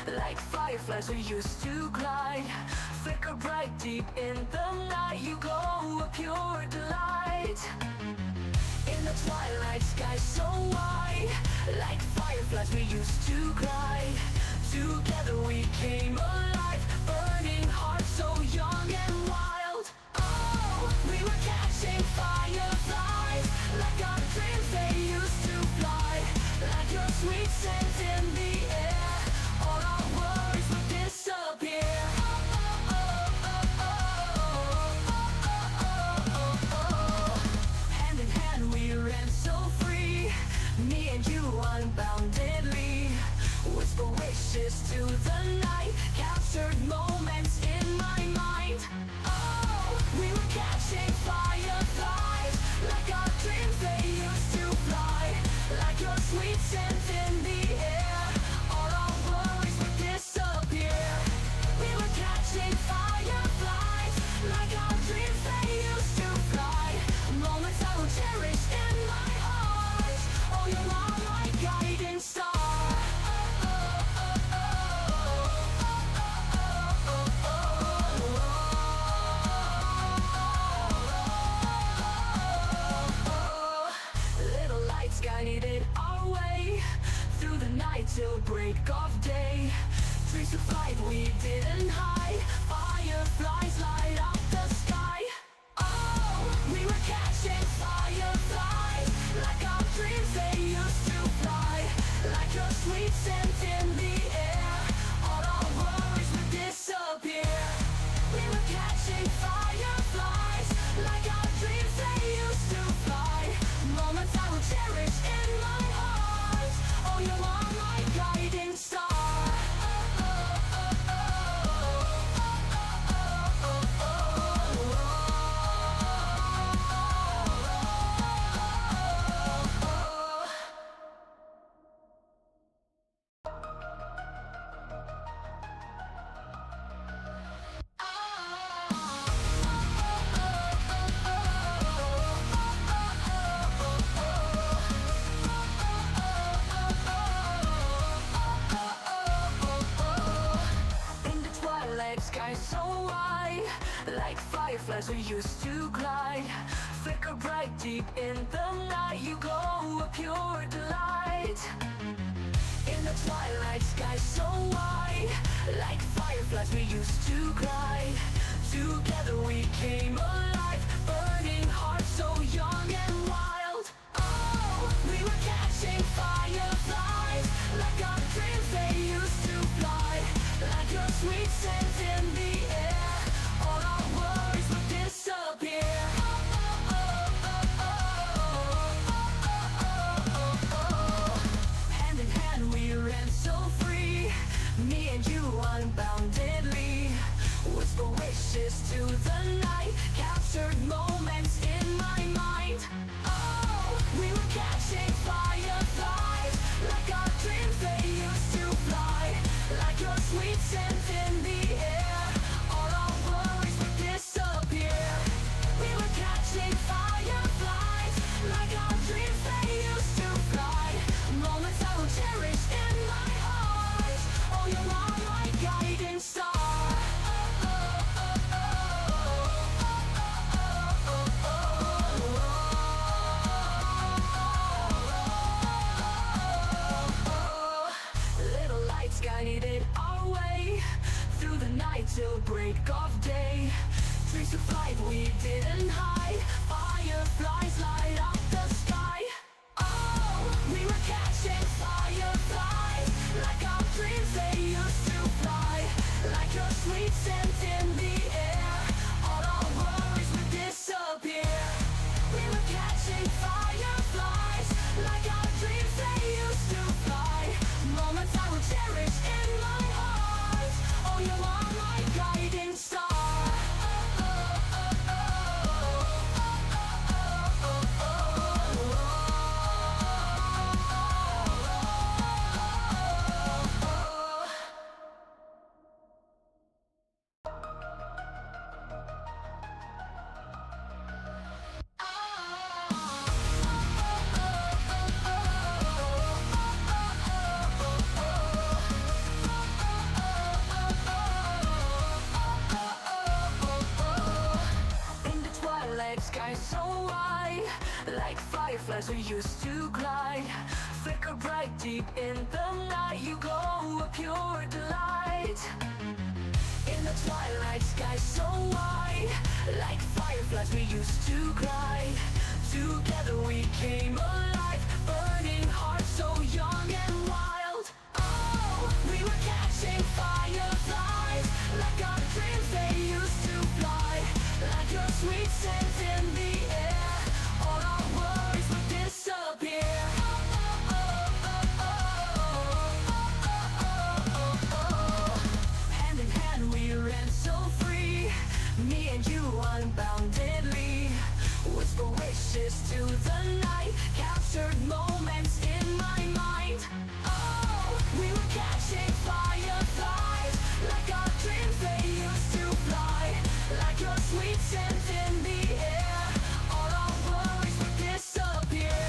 Like fireflies we used to glide, flicker bright deep in the night. You glow a pure delight. In the twilight sky so wide, like fireflies we used to glide. Together we came alive, burning hearts so young and wild. Oh, we were catching fireflies, like our dreams they used to fly. Like your sweet scent in the air, all our worries would disappear. Hand in hand we ran so free, me and you unboundedly. Whisper wishes to the night, captured moments in my mind. Oh, we were catching fireflies, like our dreams they used to fly. Like your sweet scent in the air, all our worries would disappear. We were catching fireflies, like our dreams they used to fly. Moments I will cherish in my heart. Oh, you're my guiding star. Little lights guided our way through the night till break of day. Trees to fight we didn't hide, fireflies light up the sky. Oh, we were catching fireflies, like our dreams they used to fly. Like your sweet scent in the air, all our worries would disappear. We were catching fireflies, like our dreams they used to fly. Moments I will cherish in my heart. Oh, you are my guiding star. Sky so wide, like fireflies we used to glide, flicker bright deep in the night. You glow a pure delight. In the twilight sky so wide, like fireflies we used to glide. Together we came alive, burning hearts so young and wild. Oh, we were catching fireflies, like our dreams they used to fly. Like your sweet scent in the air, all our worries would disappear. Hand in hand we ran so free, me and you unboundedly. Whisper wishes to the night, captured moments in my mind. Oh, we were catching fireflies, like our dreams they used to fly. Like your sweet scent in the air, all our worries would disappear. We were catching fireflies, like our dreams they used to fly. Moments I will cherish in my heart. Oh, you are my guiding star. Little lights guided our way through the night till break of day. Trees to fight we didn't hide, fireflies light up the sky. Oh, we were catching fireflies, like our dreams they used to fly. Like your sweet scent in the air, all our worries would disappear. We were catching fireflies, like our dreams they used to fly. Moments I will cherish in my heart. Oh, you are my guiding star. why. Like fireflies we used to glide, flicker bright deep in the night. You glow a pure delight. In the twilight sky so wide, like fireflies we used to glide. Together we came alive, burning hearts so young and wild. Oh, we were catching fireflies, like our dreams they used to fly. Like your sweet scent in the air, all our worries would disappear. Hand in hand we ran so free, me and you unboundedly. Whisper wishes to the night, captured moments in my mind. Oh, we were catching fireflies, like our dreams they used to fly. Like your sweet scent in the air, all our worries would disappear.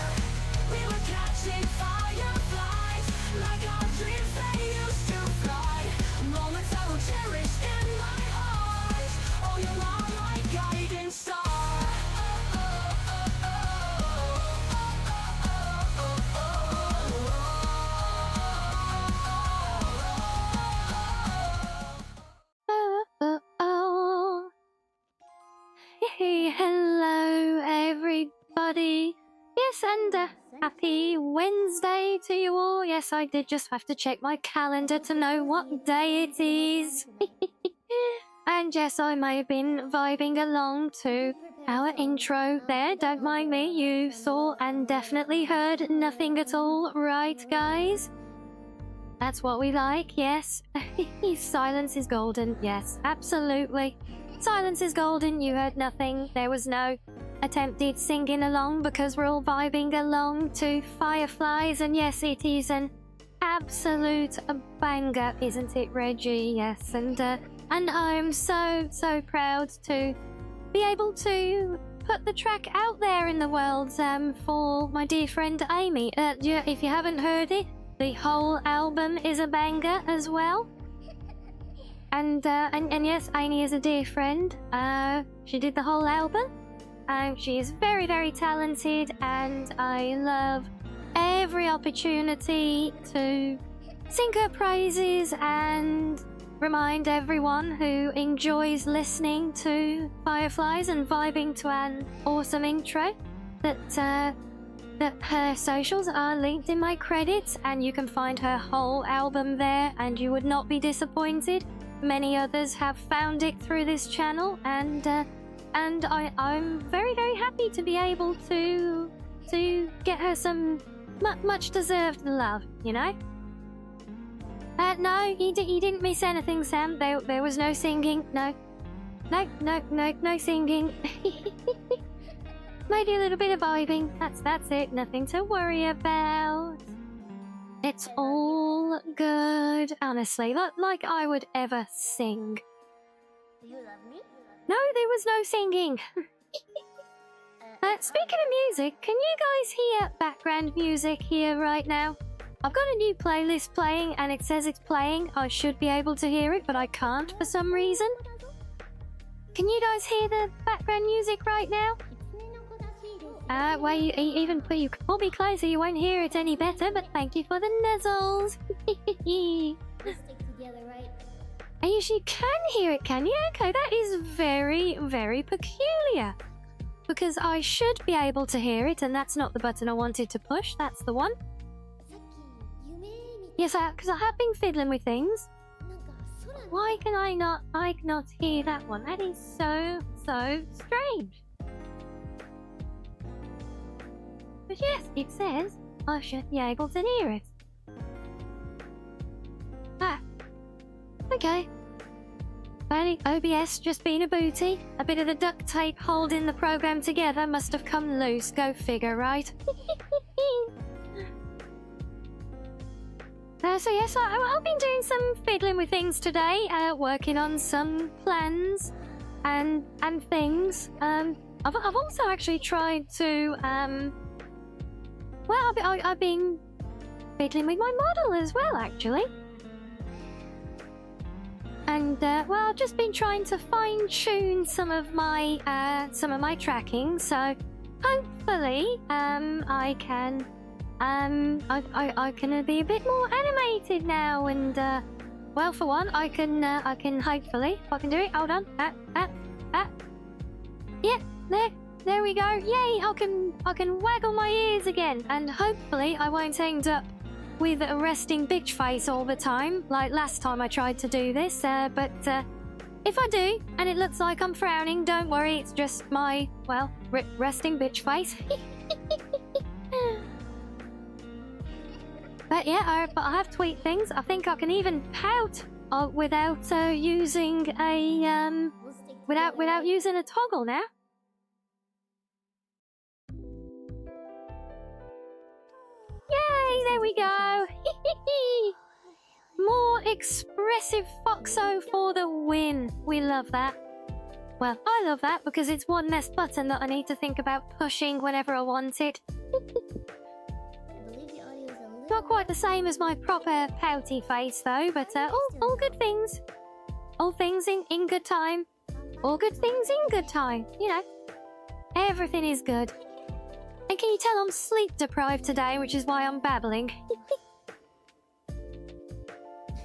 We were catching fireflies, like our dreams they used to fly. Moments I will cherish in my heart. Oh, you are my guiding star. Hey, hello everybody. Yes, and happy Wednesday to you all. Yes, I did just have to check my calendar to know what day it is. And yes, I may have been vibing along to our intro there. Don't mind me, you saw and definitely heard nothing at all, right guys? That's what we like, yes. Silence is golden, yes, absolutely. Silence is golden, you heard nothing. There was no attempted singing along because we're all vibing along to Fireflies. And yes, it is an absolute banger, isn't it, Reggie? Yes, and I'm so proud to be able to put the track out there in the world for my dear friend Amy. If you haven't heard it, the whole album is a banger as well. And yes, Amy is a dear friend. She did the whole album. She is very, very talented, and I love every opportunity to sing her praises and remind everyone who enjoys listening to Fireflies and vibing to an awesome intro that her socials are linked in my credits, and you can find her whole album there, and you would not be disappointed. Many others have found it through this channel, and I'm very, very happy to be able to get her some much deserved love, you know. No, you didn't miss anything, Sam. There was no singing. No singing. Maybe a little bit of vibing. That's it. Nothing to worry about. It's all good, honestly. Like I would ever sing. Do you love me? No, there was no singing. Speaking of music, can you guys hear background music here right now? I've got a new playlist playing, and it says it's playing. I should be able to hear it, but I can't for some reason. Can you guys hear the background music right now? Well, you can pull me closer, you won't hear it any better, but thank you for the nuzzles. We stick together, right? And you can hear it, can you? Okay, that is very, very peculiar. Because I should be able to hear it, and that's not the button I wanted to push, that's the one. Yes, because I have been fiddling with things. Why can I not hear that one? That is so strange. But yes, it says I should be able to hear it. Okay. Apparently OBS just been a booty. A bit of the duct tape holding the program together must have come loose. Go figure, right? So yes, I've been doing some fiddling with things today, working on some plans and things. I've also actually tried to well, I've been fiddling with my model as well, actually. And well, I've just been trying to fine-tune some of my tracking. So hopefully, I can be a bit more animated now, and well, for one, I can hopefully, if I can do it. Hold on. Yeah, there we go. Yay! I can waggle my ears again, and hopefully I won't end up with a resting bitch face all the time, like last time I tried to do this. But if I do, and it looks like I'm frowning, don't worry, it's just my, well, resting bitch face. But yeah, but I have tweet things. I think I can even pout without using a without using a toggle now. Yay! There we go. More expressive Foxo for the win. We love that. Well, I love that because it's one less button that I need to think about pushing whenever I want it. Not quite the same as my proper pouty face though, but all good things. All things in good time. All good things in good time. You know, everything is good. And can you tell I'm sleep deprived today, which is why I'm babbling?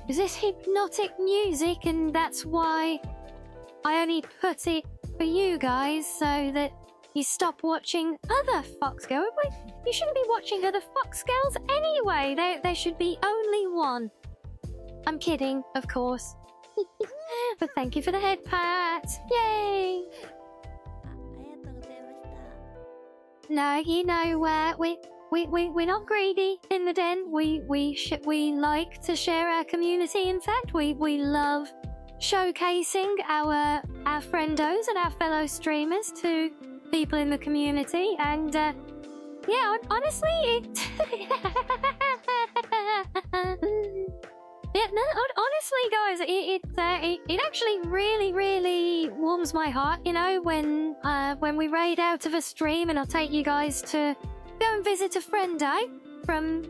Is this hypnotic music, and that's why I only put it for you guys so that you stop watching other Fox Girls. Wait, you shouldn't be watching other Fox Girls anyway. There should be only one. I'm kidding, of course. But thank you for the head pat. Yay! No, you know, we're not greedy in the den. We like to share our community. In fact, we love showcasing our friendos and our fellow streamers to people in the community. And yeah, honestly, yeah, no, honestly, guys, it actually really warms my heart, you know, when we raid out of a stream and I'll take you guys to go and visit a friendo from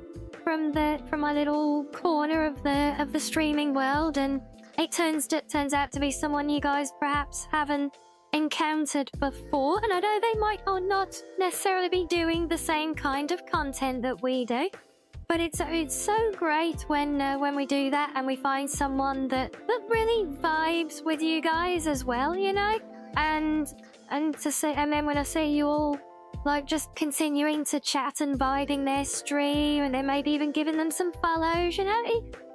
my little corner of the streaming world, and it turns out to be someone you guys perhaps haven't encountered before, and I know they might or not necessarily be doing the same kind of content that we do. But it's so great when we do that and we find someone that really vibes with you guys as well, you know, and then when I see you all like just continuing to chat and vibing their stream, and then maybe even giving them some follows, you know,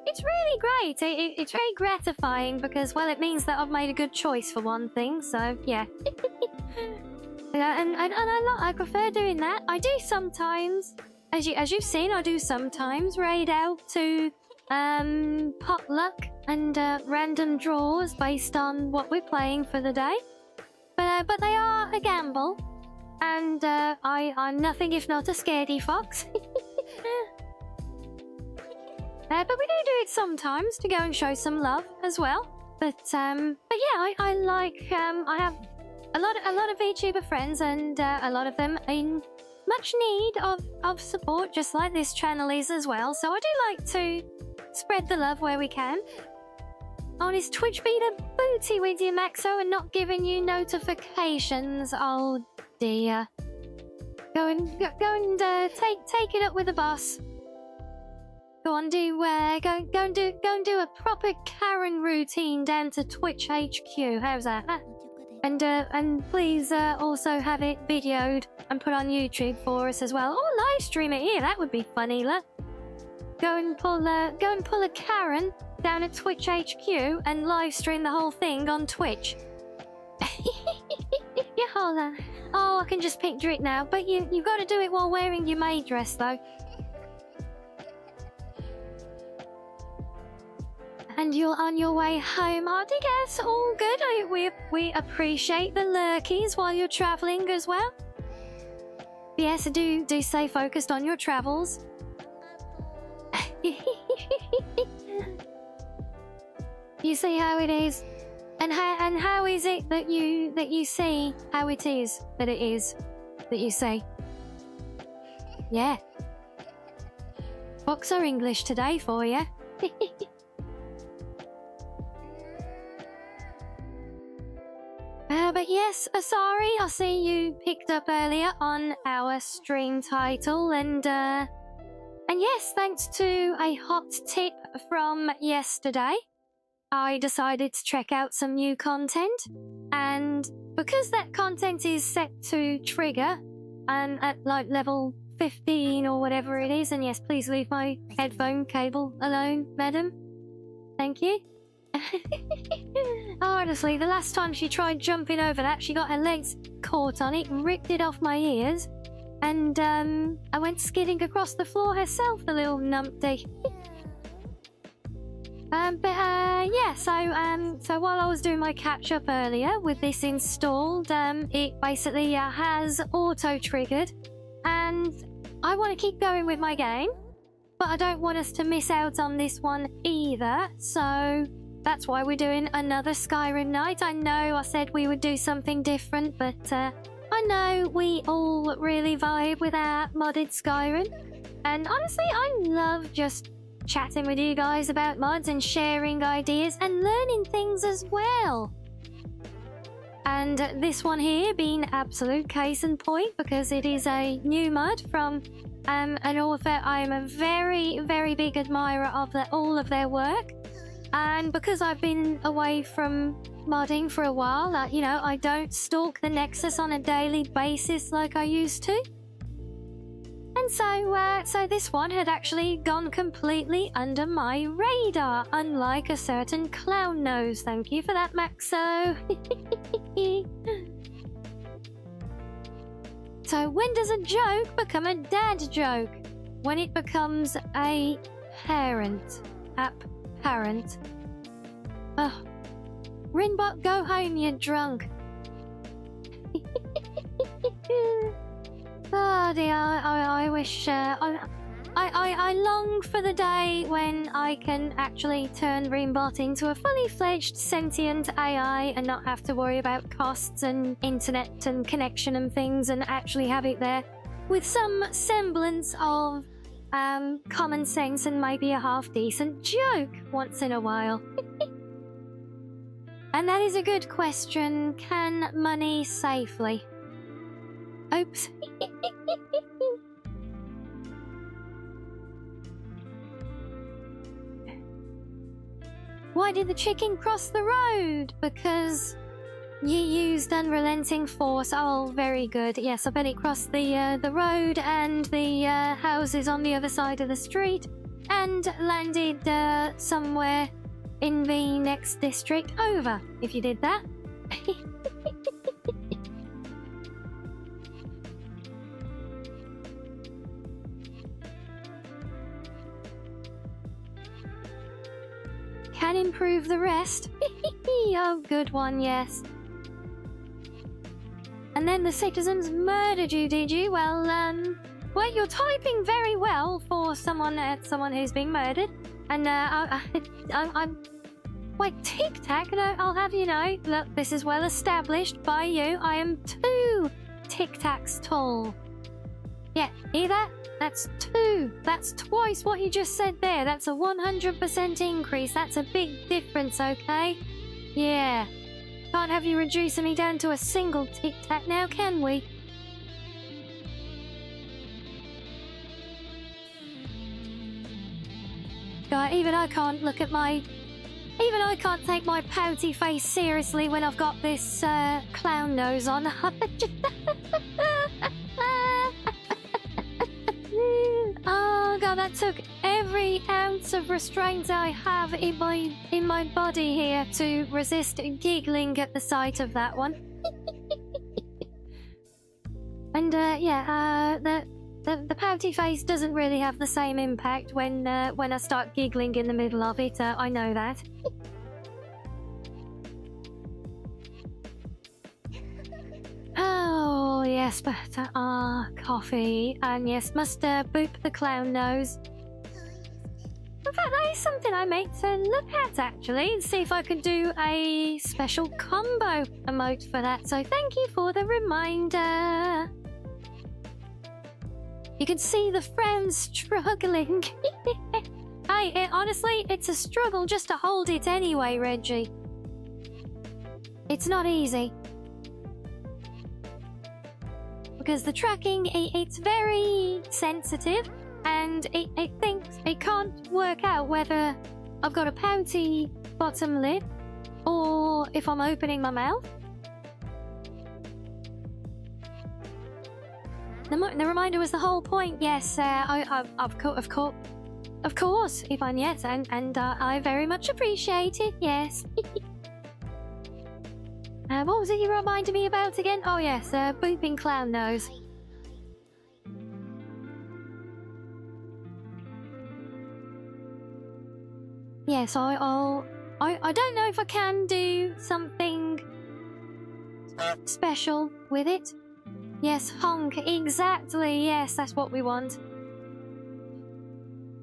it's really great. It's very gratifying because, well, it means that I've made a good choice for one thing. So yeah, yeah, and I prefer doing that. I do sometimes. As you've seen, I do sometimes raid out to potluck and random draws based on what we're playing for the day. But they are a gamble, and I'm nothing if not a scaredy fox. But we do it sometimes to go and show some love as well. But yeah, I like I have a lot of VTuber friends, and a lot of them in much need of support, just like this channel is as well. So I do like to spread the love where we can. Oh, and is Twitch being a booty with you, Maxo, and not giving you notifications? Oh dear. Go and take it up with the boss. Go on, go and do a proper Karen routine down to Twitch HQ. How's that? And please also have it videoed and put on YouTube for us as well, or live stream it here. That would be funny. Look, go and pull a Karen down at Twitch HQ and live stream the whole thing on Twitch. Yeah, hold on. Oh, I can just picture it now. But you've got to do it while wearing your maid dress, though. And you're on your way home. I guess all good. We appreciate the lurkies while you're traveling as well. Yes, do stay focused on your travels. You see how it is, and how is it that you see how it is that you see? Yeah. Fox or English today for you. But yes, Asari, I see you picked up earlier on our stream title, and yes, thanks to a hot tip from yesterday, I decided to check out some new content, and because that content is set to trigger at like level 15 or whatever it is, and yes, please leave my headphone cable alone, madam. Thank you. Honestly, the last time she tried jumping over that, she got her legs caught on it, ripped it off my ears, and I went skidding across the floor herself, the little numpty. Yeah, so while I was doing my catch-up earlier with this installed, it basically has auto-triggered, and I want to keep going with my game, but I don't want us to miss out on this one either, so that's why we're doing another Skyrim night. I know I said we would do something different, but I know we all really vibe with our modded Skyrim, and honestly, I love just chatting with you guys about mods and sharing ideas and learning things as well. And this one here being absolute case in point, because it is a new mod from an author I am a very, very big admirer of all of their work. And because I've been away from modding for a while, you know, I don't stalk the Nexus on a daily basis like I used to. And so this one had actually gone completely under my radar, unlike a certain clown nose. Thank you for that, Maxo. So when does a joke become a dad joke? When it becomes a parent. Apparent. Ugh. Rinbot, go home, you drunk. Oh dear, I wish, I long for the day when I can actually turn Rinbot into a fully fledged sentient AI and not have to worry about costs and internet and connection and things, and actually have it there with some semblance of common sense and maybe a half-decent joke once in a while. And that is a good question. Can money safely? Oops. Why did the chicken cross the road? Because you used unrelenting force. Oh, very good. Yes, I bet it crossed the road and the houses on the other side of the street and landed somewhere in the next district over, if you did that. Can improve the rest. Oh, good one, yes. And then the citizens murdered you, did you? Well, you're typing very well for someone who's being murdered. And I'm wait, Tic Tac. No, I'll have you know. Look, this is well established by you. I am 2 Tic Tacs tall. Yeah, hear that? That's 2. That's twice what you just said there. That's a 100% increase. That's a big difference, okay? Yeah. Can't have you reducing me down to a single Tic Tac now, can we? God, even I can't look at my... Even I can't take my pouty face seriously when I've got this clown nose on. Oh god, that took every ounce of restraint I have in my body here to resist giggling at the sight of that one. And the pouty face doesn't really have the same impact when I start giggling in the middle of it. I know that. Oh yes, but coffee, and yes, must boop the clown nose. In fact, that is something I meant to look at actually, and see if I could do a special combo emote for that. So thank you for the reminder. You can see the friends struggling. Hey, honestly, it's a struggle just to hold it anyway, Reggie. It's not easy. because the tracking, it's very sensitive, and it thinks it can't work out whether I've got a pouty bottom lip or if I'm opening my mouth. The reminder was the whole point. Yes, of course, Yvonne, yes, and I very much appreciate it, yes. What was it you reminded me about again? Oh yes, booping clown nose. Yes, I don't know if I can do something special with it. Yes, honk, exactly, yes, that's what we want.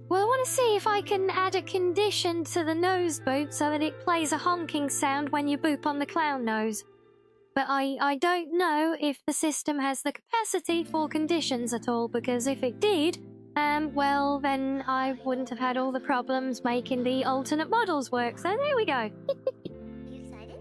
Well, I want to see if I can add a condition to the nose boop so that it plays a honking sound when you boop on the clown nose. But I don't know if the system has the capacity for conditions at all, because if it did, well, then I wouldn't have had all the problems making the alternate models work, so there we go. Are you excited?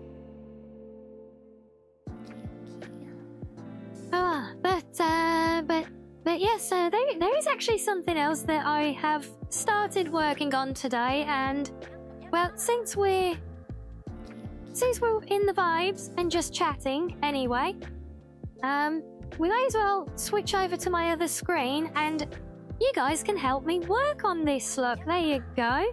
But yes, there is actually something else that I have started working on today, and, well, since we're in the vibes and just chatting anyway, we may as well switch over to my other screen and you guys can help me work on this. Look, there you go.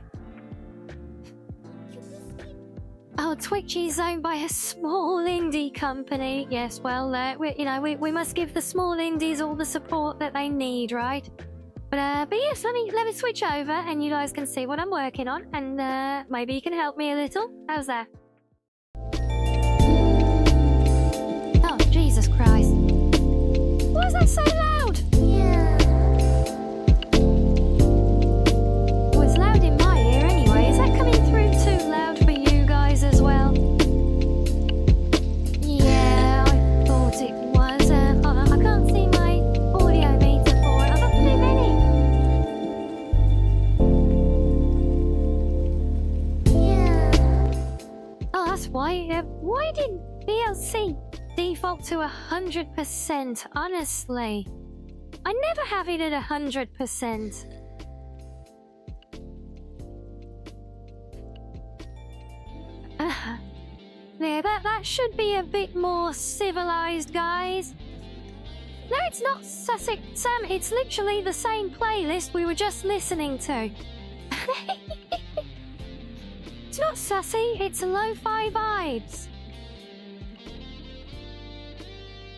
Oh, Twitchy is owned by a small indie company. Yes, well, we must give the small indies all the support that they need, right? But yes, let me switch over and you guys can see what I'm working on, and maybe you can help me a little. How's that? Oh, Jesus Christ. Why is that so loud? Yeah. Oh, it's loud in my ear anyway. Is that coming through too loud for you guys as well? Yeah, I thought it was. I can't see my audio meter for it. I've got too many. Yeah. Oh, that's why. Why did VLC default to 100%? Honestly, I never have it at 100%. Yeah, that should be a bit more civilized, guys. No, it's not, Sussex Sam. It's literally the same playlist we were just listening to. It's not sussy, it's lo-fi vibes.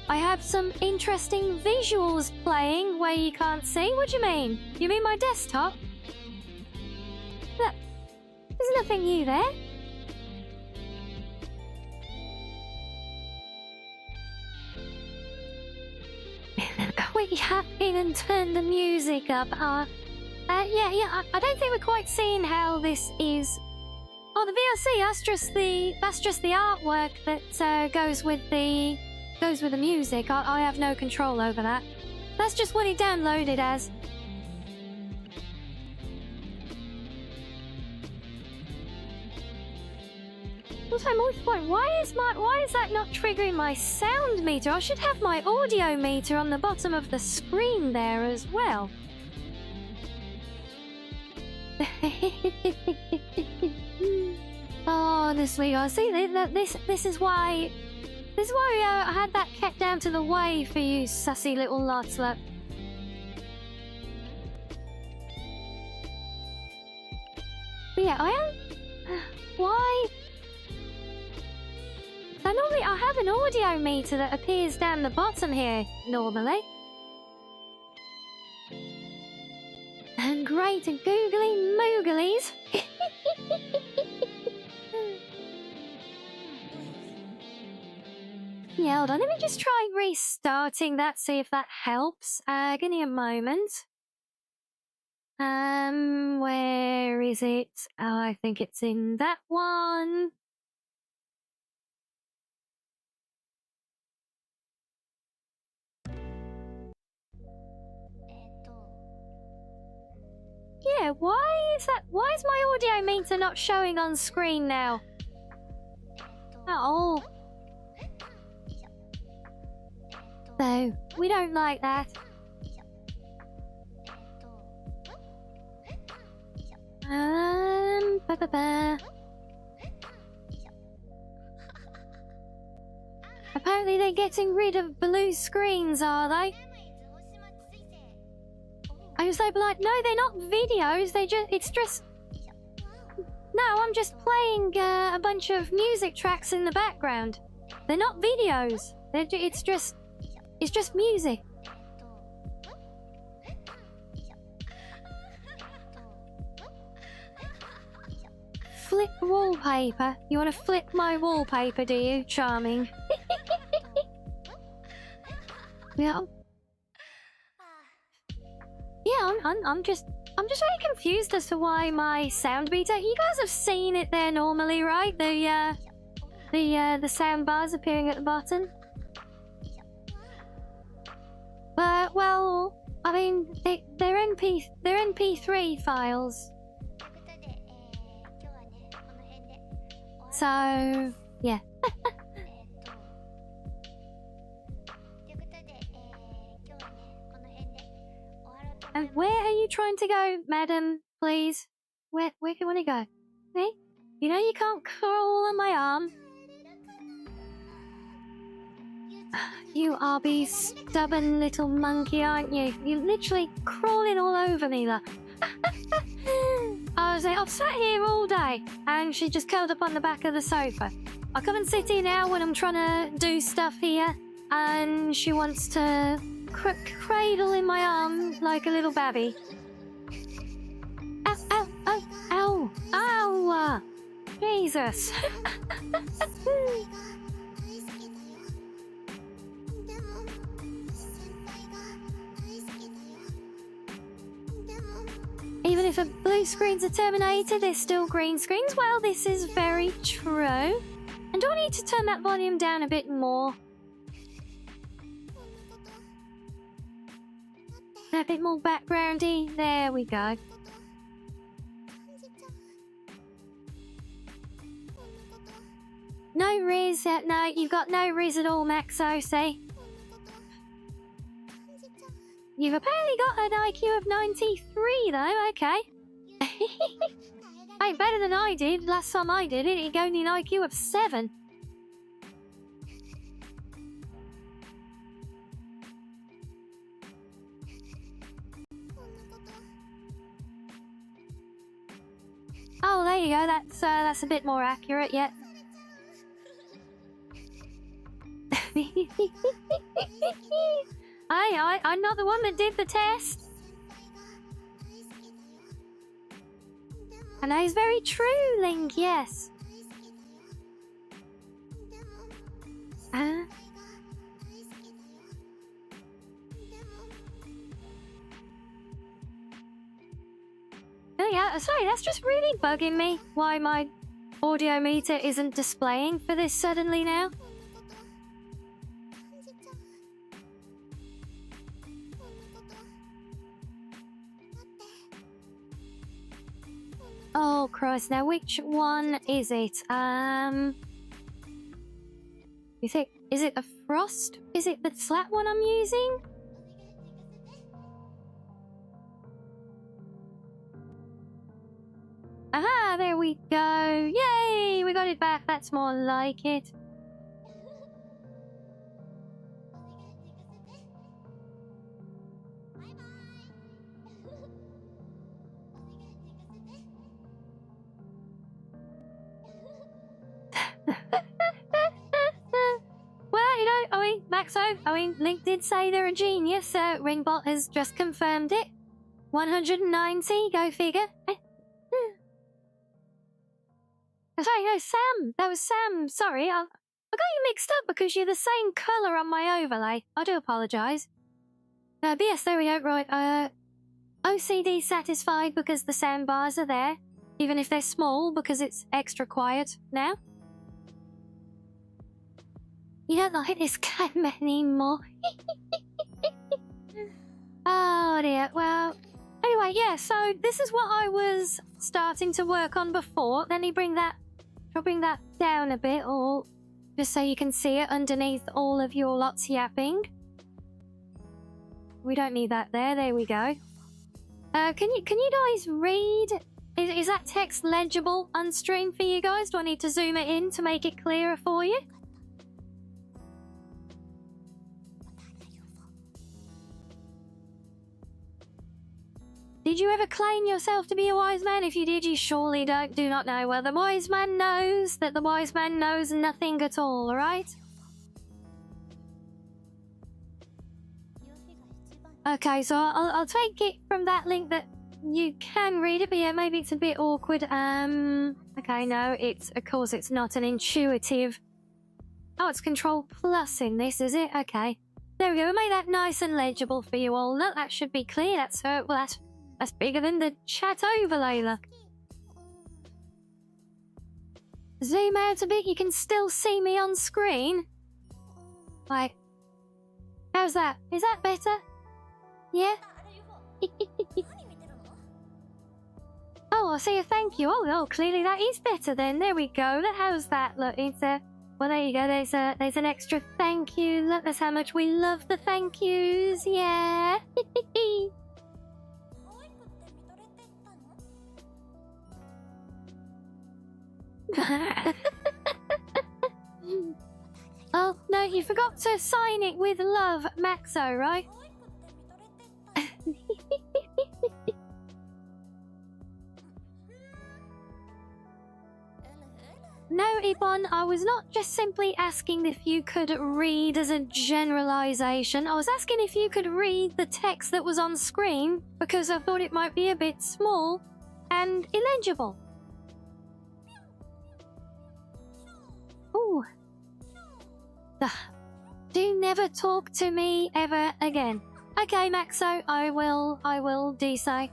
I have some interesting visuals playing where you can't see. What do you mean? You mean my desktop? Look, there's nothing new there. We happy and turn the music up. Yeah, I don't think we're quite seeing how this is. Oh, the VLC, that's just the artwork that goes with the music. I have no control over that. That's just what he downloaded as. Also, more point, why is that not triggering my sound meter? I should have my audio meter on the bottom of the screen there as well. Honestly, I see this is why I had that kept down to the way for you sussy little lots. Look. But yeah, I am. Why? So normally I have an audio meter that appears down the bottom here normally. And great and googly mooglies. Yeah, hold on, let me just try restarting that, see if that helps. Give me a moment. Where is it? Oh, I think it's in that one. Yeah, why is my audio meter not showing on screen now? Oh. So, We don't like that. Ba-ba-ba. Apparently they're getting rid of blue screens, are they? I was like, no, they're not videos. It's just. No, I'm just playing a bunch of music tracks in the background. They're not videos. It's just music. Flip wallpaper. You want to flip my wallpaper, do you? Charming. Yeah. Yeah, I'm just very confused as to why my sound beater. You guys have seen it there normally, right? The sound bars appearing at the bottom. But well, I mean, they're MP3 files. So yeah. And where are you trying to go, madam? Please, where do you want to go? Hey, you know you can't crawl on my arm. You are be stubborn little monkey, aren't you? You're literally crawling all over me, look. I was like, I've sat here all day, and she just curled up on the back of the sofa. I come and sit here now when I'm trying to do stuff here, and she wants to cradle in my arm like a little babby. Ow, ow, ow, ow, ow! Jesus. Even if blue screens are terminated, there's still green screens. Well, this is very true. And do I need to turn that volume down a bit more? A bit more backgroundy. There we go. No riz. No, you've got no riz at all, Maxo, see? You've apparently got an IQ of 93, though. Okay. Hey, better than I did. Last time I did it, it gave me an IQ of 7. Oh, there you go. That's a bit more accurate, yeah. I'm not the one that did the test. And that is very true, Link, yes. Oh yeah, sorry, that's just really bugging me. Why my audio meter isn't displaying for this suddenly now. Oh Christ, now which one is it? You think, is it a frost? Is it the flat one I'm using? Aha, there we go. Yay, we got it back. That's more like it. Well, you know, Maxo, Link did say they're a genius. Ringbot has just confirmed it. 190, go figure. Sorry, no, Sam. That was Sam. Sorry, I got you mixed up because you're the same colour on my overlay. I do apologise. But yes, there we go. Right, OCD satisfied because the soundbars are there. Even if they're small, because it's extra quiet now. You don't like this game anymore. Oh dear, well... Anyway, yeah, so this is what I was starting to work on before. Let me bring that down a bit, or just so you can see it underneath all of your lots yapping. We don't need that there. There we go. Can you guys read? Is that text legible on stream for you guys? Do I need to zoom it in to make it clearer for you? Did you ever claim yourself to be a wise man? If you did, you surely do not know. Well, the wise man knows that the wise man knows nothing at all, alright? Okay, so I'll take it from that link that you can read it, but yeah, maybe it's a bit awkward. Okay, no, of course it's not an intuitive. Oh, it's Control Plus in this, is it? Okay. There we go, we made that nice and legible for you all. Look, that should be clear. That's, well, that's bigger than the chat overlay, look. Zoom out a bit, you can still see me on screen. Like, how's that? Is that better? Yeah? Oh, I see a thank you. Oh, clearly that is better then. There we go. How's that? Look, it's well, there you go. There's an extra thank you. Look, that's how much we love the thank yous. Yeah. Oh, no, you forgot to sign it with love, Maxo, right? No, Ibon, I was not just simply asking if you could read as a generalization. I was asking if you could read the text that was on screen because I thought it might be a bit small and illegible. Ooh. Do never talk to me ever again. Okay, Maxo, I will do so.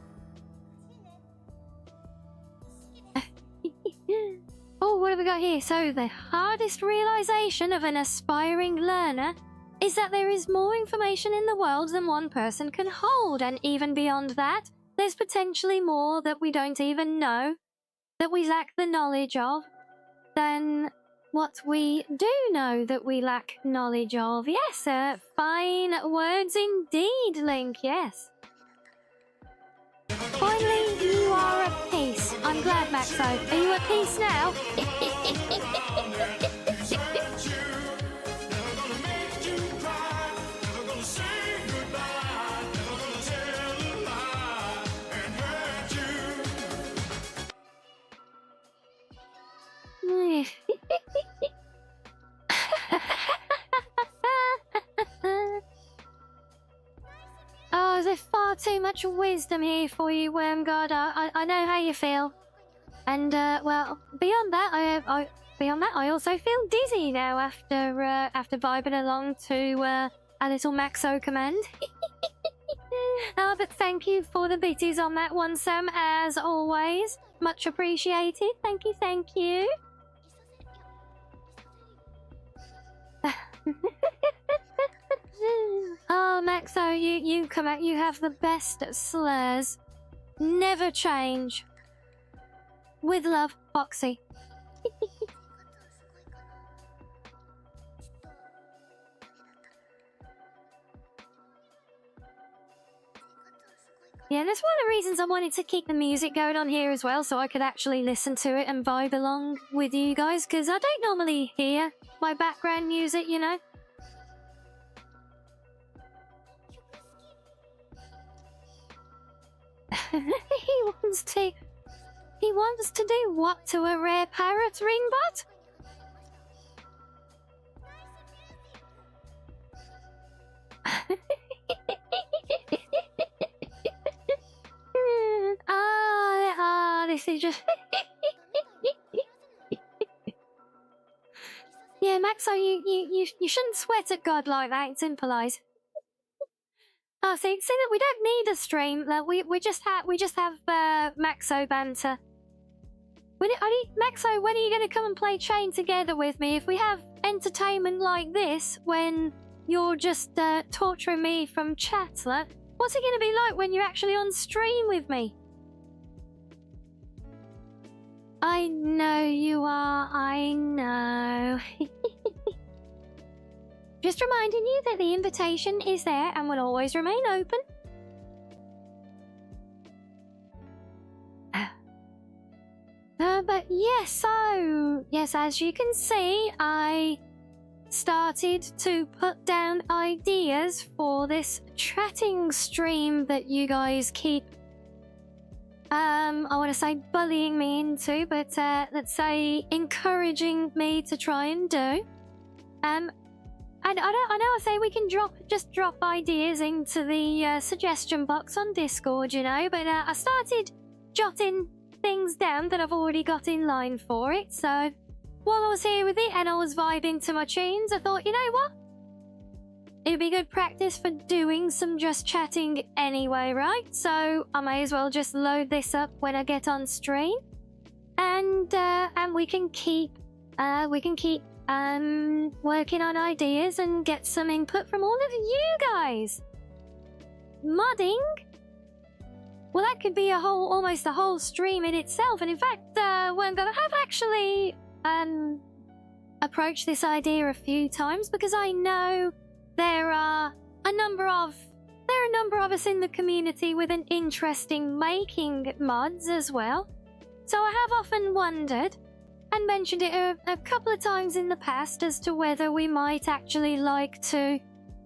Oh, what have we got here? So, the hardest realization of an aspiring learner is that there is more information in the world than one person can hold, and even beyond that, there's potentially more that we don't even know, that we lack the knowledge of, than what we do know that we lack knowledge of. Yes, fine words indeed, Link, yes. Finally, you are at peace. I'm glad, Maxo. Are you at peace now? Oh, there's far too much wisdom here for you, Wormgod. I know how you feel. And, well, beyond that, I also feel dizzy now after vibing along to a little Maxo command. Oh, but thank you for the bitties on that one, Sam, as always. Much appreciated. Thank you, thank you. Oh, Maxo, you come out. You have the best slurs. Never change. With love, Foxy. Yeah, that's one of the reasons I wanted to keep the music going on here as well, so I could actually listen to it and vibe along with you guys, because I don't normally hear my background music, you know. He wants to do what to a rare parrot, Ringbot? This is just... Yeah, Maxo, you shouldn't sweat at God like that. It's impolite. Oh, see that we don't need a stream. We just have Maxo banter. Maxo, when are you going to come and play Chain together with me? If we have entertainment like this, when you're just torturing me from chat, what's it going to be like when you're actually on stream with me? I know you are. I know. Just reminding you that the invitation is there and will always remain open. But yes, so, yes, as you can see, I started to put down ideas for this chatting stream that you guys keep, I want to say bullying me into, but let's say encouraging me to try and do. And I know I say we can just drop ideas into the suggestion box on Discord, you know, but I started jotting things down that I've already got in line for it. So while I was here with it and I was vibing to my tunes, I thought, you know what? It'd be good practice for doing some just chatting anyway, right? So I may as well just load this up when I get on stream, and we can keep working on ideas and get some input from all of you guys. Modding? Well, that could be almost a whole stream in itself. And in fact, I have actually approached this idea a few times because I know there are a number of us in the community with an interest in making mods as well. So I have often wondered and mentioned it a couple of times in the past as to whether we might actually like to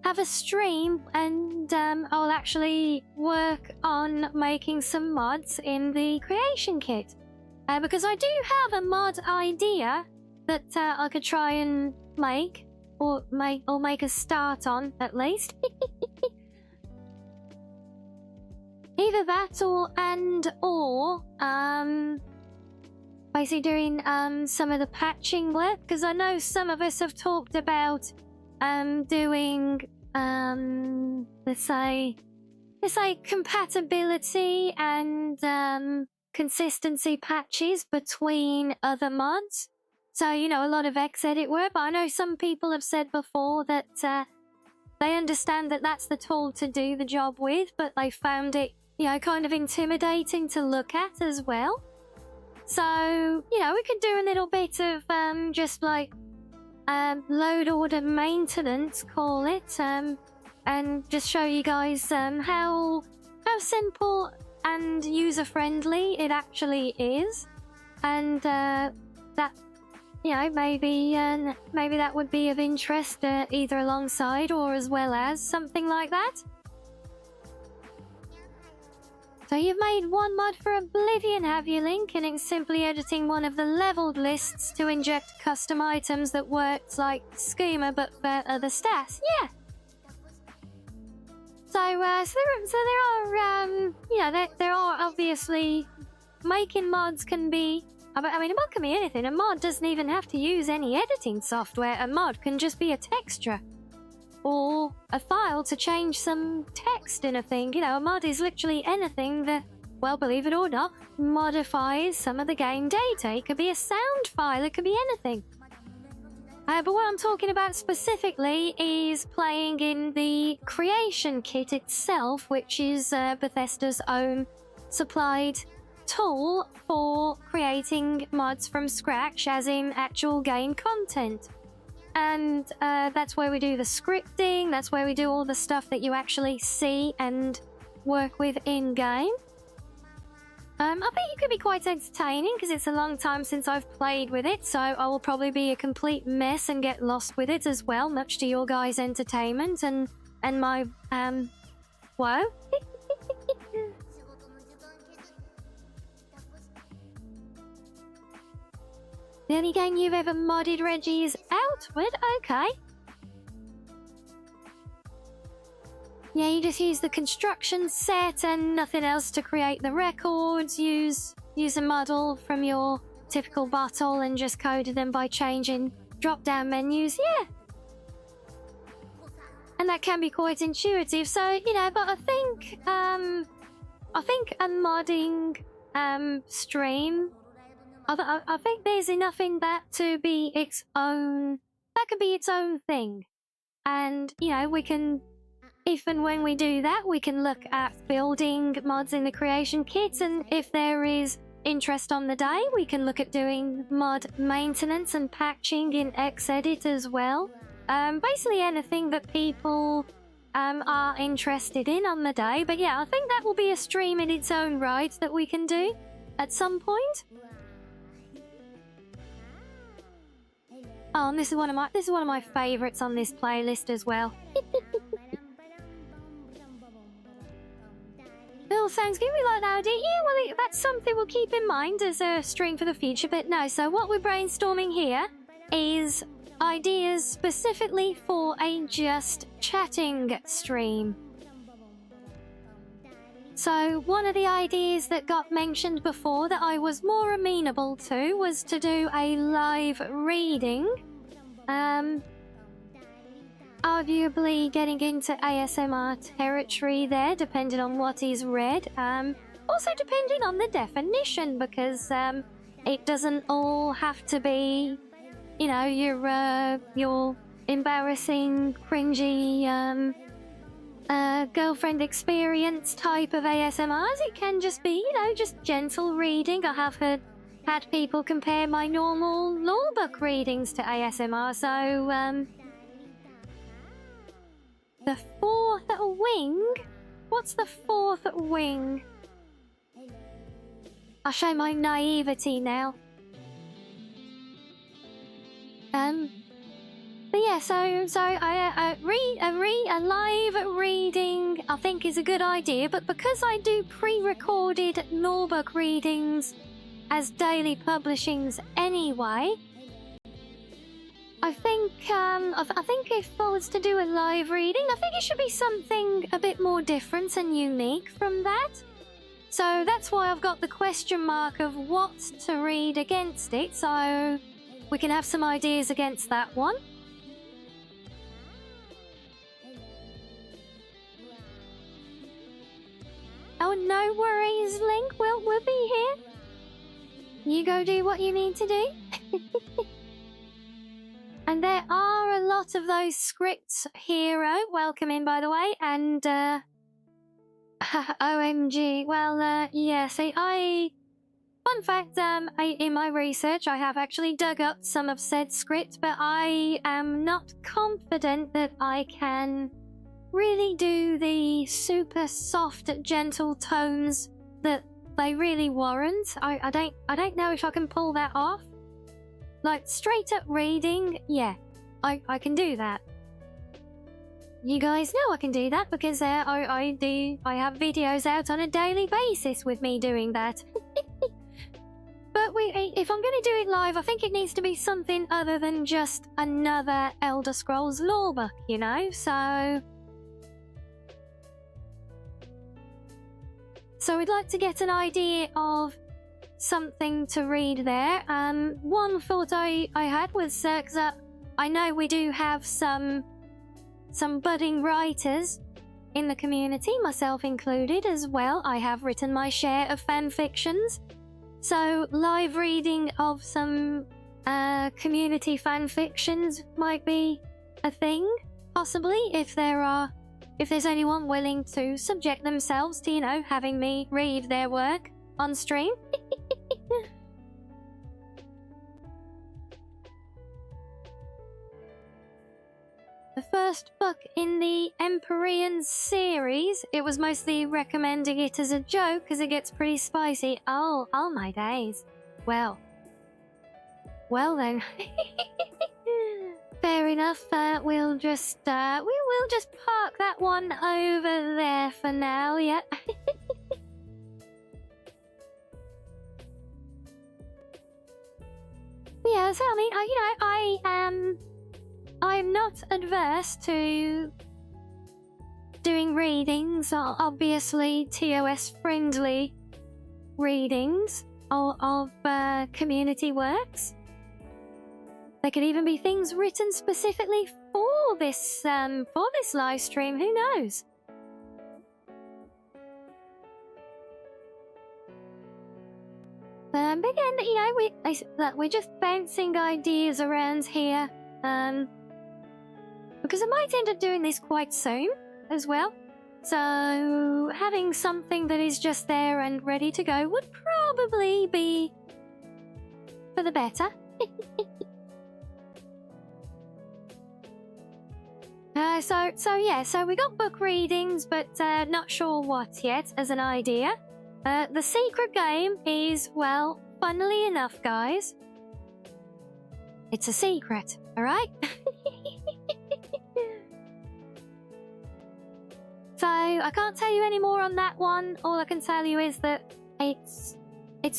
have a stream, and I'll actually work on making some mods in the creation kit, because I do have a mod idea that I could try and make a start on at least. Either that or basically doing some of the patching work, because I know some of us have talked about doing let's say compatibility and consistency patches between other mods. So, you know, a lot of Xedit work, but I know some people have said before that they understand that that's the tool to do the job with, but they found it, you know, kind of intimidating to look at as well. So, you know, we could do a little bit of just like load order maintenance, call it, and just show you guys how simple and user friendly it actually is, and that, you know, maybe that would be of interest, either alongside or as well as something like that. So you've made one mod for Oblivion, have you, Link? And it's simply editing one of the leveled lists to inject custom items that works like schema but for other stats. Yeah. So there are, you know, there are obviously making mods can be. I mean, a mod can be anything. A mod doesn't even have to use any editing software. A mod can just be a texture or a file to change some text in a thing. You know, a mod is literally anything that, well, believe it or not, modifies some of the game data. It could be a sound file, it could be anything. But what I'm talking about specifically is playing in the creation kit itself, which is Bethesda's own supplied tool for creating mods from scratch, as in actual game content. And that's where we do the scripting, that's where we do all the stuff that you actually see and work with in-game. I bet it could be quite entertaining, because it's a long time since I've played with it, so I will probably be a complete mess and get lost with it as well, much to your guys' entertainment and my, whoa. The only game you've ever modded, Reggie, is Outward? Okay. Yeah, you just use the construction set and nothing else to create the records. Use a model from your typical bottle and just coded them by changing drop-down menus. Yeah. And that can be quite intuitive. So, you know, but I think a modding stream, I think there's enough in that to be its own. That could be its own thing. And, you know, we can, if and when we do that, we can look at building mods in the creation kit, and if there is interest on the day, we can look at doing mod maintenance and patching in Xedit as well. basically anything that people are interested in on the day. But yeah, I think that will be a stream in its own right that we can do at some point. Oh, and this is one of my favorites on this playlist as well. Oh, sounds good. We like that idea. Yeah, well, that's something we'll keep in mind as a stream for the future. But no, so what we're brainstorming here is ideas specifically for a just chatting stream. So one of the ideas that got mentioned before that I was more amenable to was to do a live reading. Arguably getting into ASMR territory there, depending on what is read. Also depending on the definition, because it doesn't all have to be, you know, your embarrassing, cringy girlfriend experience type of ASMRs. It can just be, you know, just gentle reading. I have had people compare my normal law book readings to ASMR, so the fourth wing? What's the fourth wing? I'll show my naivety now. But yeah, so a live reading I think is a good idea, but because I do pre-recorded law book readings as daily publishings anyway, I think if I was to do a live reading, I think it should be something a bit more different and unique from that. So that's why I've got the question mark of what to read against it, so we can have some ideas against that one. Oh, no worries, Link. We'll be here. You go do what you need to do. And there are a lot of those scripts, Hero. Welcome in, by the way. And, OMG. Well, yeah, see, fun fact, in my research, I have actually dug up some of said script, but I am not confident that I can really do the super soft, gentle tones that they really warrant. I don't know if I can pull that off. Like, straight up reading, yeah, I can do that. You guys know I can do that because I have videos out on a daily basis with me doing that. But if I'm going to do it live, I think it needs to be something other than just another Elder Scrolls lore book, you know? So we'd like to get an idea of something to read there. One thought I had was, because I know we do have some budding writers in the community, myself included as well. I have written my share of fan fictions. So live reading of some community fan fictions might be a thing, possibly, if there's anyone willing to subject themselves to, you know, having me read their work on stream. The first book in the Empyrean series, it was mostly recommending it as a joke because it gets pretty spicy. Oh my days. Well then. Fair enough. We'll just park that one over there for now. Yeah. Yeah. So I mean, I'm not adverse to doing readings, obviously TOS friendly readings of community works. There could even be things written specifically for this live stream. Who knows? But again, you know, we're just bouncing ideas around here. Because I might end up doing this quite soon as well. So having something that is just there and ready to go would probably be for the better. So we got book readings, but not sure what yet as an idea. The secret game is, well, funnily enough, guys, it's a secret, alright? So I can't tell you any more on that one. All I can tell you is that it's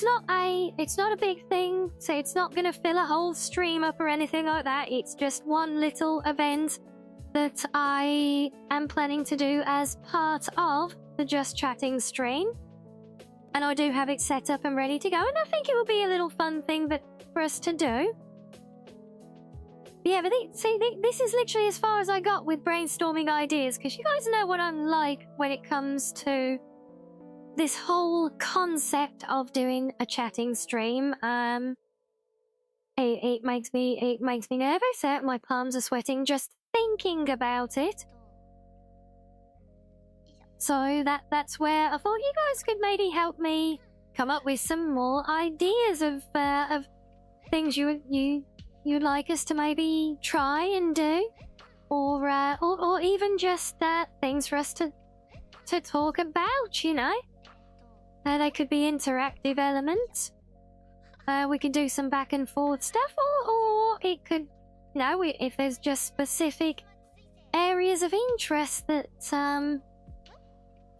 not a big thing, so it's not gonna fill a whole stream up or anything like that. It's just one little event that I am planning to do as part of the Just Chatting stream. And I do have it set up and ready to go, and I think it will be a little fun thing for us to do. Yeah, but this is literally as far as I got with brainstorming ideas, because you guys know what I'm like when it comes to this whole concept of doing a chatting stream. It makes me nervous. My palms are sweating just thinking about it. So that's where I thought you guys could maybe help me come up with some more ideas of things you'd like us to maybe try and do, or even just things for us to talk about. You know, they could be interactive elements. We could do some back and forth stuff, or it could, you know, if there's just specific areas of interest that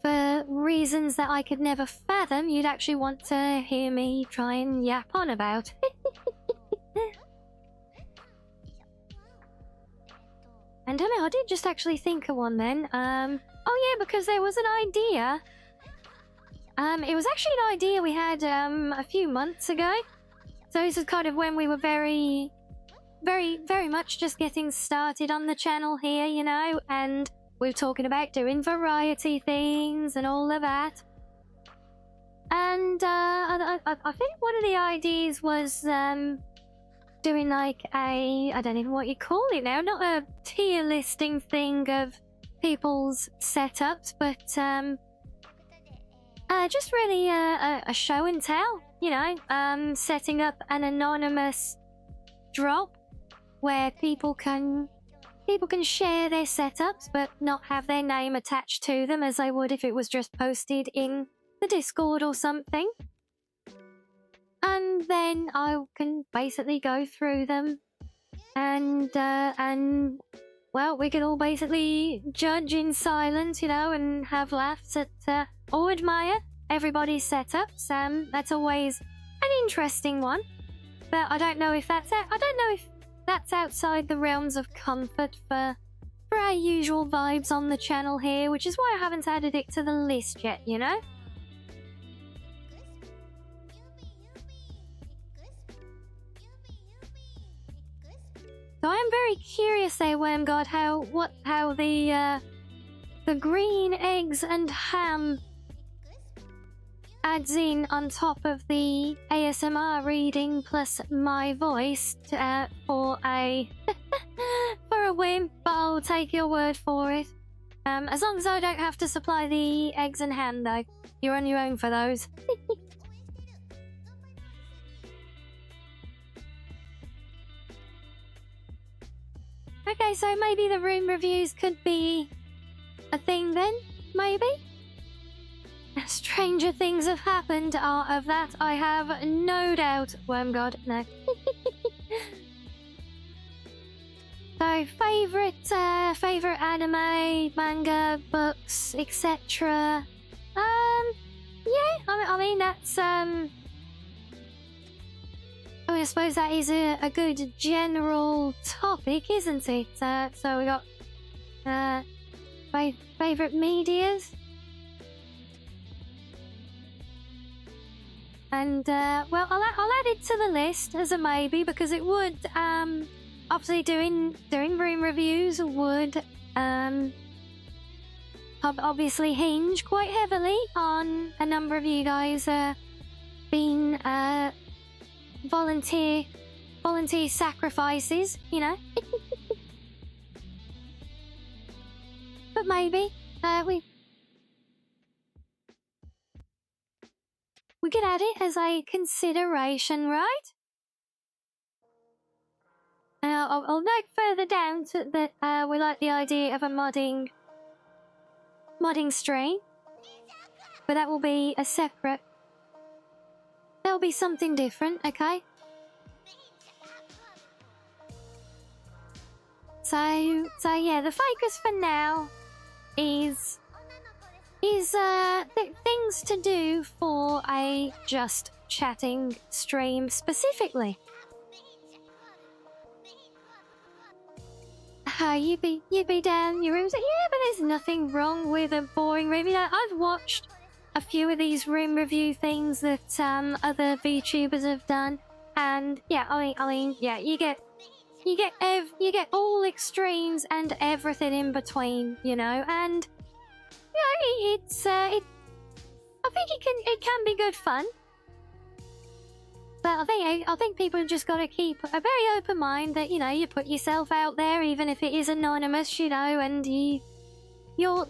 for reasons that I could never fathom, you'd actually want to hear me try and yap on about. And I don't know, I did just actually think of one then. Oh yeah, because there was an idea. It was actually an idea we had a few months ago. So this is kind of when we were very much just getting started on the channel here, you know, and we were talking about doing variety things and all of that. And I think one of the ideas was doing like I don't even know what you call it now, not a tier listing thing of people's setups, but just really a show and tell, you know, setting up an anonymous drop where people can share their setups but not have their name attached to them as they would if it was just posted in the Discord or something. And then I can basically go through them and well, we can all basically judge in silence, you know, and have laughs at or admire everybody's setups. That's always an interesting one. But I don't know if that's outside the realms of comfort for our usual vibes on the channel here, which is why I haven't added it to the list yet, you know? So I am very curious there, Wormgod, how the green eggs and ham adds in on top of the ASMR reading plus my voice for a for a whim, but I'll take your word for it. As long as I don't have to supply the eggs and ham, though. You're on your own for those. Okay, so maybe the room reviews could be a thing then, maybe? Stranger things have happened, of that I have no doubt. Wormgod, no. So, favourite anime, manga, books, etc. Yeah, I mean that's I suppose that is a good general topic, isn't it? So we got favourite medias, and well, I'll add it to the list as a maybe, because it would obviously doing room reviews would obviously hinge quite heavily on a number of you guys being volunteer sacrifices, you know. But maybe we could add it as a consideration, right? I'll note further down that we like the idea of a modding stream, but that will be a separate. That'll be something different, okay? So yeah, the focus for now is things to do for a just chatting stream specifically. You'd be down your rooms. Yeah, but there's nothing wrong with a boring room. You know, I've watched a few of these room review things that other VTubers have done, and yeah, I mean, yeah, you get all extremes and everything in between, you know, and yeah, I think it can be good fun. But I think people just got to keep a very open mind that, you know, you put yourself out there, even if it is anonymous, you know, and your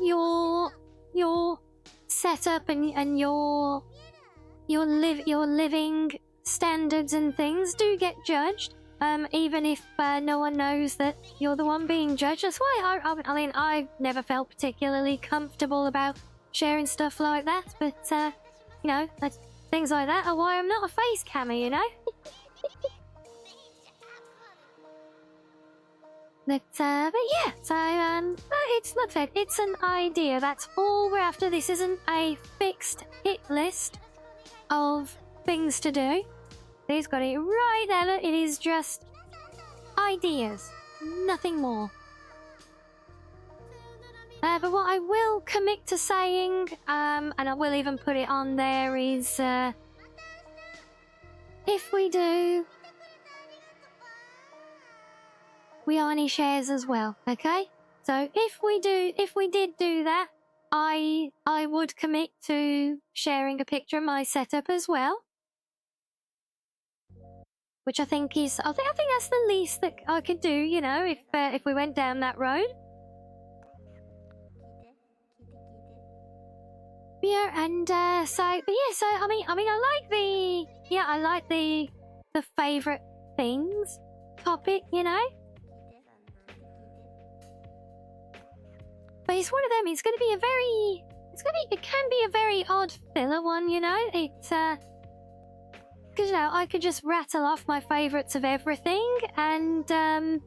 setup and your living standards and things do get judged, even if no one knows that you're the one being judged. That's why I mean, I've never felt particularly comfortable about sharing stuff like that, but you know, things like that are why I'm not a face cammer, you know? but yeah, so it's not fair. It's an idea. That's all we're after. This isn't a fixed hit list of things to do. He's got it right there. It is just ideas, nothing more. But what I will commit to saying, and I will even put it on there, is if we do Rianni shares as well, okay? So if we did do that, I would commit to sharing a picture of my setup as well. Which I think is, I think that's the least that I could do, you know, if we went down that road. Yeah, and so I mean I like the favorite things topic, you know. But it's one of them. It can be a very odd filler one, you know. It's because you know I could just rattle off my favorites of everything, and then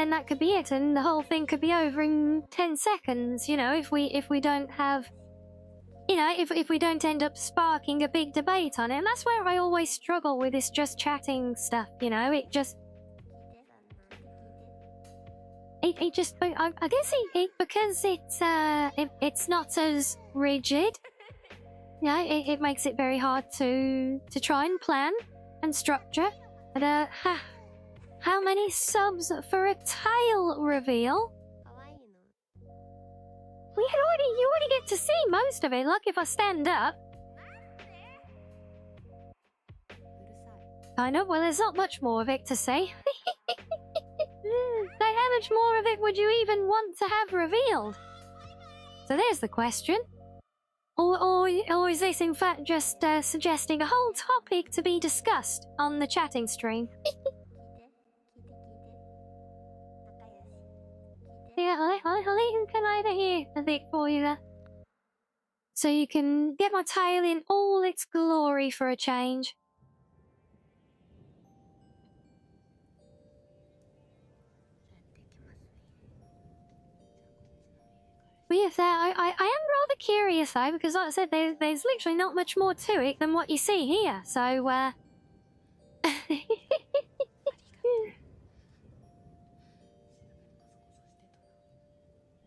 that could be it, and the whole thing could be over in 10 seconds, you know, if we don't have, you know, if we don't end up sparking a big debate on it. And that's where I always struggle with this just chatting stuff, you know. I guess because it's not as rigid, you know, it makes it very hard to try and plan and structure. But how many subs for a tail reveal? You already get to see most of it. Like if I stand up. Kind of. Well, there's not much more of it to see. So how much more of it would you even want to have revealed? So there's the question. Or is this in fact just suggesting a whole topic to be discussed on the chatting stream? Yeah, I'll even come over here a bit for you there. So you can get my tail in all its glory for a change. But yes, I am rather curious though, because like I said, there's literally not much more to it than what you see here. So,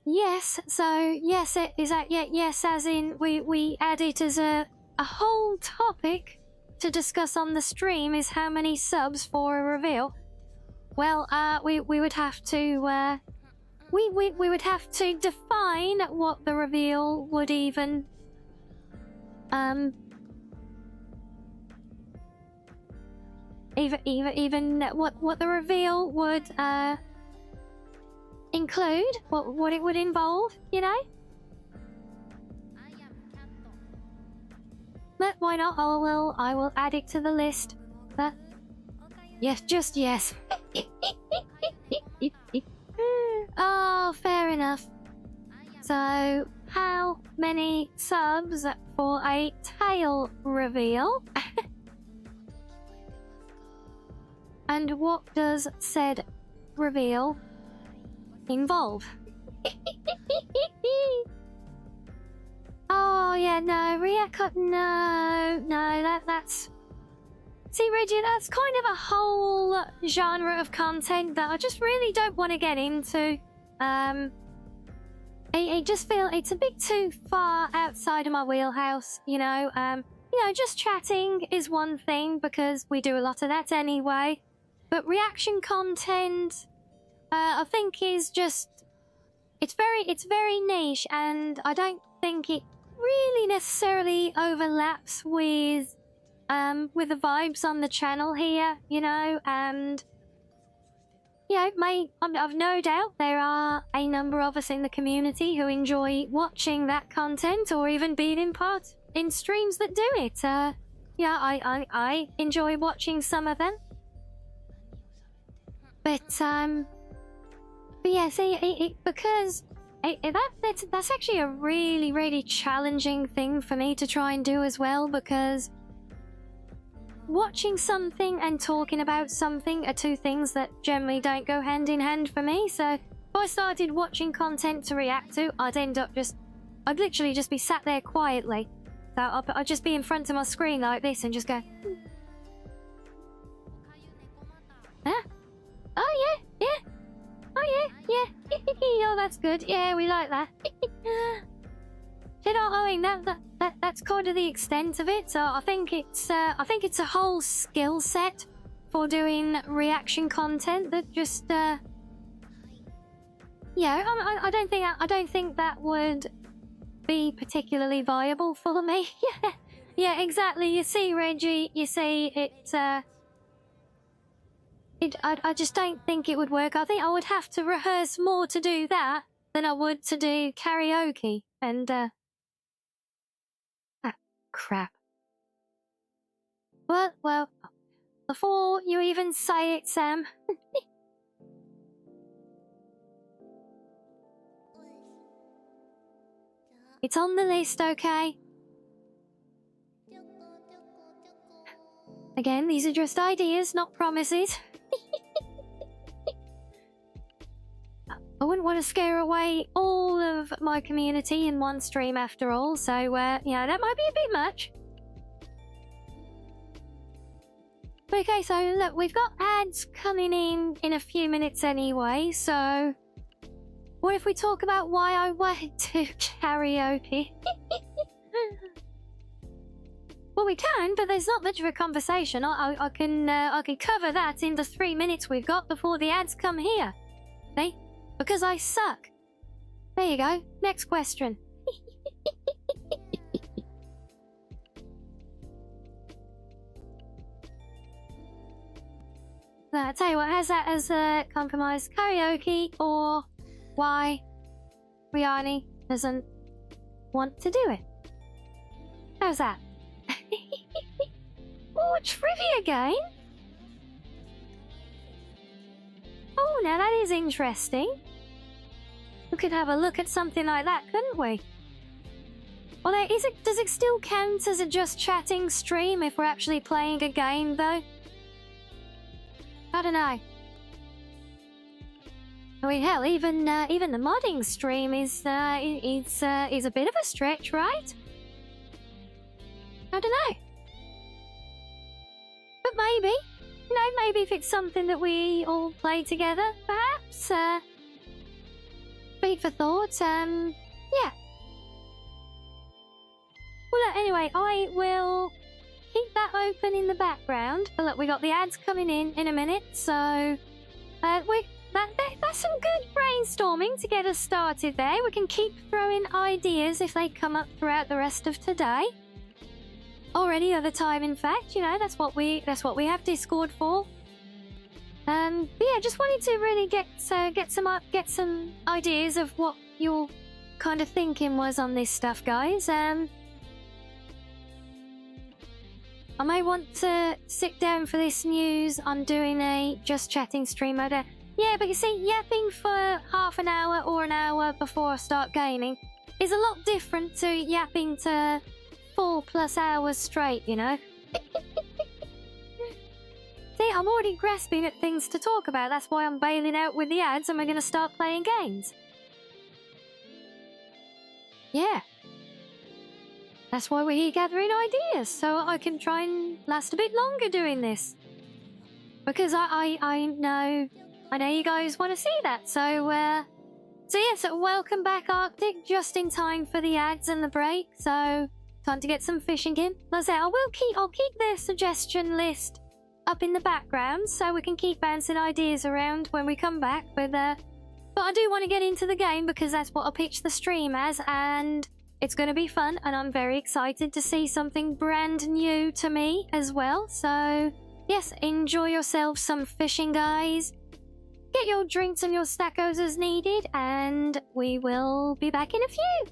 yes, so yes, it is that, yeah, yes, as in we add it as a whole topic to discuss on the stream is how many subs for a reveal. Well, we would have to we would have to define what the reveal would even even what the reveal would include, what it would involve, you know? But why not? I will add it to the list. But yes, just yes. Oh, fair enough. So, how many subs for a tail reveal? And what does said reveal involve? Oh yeah, no, that's... See, Reggie, that's kind of a whole genre of content that I just really don't want to get into. I just feel it's a bit too far outside of my wheelhouse, you know. Just chatting is one thing because we do a lot of that anyway. But reaction content, I think is just... It's very niche, and I don't think it really necessarily overlaps with the vibes on the channel here, you know, and I've no doubt there are a number of us in the community who enjoy watching that content or even being in part in streams that do it. I enjoy watching some of them. But yeah, see, because that's actually a really, really challenging thing for me to try and do as well, because watching something and talking about something are two things that generally don't go hand in hand for me. So if I started watching content to react to, I'd literally just be sat there quietly. So I'd just be in front of my screen like this and just go, huh? Oh yeah. Oh yeah. Oh, that's good. Yeah, we like that. You know, I mean, that's kind of the extent of it. So I think it's a whole skill set for doing reaction content that just I don't think that would be particularly viable for me. Yeah, exactly. You see, Reggie, I just don't think it would work. I think I would have to rehearse more to do that than I would to do karaoke. And, crap. Well, before you even say it, Sam. It's on the list, okay? Again, these are just ideas, not promises. I wouldn't want to scare away all of my community in one stream after all, so, yeah, that might be a bit much. Okay, so look, we've got ads coming in a few minutes anyway, so... What if we talk about why I went to karaoke? Well, we can, but there's not much of a conversation. I can cover that in the 3 minutes we've got before the ads come here. See? Because I suck. There you go. Next question. I'll tell you what, has that as a compromise? Karaoke or why Rianni doesn't want to do it? How's that? Oh, a trivia game? Oh, now that is interesting. We could have a look at something like that, couldn't we? Although, does it still count as a just chatting stream if we're actually playing a game, though? I don't know. I mean, hell, even the modding stream is a bit of a stretch, right? I don't know. But maybe, maybe if it's something that we all play together, perhaps. Food for thought. Yeah. Well, look, anyway, I will keep that open in the background. But look, we got the ads coming in a minute, so that's some good brainstorming to get us started there. We can keep throwing ideas if they come up throughout the rest of today. Or any other time, in fact, you know, that's what we have Discord for. But yeah, just wanted to really get some ideas of what your kind of thinking was on this stuff, guys. I may want to sit down for this news on doing a just chatting stream. Yeah, Yeah, but you see, yapping for half an hour or an hour before I start gaming is a lot different to yapping to 4+ hours straight, you know? See, I'm already grasping at things to talk about. That's why I'm bailing out with the ads and we're going to start playing games. Yeah. That's why we're here gathering ideas, so I can try and last a bit longer doing this. Because I know you guys want to see that, so yes, welcome back, Arctic, just in time for the ads and the break, so time to get some fishing in. Like I say, I'll keep the suggestion list up in the background so we can keep bouncing ideas around when we come back, but I do want to get into the game because that's what I pitched the stream as, and it's going to be fun, and I'm very excited to see something brand new to me as well, so yes, enjoy yourselves some fishing, guys. Get your drinks and your stackos as needed, and we will be back in a few.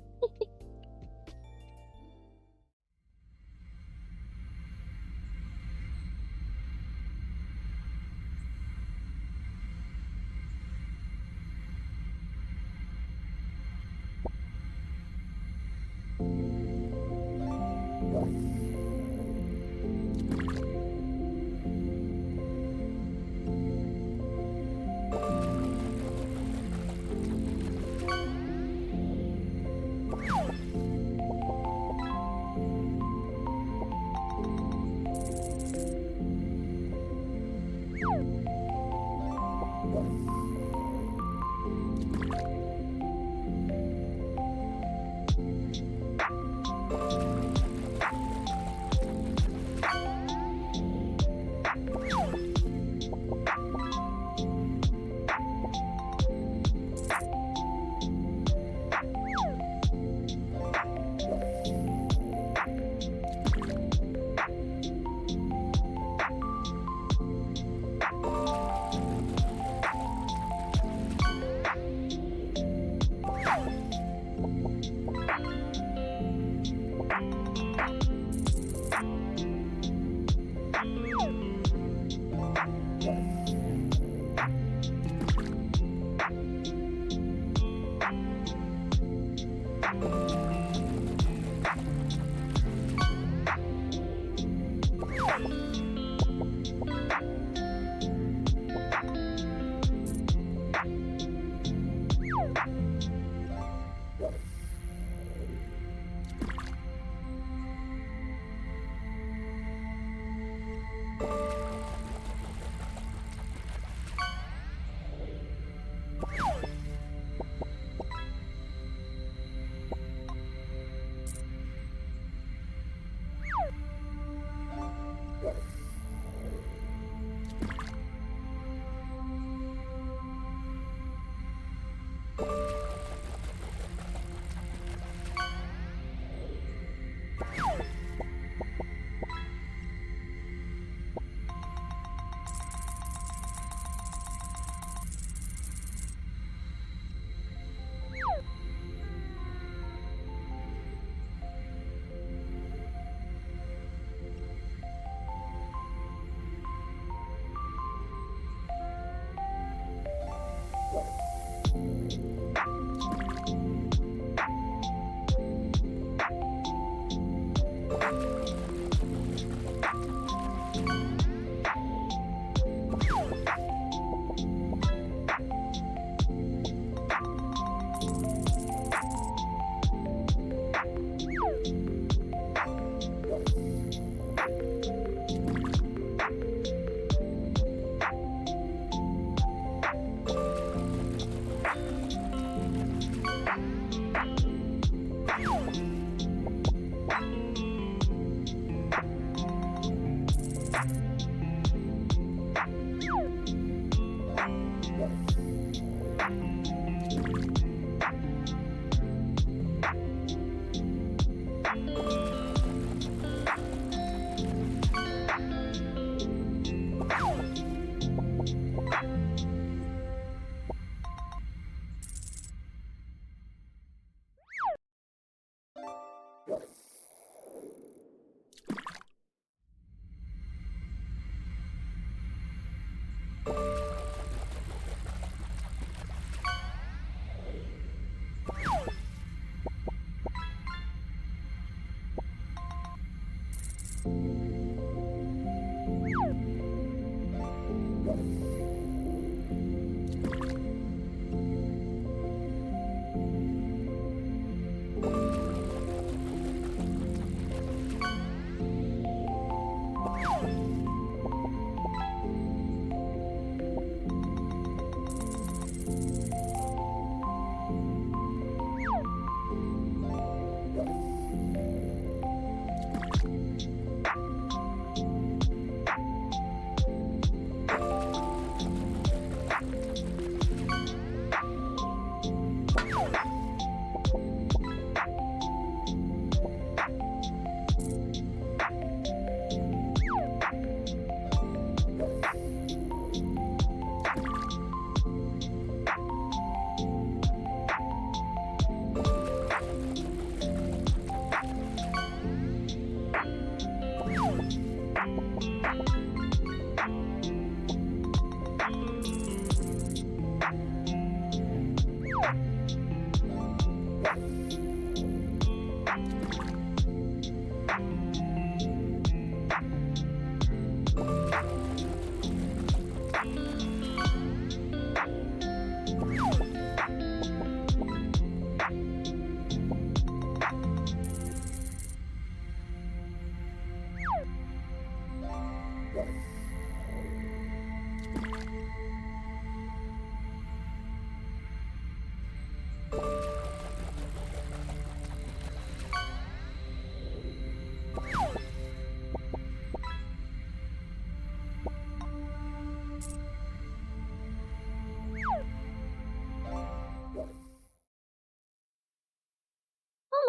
Oh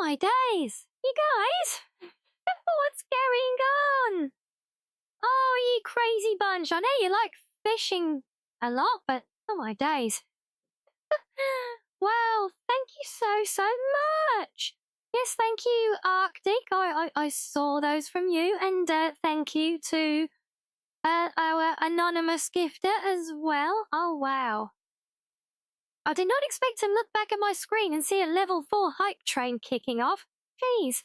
my days! You guys! What's going on? Oh, you crazy bunch. I know you like fishing a lot, but oh my days. Wow, thank you so much. Yes, thank you, Arctic. I saw those from you, and thank you to our anonymous gifter as well. Oh, wow. I did not expect to look back at my screen and see a level 4 hype train kicking off. Jeez.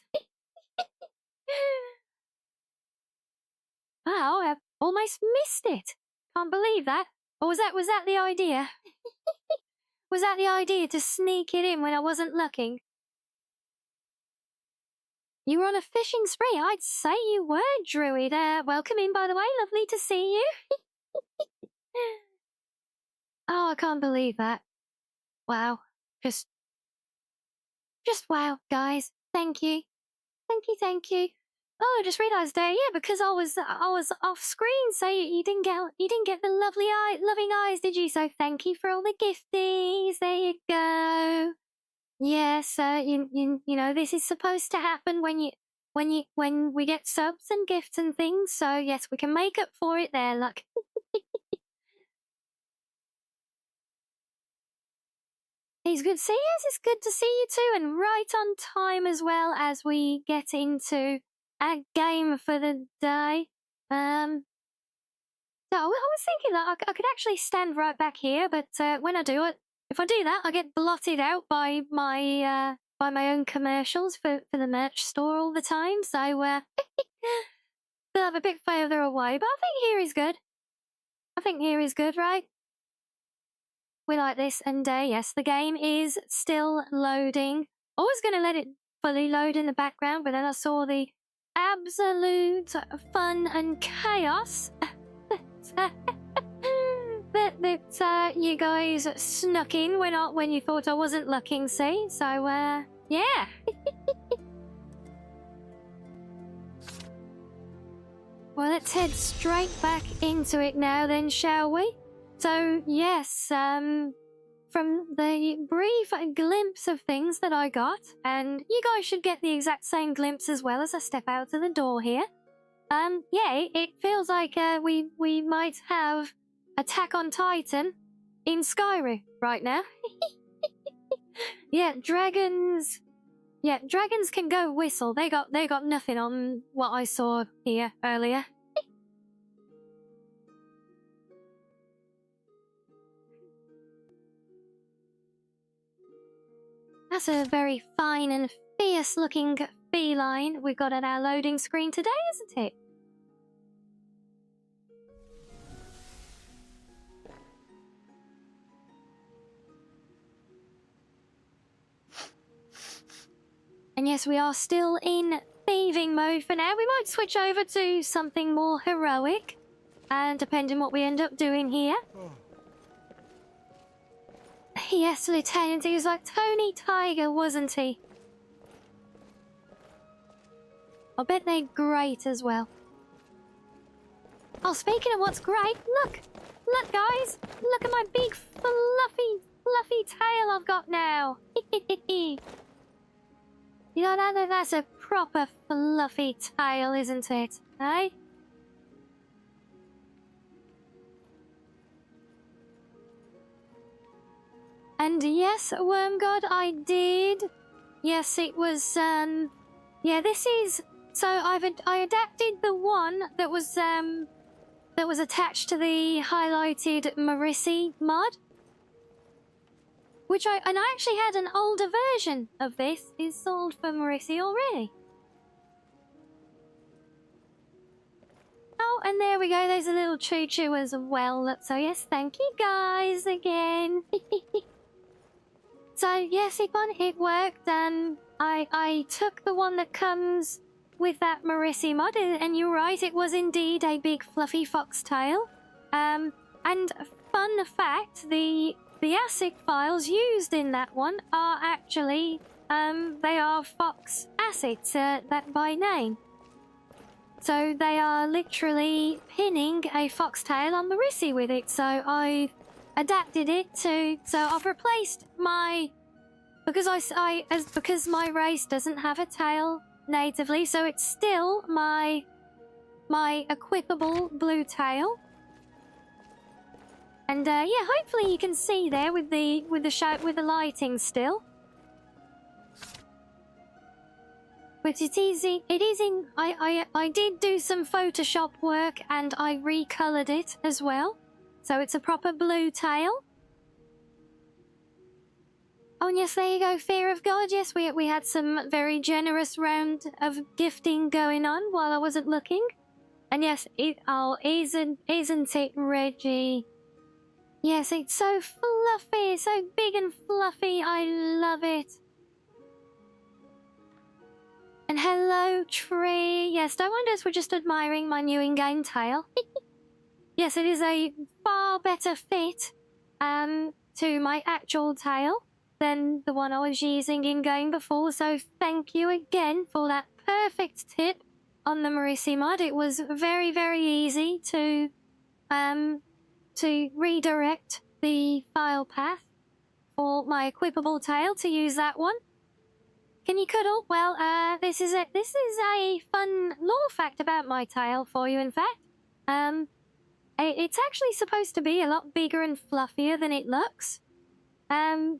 Wow, I've almost missed it. Can't believe that. Or was that the idea? Was that the idea to sneak it in when I wasn't looking? You were on a fishing spree. I'd say you were, Druid. Welcome in, by the way. Lovely to see you. Oh, I can't believe that. Wow. Just wow, guys. Thank you. Thank you. Oh, I just realised, yeah, because I was off screen, so you didn't get the loving eyes, did you? So thank you for all the gifties. There you go. Yes, you know this is supposed to happen when we get subs and gifts and things. So yes, we can make up for it there. Look. It's good to see you. It's good to see you too, and right on time as well as we get into our game for the day. So I was thinking that I could actually stand right back here, but when I do it, if I do that, I get blotted out by my own commercials for the merch store all the time. So they'll have a bit further away. But I think here is good. I think here is good, right? We like this, and yes, the game is still loading. I was going to let it fully load in the background, but then I saw the absolute fun and chaos that you guys snuck in when you thought I wasn't looking, see? So, yeah. Well, let's head straight back into it now then, shall we? So, yes, from the brief glimpse of things that I got, and you guys should get the exact same glimpse as well as I step out to the door here. Yeah, it feels like we might have Attack on Titan in Skyrim right now. Yeah, dragons can go whistle. They got nothing on what I saw here earlier. That's a very fine and fierce looking feline we got at our loading screen today, isn't it? And yes, we are still in thieving mode for now. We might switch over to something more heroic, and depending what we end up doing here. Yes, Lieutenant, he was like Tony Tiger, wasn't he? I bet they're great as well. Oh, speaking of what's great, look! Look, guys! Look at my big, fluffy tail I've got now! You know, that's a proper fluffy tail, isn't it? Eh? And yes, Wormgod, I did. Yes, it was, yeah, this is... So I adapted the one that was attached to the highlighted Marissi mod. And I actually had an older version of this is sold for Marissi already. Oh, and there we go. There's a little choo-choo as well. So yes, thank you guys again. So yes, it worked. I took the one that comes with that Marissi mod, and you're right, it was indeed a big fluffy foxtail. And fun fact, the ASIC files used in that one are actually, they are fox assets, that by name. So they are literally pinning a foxtail on Marissi with it. So I adapted it to, so I've replaced my, because my race doesn't have a tail natively, so it's still my equipable blue tail. And yeah, hopefully you can see there with the lighting still. But it is in I did do some Photoshop work and I recolored it as well. So it's a proper blue tail. Oh, and yes, there you go, Fear of God. Yes, we had some very generous round of gifting going on while I wasn't looking. And yes, isn't it, Reggie? Yes, it's so fluffy, so big and fluffy. I love it. And hello, Tree. Yes, don't wonder if we're just admiring my new in-game tail. Yes, it is a far better fit to my actual tail than the one I was using in-game before. So thank you again for that perfect tip on the Marissi mod. It was very, very easy to redirect the file path for my equipable tail to use that one. Can you cuddle? Well, this is a fun lore fact about my tail for you, in fact. It's actually supposed to be a lot bigger and fluffier than it looks.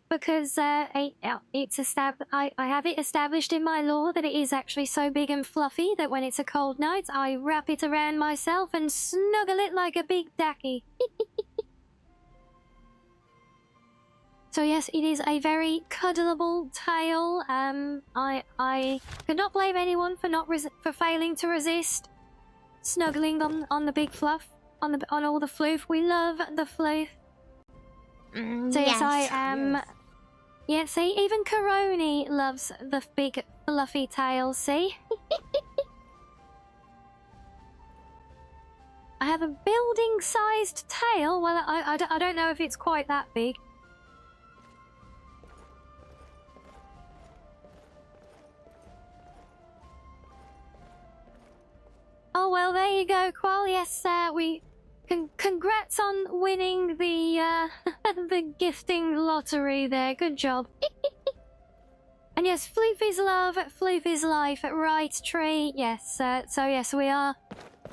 Because I have it established in my lore that it is actually so big and fluffy that when it's a cold night, I wrap it around myself and snuggle it like a big ducky. So yes, it is a very cuddleable tail. I could not blame anyone for failing to resist snuggling on the big fluff, on all the floof. We love the floof. So yes, I am. Yes. Yeah, see, even Coroni loves the big fluffy tail. See. I have a building-sized tail. Well, I don't know if it's quite that big. Oh well, there you go, Qual. Yes, congrats on winning the the gifting lottery there. Good job. And yes, floof is love, floof is life. Right, Tree. Yes. So yes, we are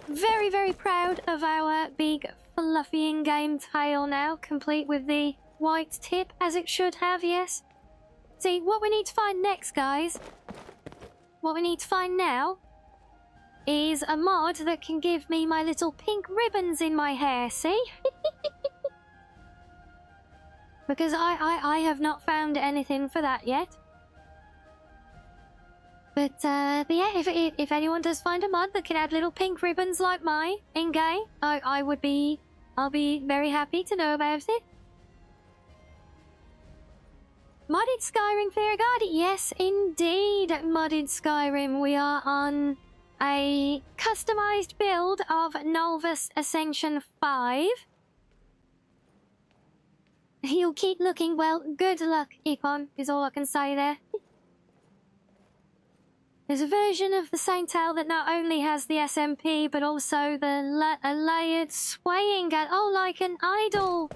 very, very proud of our big fluffy in-game tail now, complete with the white tip as it should have. Yes. See, what we need to find next, guys. What we need to find now is a mod that can give me my little pink ribbons in my hair, see? Because I have not found anything for that yet. But yeah, if anyone does find a mod that can add little pink ribbons like mine in game, I'll be very happy to know about it. Modded Skyrim, Fairguard? Yes, indeed, modded Skyrim. We are on a customized build of Nolvus Ascension 5. You'll keep looking well. Good luck, Econ, is all I can say there. There's a version of the Saint Tale that not only has the SMP, but also the layered swaying, oh, like an idol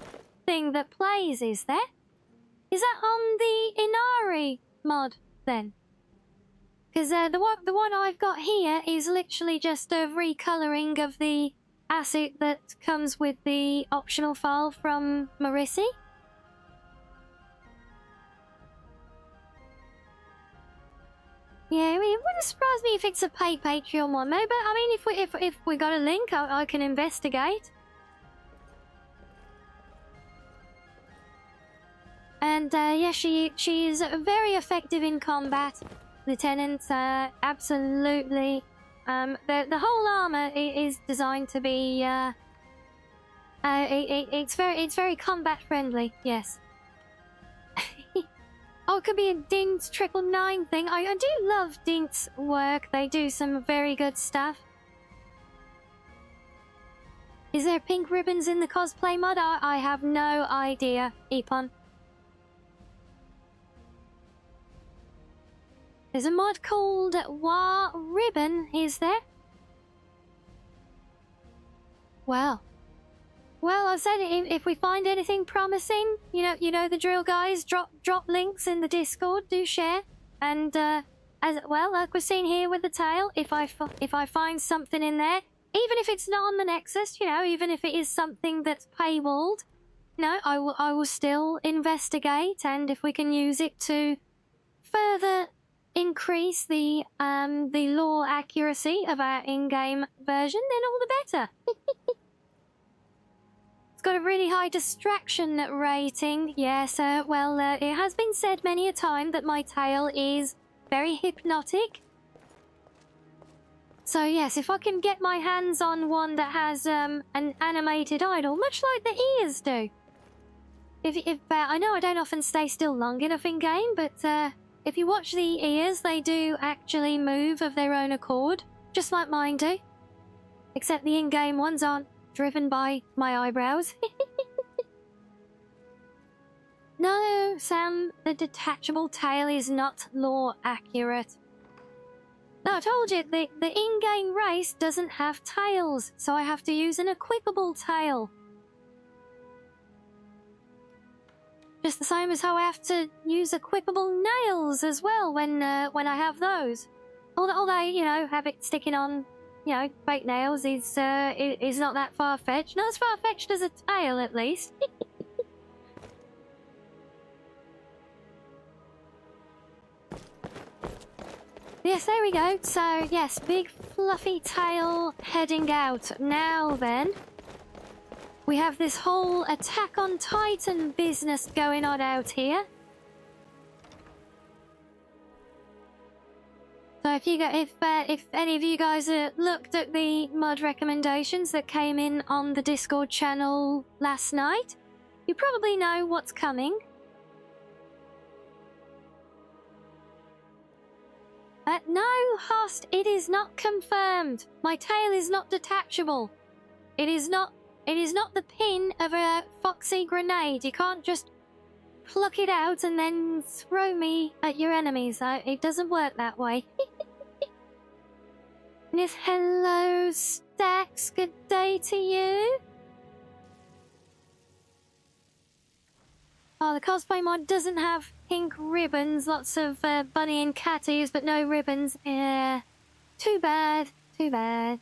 thing that plays, is there? Is that on the Inari mod, then? Because the one I've got here is literally just a recoloring of the asset that comes with the optional file from Marissi. Yeah, it wouldn't surprise me if it's a paid Patreon one, maybe. But I mean, if we got a link, I can investigate. And yeah, she is very effective in combat, Lieutenant. Absolutely. The whole armor is designed to be it's very combat friendly. Yes. Oh, it could be a Dint's 999 thing. I do love Dint's work. They do some very good stuff. Is there pink ribbons in the cosplay mod? I have no idea, Epon. There's a mod called War Ribbon, is there? Well, I said if we find anything promising, you know the drill, guys. Drop links in the Discord. Do share, and as well, like we're seeing here with the tale, if I find something in there, even if it's not on the Nexus, even if it is something that's paywalled, I will still investigate, and if we can use it to further increase the lore accuracy of our in-game version, then all the better. It's got a really high distraction rating. Yes, well, it has been said many a time that my tale is very hypnotic. So yes, if I can get my hands on one that has an animated idol, much like the ears do. If I know I don't often stay still long enough in game, but if you watch the ears, they do actually move of their own accord, just like mine do. Except the in-game ones aren't driven by my eyebrows. No, Sam, the detachable tail is not lore accurate. No, I told you, the in-game race doesn't have tails, so I have to use an equipable tail. Just the same as how I have to use equipable nails as well when I have those. Although have it sticking on, fake nails is not that far-fetched. Not as far-fetched as a tail, at least. Yes, there we go. So, yes, big fluffy tail heading out. Now then, we have this whole Attack on Titan business going on out here. So if any of you guys looked at the mod recommendations that came in on the Discord channel last night, you probably know what's coming. No, host, it is not confirmed. My tail is not detachable. It is not the pin of a foxy grenade. You can't just pluck it out and then throw me at your enemies. It doesn't work that way. Yes, hello, Stacks. Good day to you. Oh, the cosplay mod doesn't have pink ribbons. Lots of bunny and catties, but no ribbons. Yeah. Too bad. Too bad.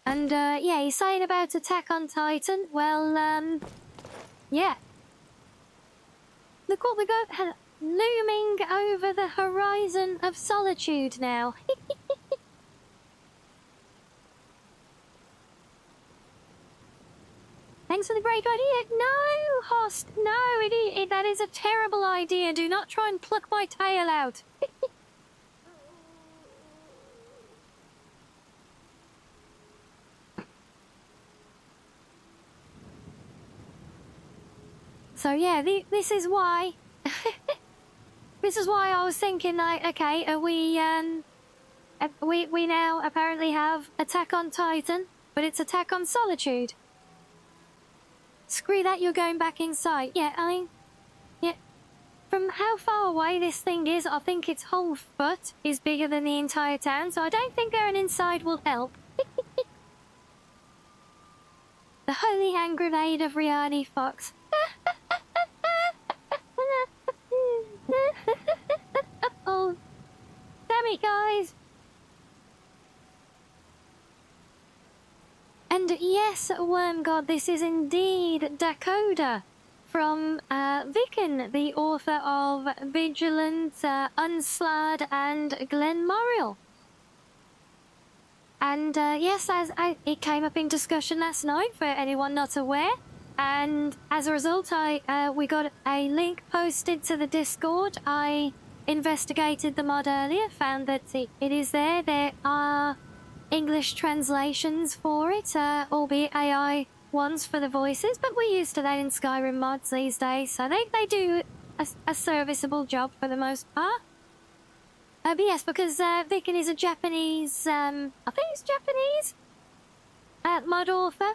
And, yeah, you're saying about Attack on Titan? Well, yeah. Look what we got looming over the horizon of solitude now. Thanks to the great idea. No, host, no, that is a terrible idea. Do not try and pluck my tail out. So yeah, this is why. This is why I was thinking, like, okay, we now apparently have Attack on Titan, but it's Attack on Solitude. Screw that, you're going back inside. Yeah, I mean, yeah. From how far away this thing is, I think its whole foot is bigger than the entire town, so I don't think going inside will help. The holy hand grenade of Rianni Fox. Oh, damn it, guys. And yes, Worm God, this is indeed Dakota from Vicken, the author of Vigilant, Unslad, and Glenmorial. And yes, it came up in discussion last night for anyone not aware. And as a result, we got a link posted to the Discord. I investigated the mod earlier, found that it is there. There are English translations for it, albeit AI ones for the voices, but we're used to that in Skyrim mods these days, so they do a serviceable job for the most part. But yes, because Vicken is a Japanese, I think it's Japanese, mod author.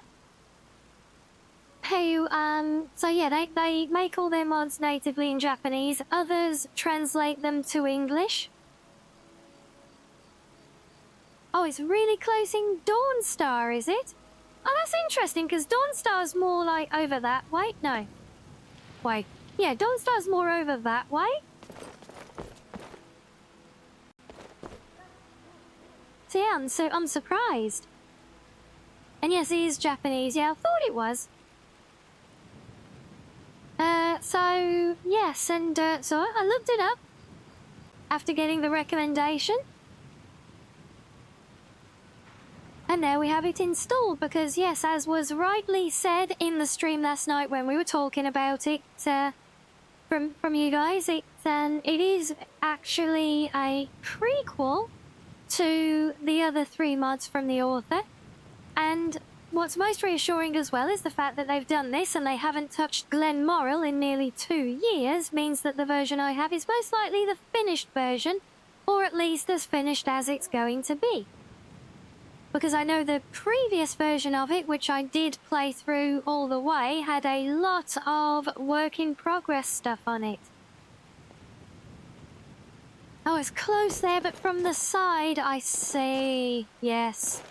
Who, so yeah, they make all their mods natively in Japanese. Others translate them to English. Oh, it's really close in Dawnstar, is it? Oh, that's interesting, because Dawnstar's more like over that way. No. Wait. Yeah, Dawnstar's more over that way. So yeah, I'm surprised. And yes, he is Japanese. Yeah, I thought it was. So, yes, and so I looked it up after getting the recommendation. And there we have it installed because, yes, as was rightly said in the stream last night when we were talking about it from you guys, it is actually a prequel to the other 3 mods from the author. And what's most reassuring as well is the fact that they've done this and they haven't touched Glenmorial in nearly 2 years means that the version I have is most likely the finished version, or at least as finished as it's going to be. Because I know the previous version of it, which I did play through all the way, had a lot of work in progress stuff on it. Oh, it's close there, but from the side, I see. Yes.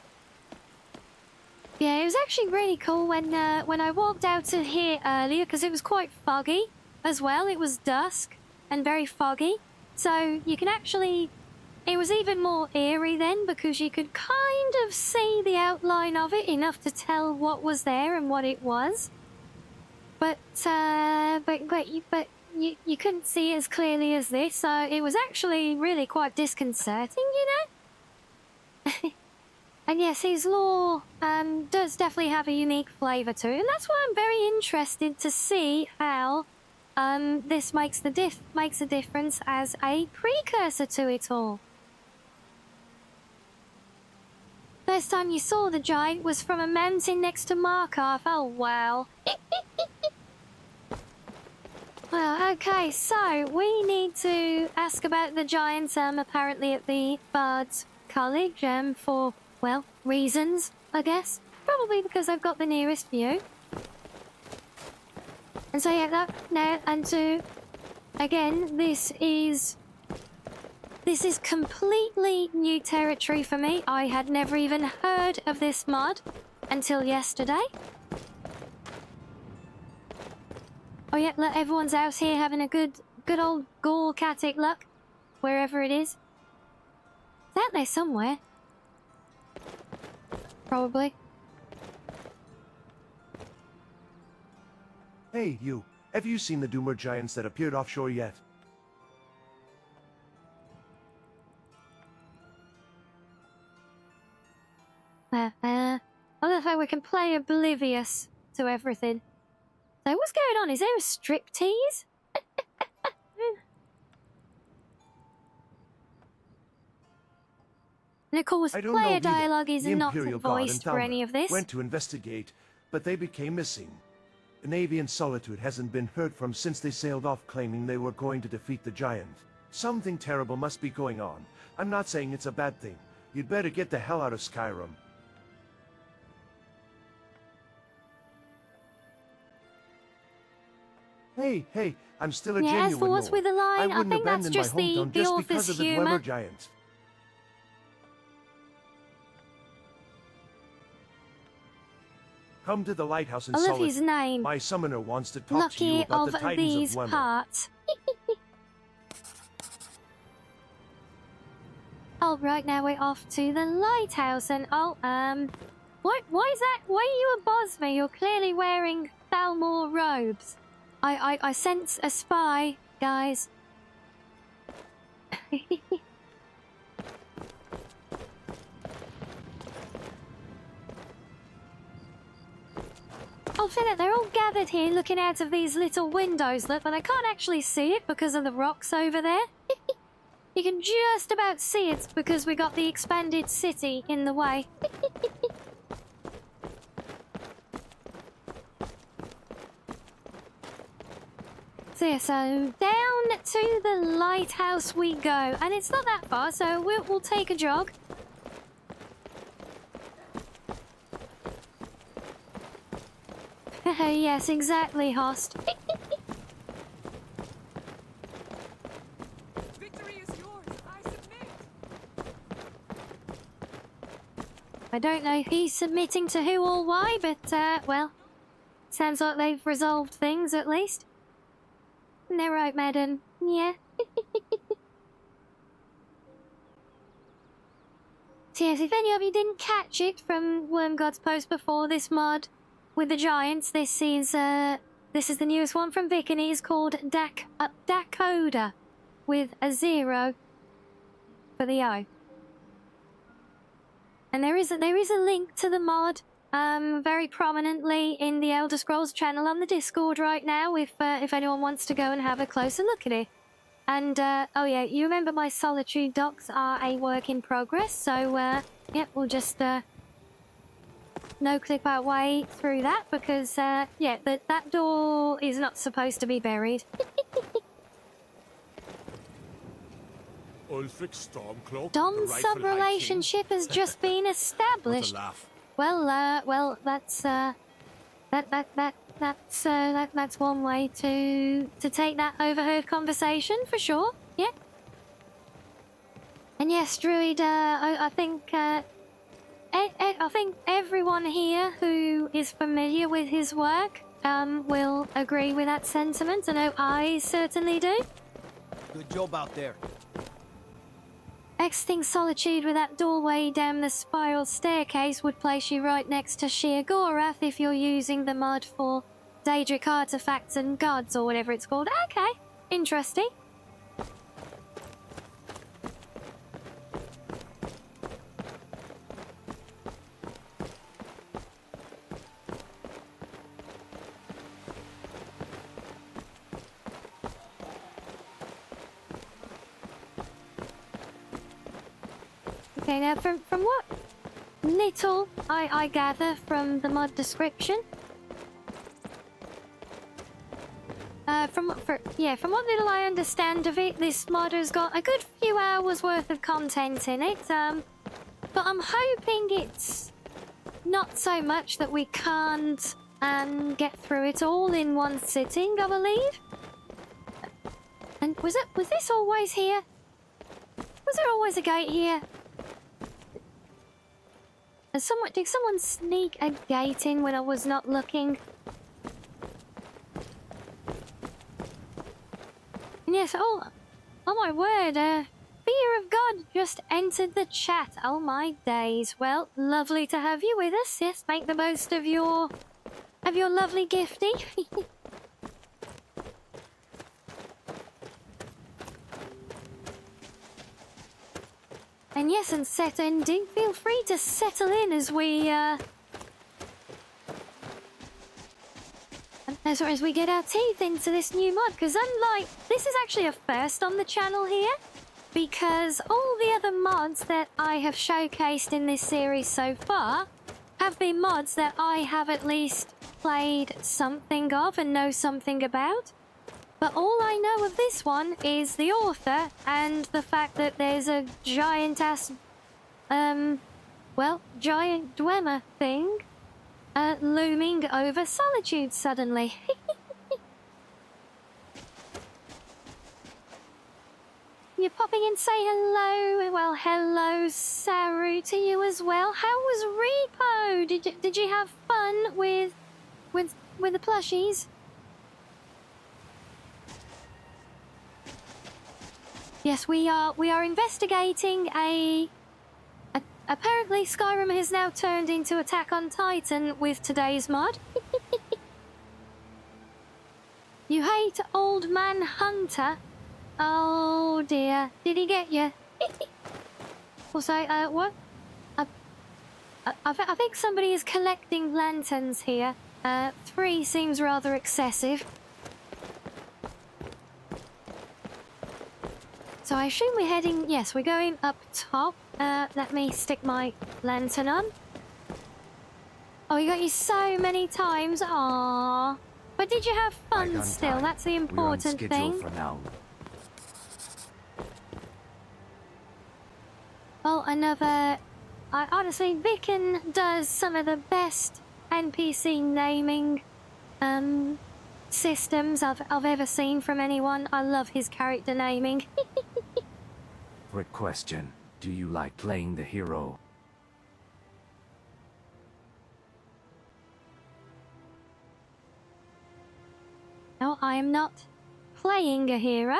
Yeah, it was actually really cool when I walked out to here earlier, because it was quite foggy as well. It was dusk and very foggy. So you can actually... It was even more eerie then, because you could kind of see the outline of it, enough to tell what was there and what it was. But you couldn't see it as clearly as this, so it was actually really quite disconcerting, you know? And yes, his lore does definitely have a unique flavour to it, and that's why I'm very interested to see how this makes a difference as a precursor to it all. First time you saw the giant was from a mountain next to Markarth. Oh, wow. Well, okay, so we need to ask about the giants, apparently at the Bard's College, for, well, reasons, I guess. Probably because I've got the nearest view. And so, yeah, again, this is completely new territory for me. I had never even heard of this mod until yesterday. Oh yeah, look, everyone's out here having a good old Gorkatic luck, wherever it is. It's out there somewhere. Probably. Hey, you. Have you seen the Doomer giants that appeared offshore yet? I love how we can play oblivious to everything. So what's going on? Is there a striptease? And of course, I don't know player either. dialogue is The not Imperial Guard voiced and for any Daumbra of this. went to investigate, but they became missing. The Navy in Solitude hasn't been heard from since they sailed off claiming they were going to defeat the giant. Something terrible must be going on. I'm not saying it's a bad thing. You'd better get the hell out of Skyrim. Hey, I'm still a Yeah, genuine as for what's Nord. with the line, I wouldn't think that's abandon just my the hometown just author's because of the humour. Dwemer giant. Come to the lighthouse in I love Solitude. his name. My summoner wants to talk to you Lucky about of the tidings these of Dwemer. parts. Oh, right, now we're off to the lighthouse and why is that? Why are you a Bosmer? You're clearly wearing Thalmor robes. I sense a spy, guys. Oh, Philip, they're all gathered here looking out of these little windows, look, but I can't actually see it because of the rocks over there. You can just about see it because we got the expanded city in the way. So yeah, so down to the lighthouse we go. And it's not that far, so we'll take a jog. Yes, exactly, Host. Victory is yours. I submit. I don't know if he's submitting to who or why, but, well, sounds like they've resolved things, at least. They're right, madam. Yeah. So yes, if any of you didn't catch it from Wormgod's post before, this mod with the giants, this is the newest one from Vic, and it is called Dakoda, with a 0 for the O. And there is a link to the mod very prominently in the Elder Scrolls channel on the Discord right now, if anyone wants to go and have a closer look at it. And oh yeah, you remember my Solitude docs are a work in progress, so yeah, we'll just no clip our way through that because yeah, that door is not supposed to be buried. Ulfric Stormcloak, Dom's the rightful High King. sub-relationship has just been established. What a laugh. Well, that's that's one way to take that overheard conversation for sure. Yeah. And yes, Druid, I think I think everyone here who is familiar with his work will agree with that sentiment. I know I certainly do. Good job out there. Exiting Solitude with that doorway down the spiral staircase would place you right next to Sheer Gorath if you're using the mod for Daedric artifacts and gods or whatever it's called. Okay, interesting. Okay, now from what little I gather from the mod description, from what little I understand of it, this mod has got a good few hours worth of content in it. But I'm hoping it's not so much that we can't get through it all in one sitting, I believe. And was this always here? Was there always a gate here? Did someone sneak a gate in when I was not looking? And yes, oh my word, Fear of God just entered the chat. Oh my days. Well, lovely to have you with us. Yes, make the most of your lovely gifty. And yes, and do feel free to settle in as we as we get our teeth into this new mod, because this is actually a first on the channel here, because all the other mods that I have showcased in this series so far have been mods that I have at least played something of and know something about. But all I know of this one is the author and the fact that there's a giant-ass, giant dwemer thing looming over Solitude suddenly. You're popping in, say hello. Well, hello, Saru, to you as well. How was Repo? Did you have fun with the plushies? Yes, we are investigating apparently Skyrim has now turned into Attack on Titan with today's mod. You hate Old Man Hunter? Oh dear, did he get you? Also, what? I think somebody is collecting lanterns here. 3 seems rather excessive. So I assume we're heading... Yes, we're going up top. Let me stick my lantern on. Oh, we got you so many times. Aww. But did you have fun still? Time. That's the important thing. For now. Well, another... honestly, Vicken does some of the best NPC naming systems I've ever seen from anyone. I love his character naming. Quick question. Do you like playing the hero? No, I am not playing a hero.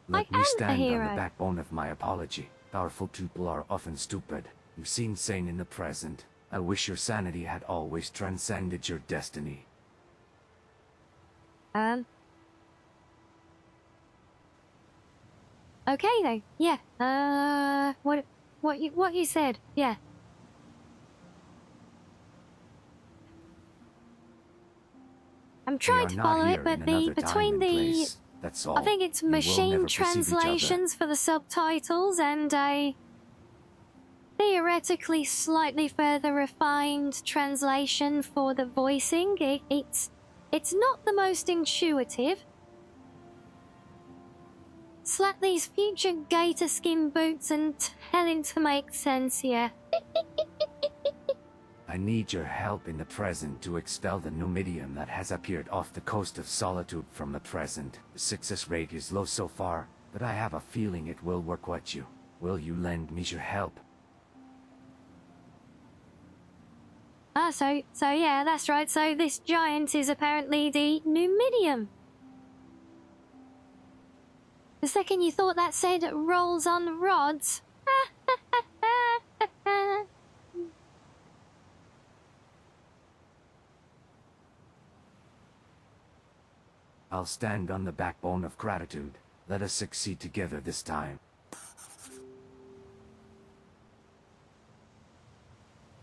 Let I me am stand a on hero. the backbone of my apology. Powerful people are often stupid. You seem sane in the present. I wish your sanity had always transcended your destiny. Okay then. Yeah. What you said? Yeah. I'm trying to follow it, but between the That's all. I think it's You will machine never perceive each other. translations for the subtitles and a theoretically slightly further refined translation for the voicing. It's not the most intuitive. Slap these future gator skin boots and tell him to make sense here. I need your help in the present to expel the Numidium that has appeared off the coast of Solitude from the present. The success rate is low so far, but I have a feeling it will work with you. Will you lend me your help? So yeah, that's right. So this giant is apparently the Numidium. The second you thought that said rolls on rods. I'll stand on the backbone of gratitude. Let us succeed together this time.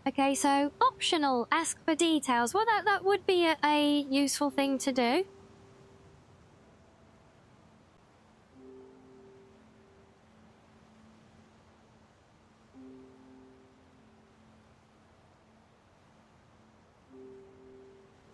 Okay, so optional, ask for details. Well, that would be a useful thing to do.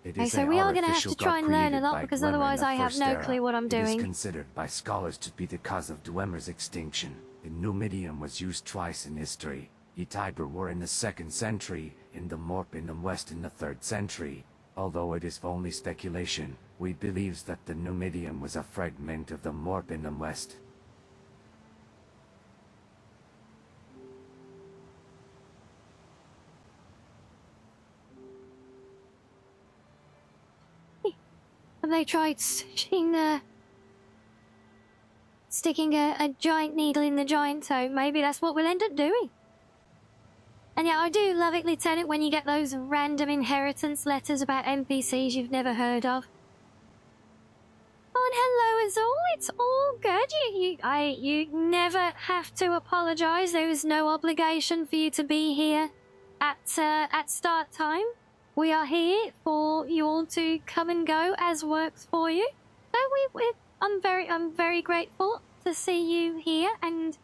Okay, so we are going to have to try and learn a lot because otherwise I have no clue what I'm doing. It is considered by scholars to be the cause of Dwemer's extinction. The Numidium was used twice in history. The Tiber were in the 2nd century, in the Morpindom West in the 3rd century. Although it is only speculation, we believes that the Numidium was a fragment of the Morpindom West. Have they tried sticking a giant needle in the giant toe? Maybe that's what we'll end up doing. And yeah, I do love it, Lieutenant, when you get those random inheritance letters about NPCs you've never heard of. Oh, and hello, Azul. It's all good. You never have to apologize. There is no obligation for you to be here at start time. we are here for you all to come and go as works for you. So I'm very grateful to see you here and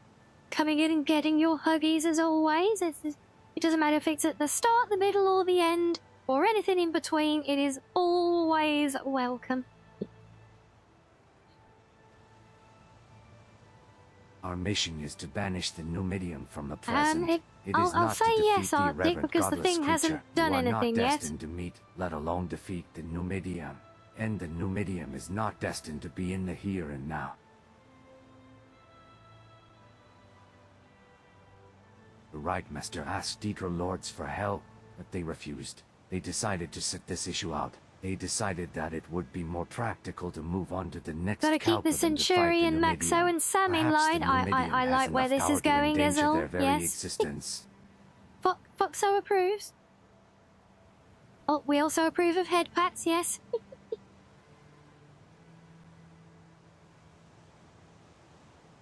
coming in and getting your huggies as always. It doesn't matter if it's at the start, the middle, or the end, or anything in between. It is always welcome. Our mission is to banish the Numidium from the present. It is I'll not say to defeat yes, the Arctic, irreverent because the godless thing hasn't creature. done You are anything not yet. destined to meet, let alone defeat, the Numidium. And the Numidium is not destined to be in the here and now. The Right Master asked Deidre Lords for help, but they refused. They decided to sit this issue out. They decided that it would be more practical to move on to the next Gotta keep the Kalpa than to fight Centurion, the Maxo, Numidium. and Sam in Perhaps the line. I Numidium like has where enough this power is to going, endanger Ezel. their very Yes. existence. Foxo approves. Oh, we also approve of head pats, yes.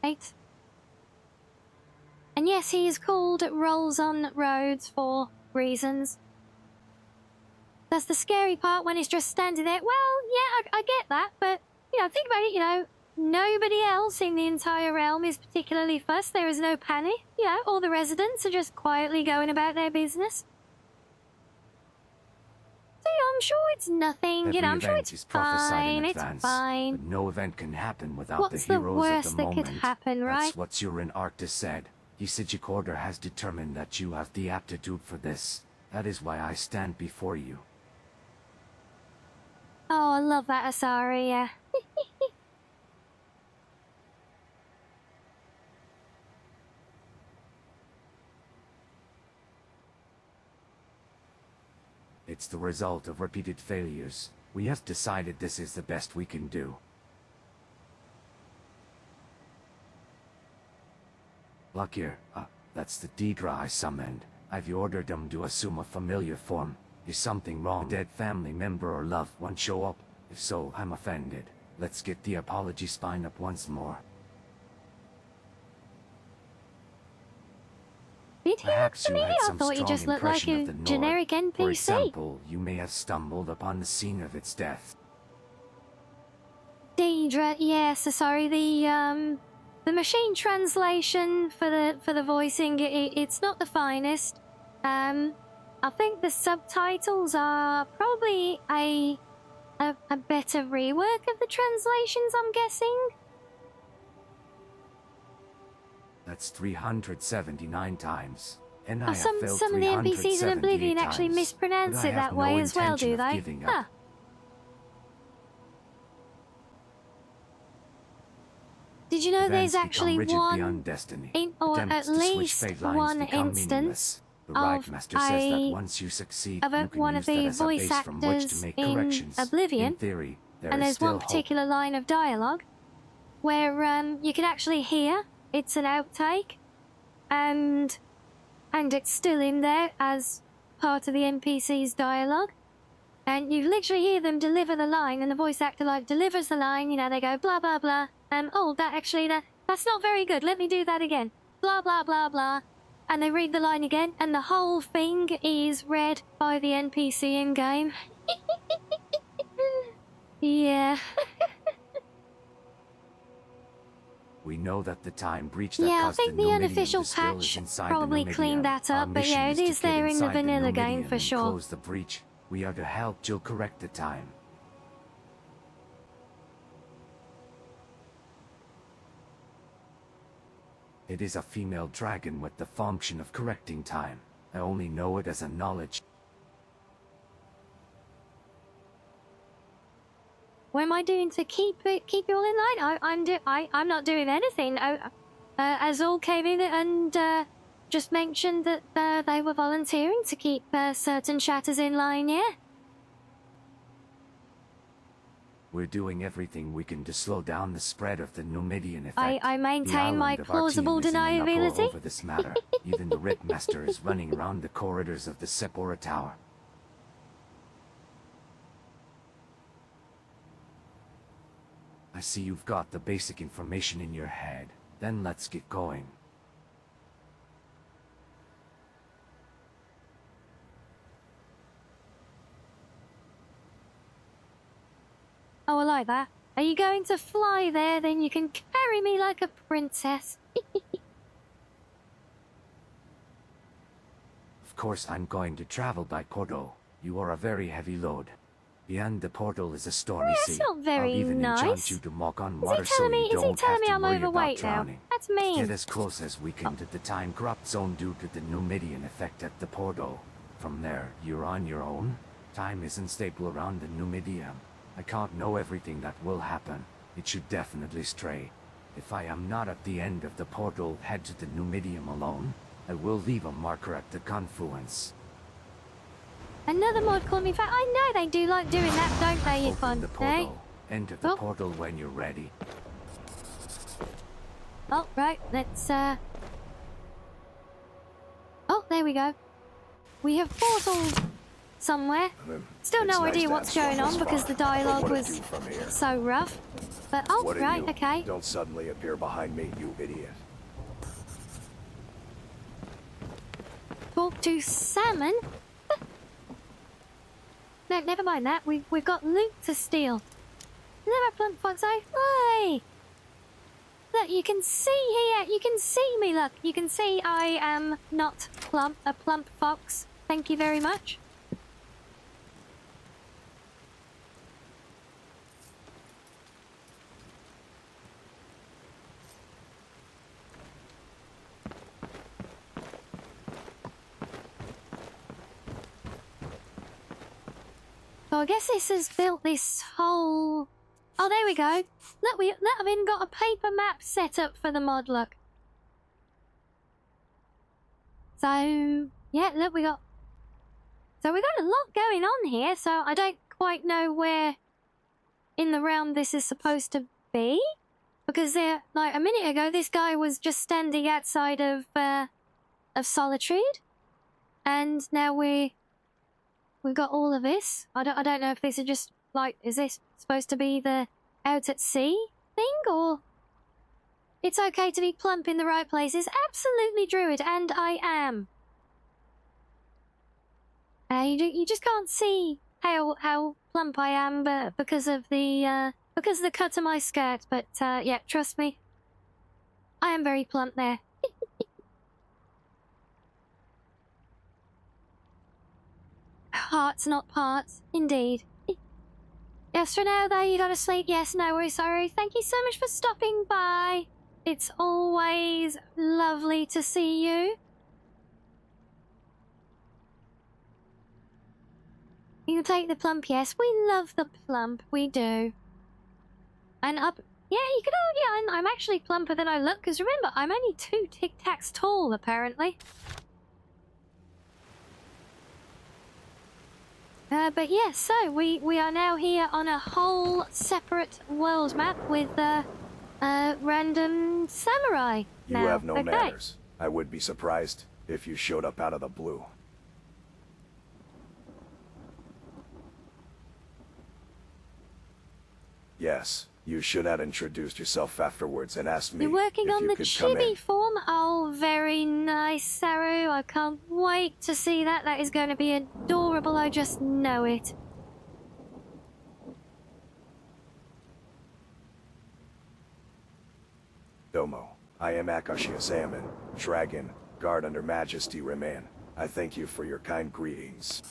Right. And yes, he is called Rolls on Roads for reasons. That's the scary part when he's just standing there. Well, yeah, I get that, but, think about it, nobody else in the entire realm is particularly fussed. There is no panic, all the residents are just quietly going about their business. So, I'm sure it's nothing, Every I'm sure event it's is prophesied in fine, it's advance, fine. But no event can happen without What's the the heroes worst of the that could moment. happen, right? That's what Surin Arctis said. Ysigic Order has determined that you have the aptitude for this. That is why I stand before you. Oh, I love that, Asari, yeah. It's the result of repeated failures. We have decided this is the best we can do. Look here, that's the Deidre I summoned. I've ordered them to assume a familiar form. Is something wrong? A dead family member or loved one show up? If so, I'm offended. Let's get the apology spine up once more. Did he look Perhaps you familiar? had I some thought he strong just looked like impression a of the Nord. generic NPC. For example, you may have stumbled upon the scene of its death. Deidre, yes, sorry, the machine translation for the voicing, it's not the finest. I think the subtitles are probably a better rework of the translations, I'm guessing. That's 379 times. And I Oh, have some failed of the NPCs in 378 Oblivion actually times. mispronounce But I it that have way no as well, intention do of they? giving up. Huh. Did you know Events there's become actually rigid one, beyond destiny. or Attempts at to switch least fate lines one become instance meaningless. The Right of Master says that once you succeed, of you can one use of that the as a voice base from which actors to make in corrections. Oblivion, In theory, there and is there's still one hope. particular line of dialogue where you can actually hear it's an outtake, and it's still in there as part of the NPC's dialogue. And you literally hear them deliver the line, and the voice actor delivers the line. They go blah blah blah. Oh, that's not very good. Let me do that again. Blah blah blah blah. And they read the line again, and the whole thing is read by the NPC in game. Yeah. We know that the time breach that Yeah, I caused think the the Numidium unofficial to spill is patch inside probably the Numidium. cleaned that Our up, but mission yeah, is it to is get there in the inside vanilla game Numidium for and sure. Close the breach. We are to help Jill correct the time. It is a female dragon with the function of correcting time. I only know it as a knowledge. What am I doing to keep you all in line? I'm not doing anything. Azul came in and just mentioned that they were volunteering to keep certain chatters in line. Yeah. We're doing everything we can to slow down the spread of the Numidian effect. I The maintain my island of our plausible team is in an uproar deniability. over this matter. Even the Rip Master is running around the corridors of the Sepora Tower. I see you've got the basic information in your head. Then let's get going. either. Are you going to fly there? Then you can carry me like a princess. Of course I'm going to travel by portal. You are a very heavy load. Beyond the portal is a stormy sea. That's not very I'll even nice. enchant you to walk on Is water so you he don't telling have me to I'm worry about overweight now? drowning. That's mean. Get as close as we can to the time corrupt zone due to the Numidian effect at the portal. From there, you're on your own. Time isn't stable around the Numidium. I can't know everything that will happen. It should definitely stray. If I am not at the end of the portal, head to the Numidium alone. I will leave a marker at the confluence. Another mod called me fat. I know they do like doing that, don't they, you Open fun, the eh? portal. Enter the Oh. portal when you're ready. Oh, right, let's, Oh, there we go. We have portaled somewhere. Still no idea what's going on because the dialogue was so rough. But, oh, What are right, you? okay. Don't suddenly appear behind me, you idiot. Talk to salmon? No, never mind that. We've got loot to steal. Never plump fox, eh? Hey! Look, you can see here. You can see me, look. You can see I am not plump. A plump fox. Thank you very much. So I guess this has built this whole... Oh, there we go. Look, I've even got a paper map set up for the mod, look. So, yeah, look, we got a lot going on here, so I don't quite know where in the realm this is supposed to be. Because there, like, a minute ago, this guy was just standing outside of Solitude. And now we've got all of this. I don't know if this is just, like, is this supposed to be the out at sea thing, or... It's okay to be plump in the right places. Absolutely, Druid, and I am. You just can't see how plump I am, but because of the cut of my skirt. But yeah, trust me, I am very plump there. Hearts, not parts, indeed. Yes, for now though, you gotta sleep. Yes, no worries, sorry. Thank you so much for stopping by. It's always lovely to see you. You can take the plump, yes. We love the plump, we do. And up, yeah, you can, oh yeah, I'm actually plumper than I look, because remember, I'm only 2 Tic Tacs tall, apparently. But yeah, so we are now here on a whole separate world map with random samurai. You now. have no Okay. manners. I would be surprised if you showed up out of the blue. Yes, you should have introduced yourself afterwards and asked me You're working if on you the could come in. chibi form? Oh, very nice, Saru. I can't wait to see that. That is going to be adorable. I just know it. Domo, I am Akashia Salmon, Dragon, Guard under Majesty Rayman. I thank you for your kind greetings.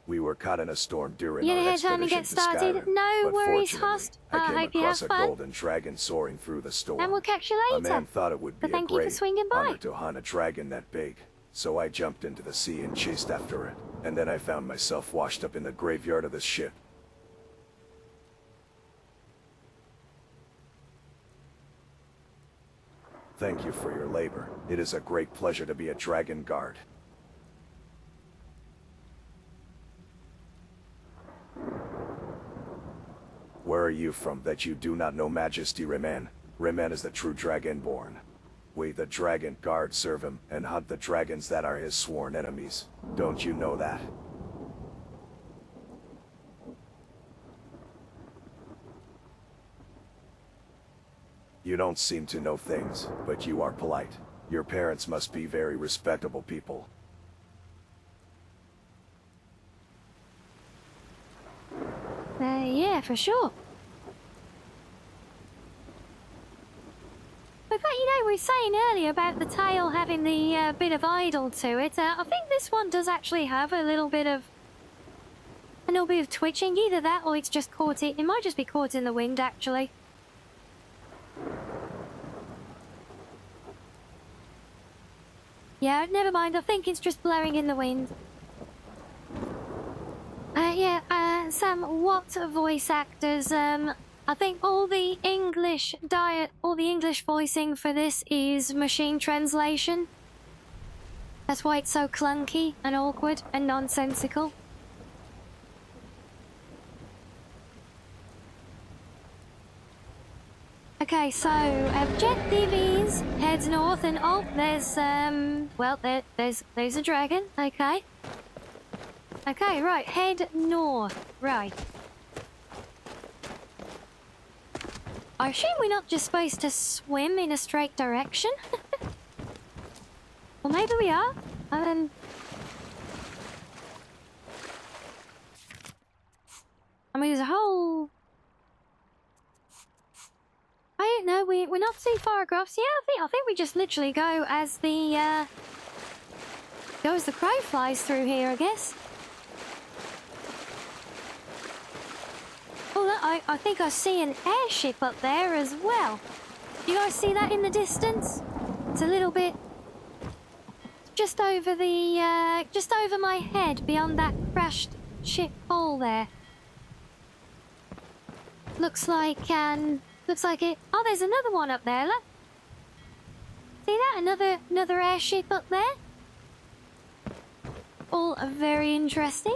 We were caught in a storm during You our had time to expedition get started? Skyrim, No but worries, fortunately, host. I I came hope you have across a fun. golden dragon soaring through the storm. And we'll catch you A later. man thought it would But be a thank you for great swinging by. honor to hunt a dragon that big, so I jumped into the sea and chased after it, and then I found myself washed up in the graveyard of the ship. Thank you for your labor. It is a great pleasure to be a dragon guard. Where are you from that you do not know Majesty Rayman? Rayman is the true Dragonborn. We, the Dragon Guard, serve him and hunt the dragons that are his sworn enemies. Don't you know that? You don't seem to know things, but you are polite. Your parents must be very respectable people. Yeah, for sure. But you know, we were saying earlier about the tail having the bit of idle to it. I think this one does actually have a little bit of twitching. Either that, or it's just caught it. It might just be caught in the wind, actually. Yeah, never mind. I think it's just blowing in the wind. Sam, what voice actors? I think all the English voicing for this is machine translation. That's why it's so clunky and awkward and nonsensical. Okay, so Jet DVs heads north, and oh, there's a dragon. Okay. Okay, right, head north. Right. I assume we're not just supposed to swim in a straight direction? Well, maybe we are. I mean, there's a whole... I don't know, we're not too far across. Yeah, I think we just literally go as the crow flies through here, I guess. Oh, look, I think I see an airship up there as well. You guys see that in the distance? It's a little bit... just over my head, beyond that crashed ship hull there. Looks like it... Oh, there's another one up there, look. See that? Another airship up there. All very interesting.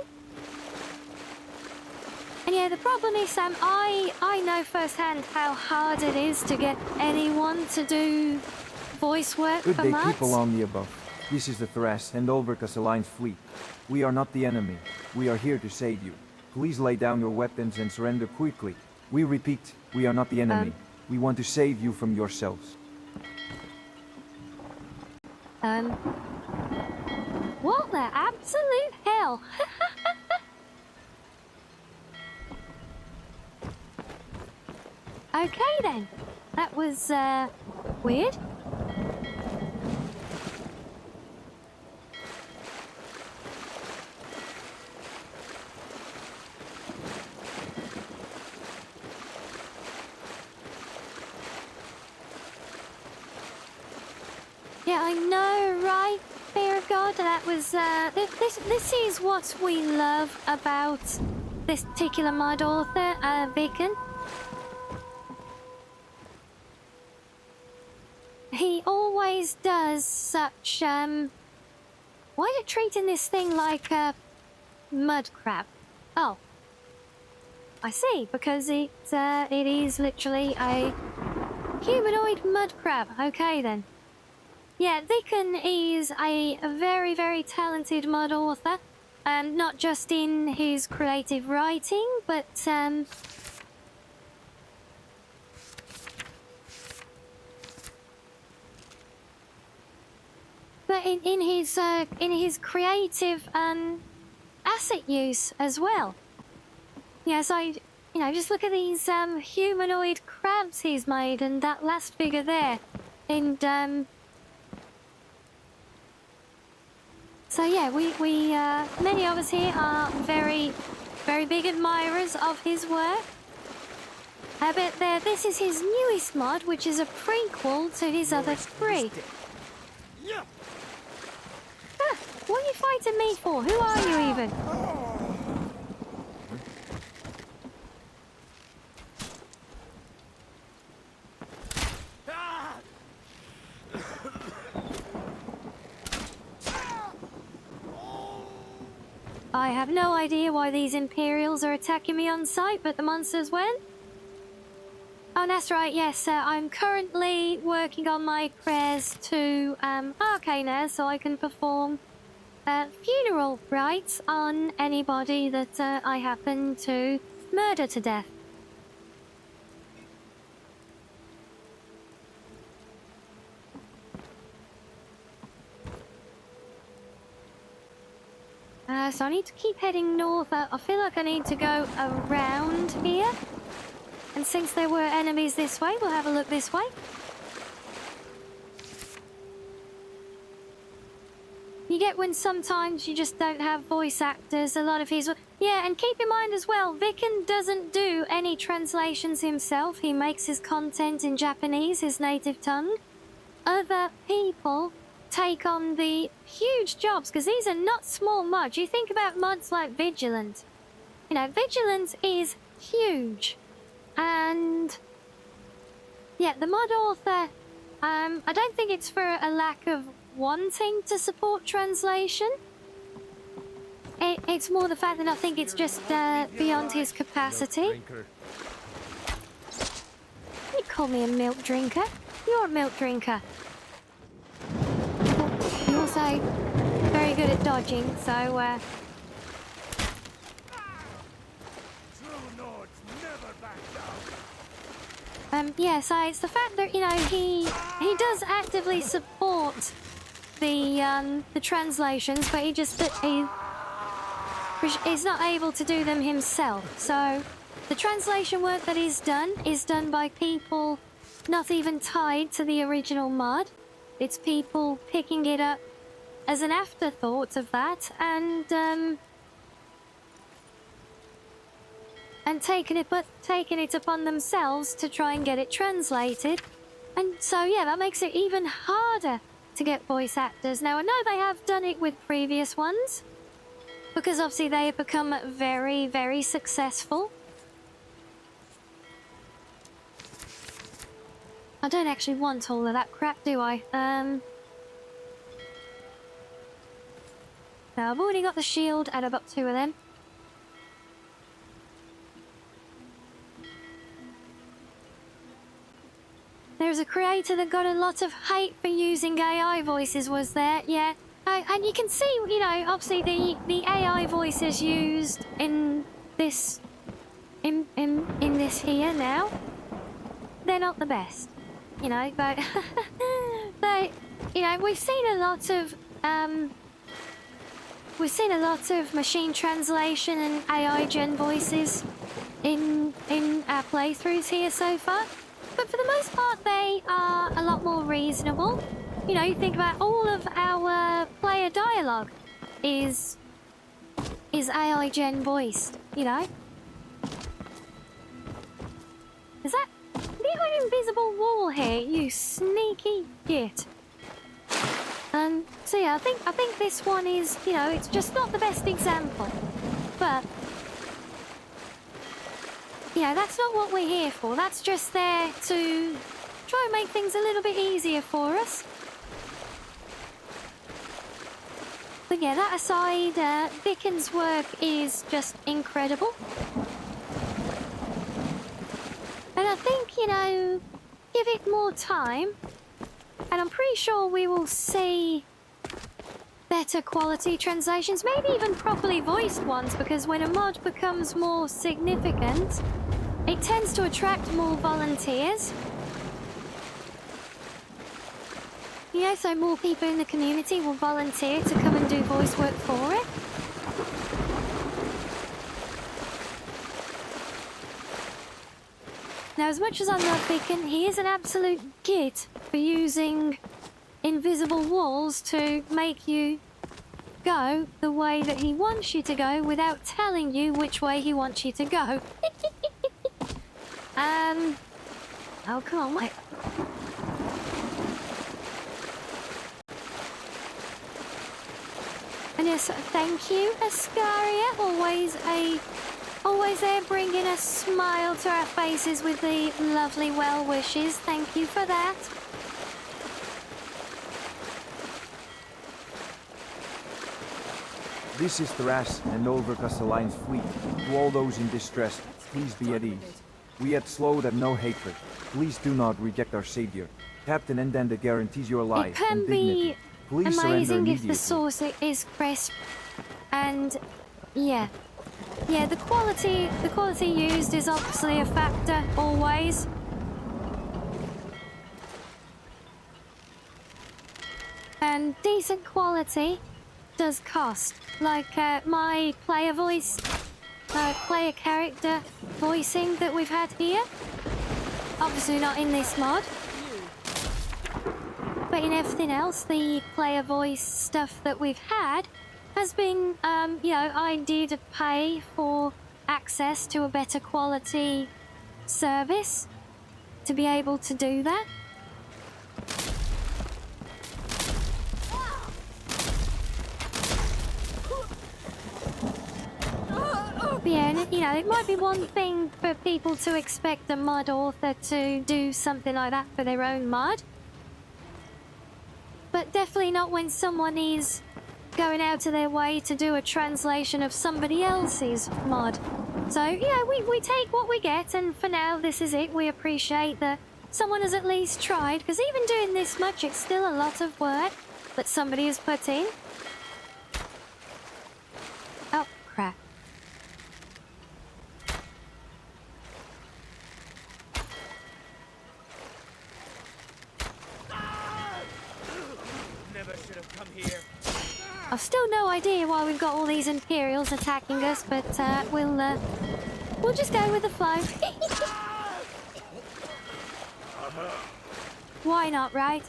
And yeah, the problem is, Sam, I know firsthand how hard it is to get anyone to do voice work Good for day, mods. people on the above. This is the Thras and Ulverkas Alliance fleet. We are not the enemy. We are here to save you. Please lay down your weapons and surrender quickly. We repeat, we are not the enemy. We want to save you from yourselves. What the absolute hell? Okay then. That was, weird. Yeah, I know, right? Fear of God, that was, this is what we love about this particular mod author, Vicken. He always does such, why are you treating this thing like a mud crab? Oh. I see, because it is literally a humanoid mud crab. Okay then. Yeah, Vicken is a very, very talented mod author. Not just in his creative writing, but, in his creative asset use as well. Yeah, so just look at these humanoid crabs he's made, and that last figure there, and so yeah, we many of us here are very, very big admirers of his work. I bet this is his newest mod, which is a prequel to his other three. What are you fighting me for? Who are you even? I have no idea why these Imperials are attacking me on sight, but the monsters went. Oh, that's right, yes, I'm currently working on my prayers to Arcana so I can perform funeral rites on anybody that I happen to murder to death. so I need to keep heading north. I feel like I need to go around here. And since there were enemies this way, we'll have a look this way. You get when sometimes you just don't have voice actors. A lot of his... Yeah, and keep in mind as well, Viken doesn't do any translations himself. He makes his content in Japanese, his native tongue. Other people take on the huge jobs, because these are not small mods. You think about mods like Vigilant. You know, Vigilant is huge. And... yeah, the mod author... I don't think it's for a lack of wanting to support translation. It's more the fact that I think it's just beyond his capacity. You call me a milk drinker? You're a milk drinker. You're also very good at dodging, so yeah, so it's the fact that, you know, he does actively support the translations, but he's not able to do them himself. So the translation work that is done by people not even tied to the original mod. It's people picking it up as an afterthought of that and taking it upon themselves to try and get it translated. And so yeah, that makes it even harder to get voice actors. Now I know they have done it with previous ones, because obviously they have become very, very successful. I don't actually want all of that crap, do I? No, I've already got the shield and I've got 2 of them. There's a creator that got a lot of hate for using AI voices, was there? Yeah. And you can see, you know, obviously the AI voices used in this this here now, they're not the best, you know, but you know, we've seen a lot of machine translation and AI gen voices in our playthroughs here so far. But for the most part, they are a lot more reasonable. You know, you think about all of our player dialogue is AI gen voiced, you know? Is that... have you got an invisible wall here, you sneaky git? So yeah, I think this one is, you know, it's just not the best example. But... yeah, that's not what we're here for. That's just there to try and make things a little bit easier for us. But yeah, that aside, Viken's work is just incredible. And I think, you know, give it more time, and I'm pretty sure we will see better quality translations, maybe even properly voiced ones, because when a mod becomes more significant, it tends to attract more volunteers. You know, so more people in the community will volunteer to come and do voice work for it. Now, as much as I love Viken, he is an absolute git for using invisible walls to make you go the way that he wants you to go without telling you which way he wants you to go. Oh, come on, wait. And yes, thank you, Ascaria. Always there, bringing a smile to our faces with the lovely well wishes. Thank you for that. This is Thras and Overcast Alliance fleet. To all those in distress, please be at ease. We at Slowed have no hatred. Please do not reject our savior. Captain Endenda guarantees your life It can and dignity. be Please surrender amazing if immediately. the sauce is crisp, and yeah, the quality used is obviously a factor always. And decent quality does cost. Like my player voice, player character voicing that we've had here. Obviously not in this mod. But in everything else, the player voice stuff that we've had has been, you know, I did pay for access to a better quality service to be able to do that. But yeah, and, you know, it might be one thing for people to expect a mod author to do something like that for their own mod. But definitely not when someone is going out of their way to do a translation of somebody else's mod. So, yeah, we take what we get, and for now, this is it. We appreciate that someone has at least tried, because even doing this much, it's still a lot of work that somebody has put in. Oh, crap. Never should have come here. I've still no idea why we've got all these Imperials attacking us, but we'll just go with the flow. Why not, right?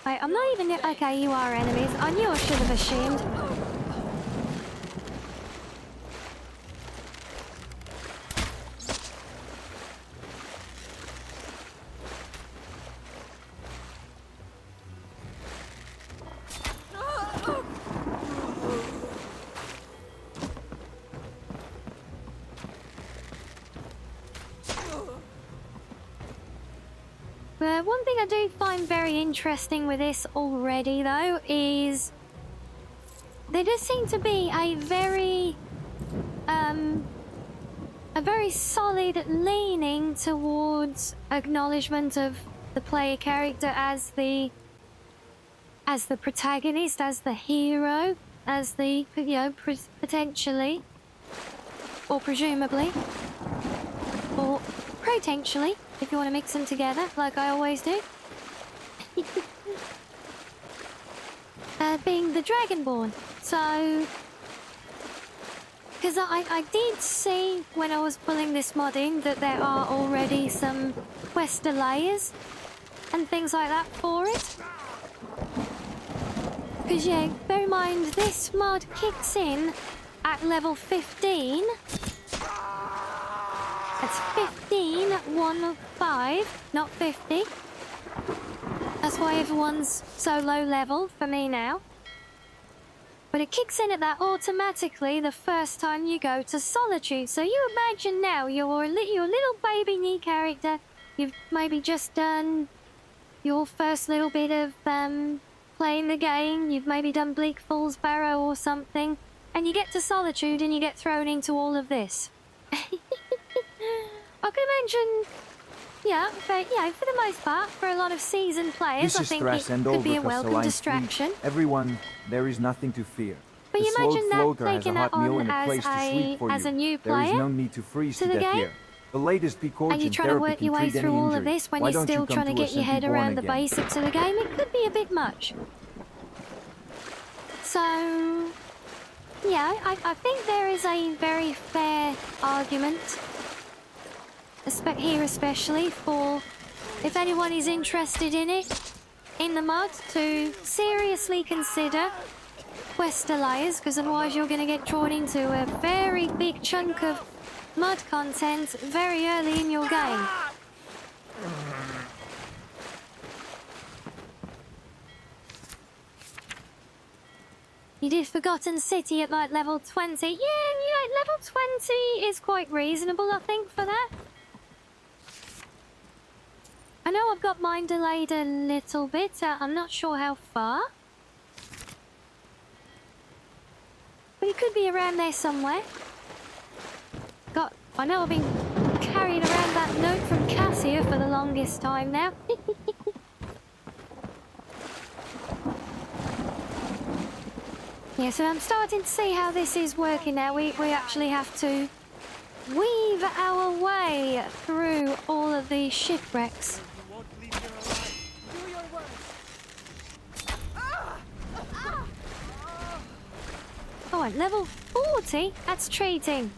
Wait, I'm not even... Okay, you are enemies. I knew I should have assumed. One thing I do find very interesting with this already, though, is there does seem to be a very solid leaning towards acknowledgement of the player character as the protagonist, as the hero, as the, you know, potentially, or presumably, or potentially, if you want to mix them together, like I always do. Being the Dragonborn. So, because I did see when I was pulling this mod in that there are already some quest layers and things like that for it. Because, yeah, bear in mind, this mod kicks in at level 15. That's 15, 1, 5, not 50. That's why everyone's so low level for me now. But it kicks in at that automatically the first time you go to Solitude. So you imagine now your little baby knee character, you've maybe just done your first little bit of playing the game, you've maybe done Bleak Falls Barrow or something, and you get to Solitude and you get thrown into all of this. I can imagine, yeah, for the most part, for a lot of seasoned players, I think it could be a welcome distraction. Everyone, there is nothing to fear. But The you slowed imagine that floater has a taking that hot meal on and a place to sleep for as you. a new There is player no need to freeze to to the death game, here. The latest precaution and you're trying to therapy work can your way treat through any all of injury. this when Why you're don't you still come trying to to get us your and be head born around the again? basics of the game, it could be a bit much. So, yeah, I think there is a very fair argument, here especially for if anyone is interested in it, in the mod, to seriously consider quest layers, because otherwise you're going to get drawn into a very big chunk of mod content very early in your game. You did Forgotten City at like level 20. Yeah, level 20 is quite reasonable, I think, for that. I know I've got mine delayed a little bit. I'm not sure how far. But it could be around there somewhere. I know I've been carrying around that note from Cassia for the longest time now. Yeah, so I'm starting to see how this is working now. We actually have to weave our way through all of these shipwrecks. Do your worst. Oh, at level 40? That's cheating.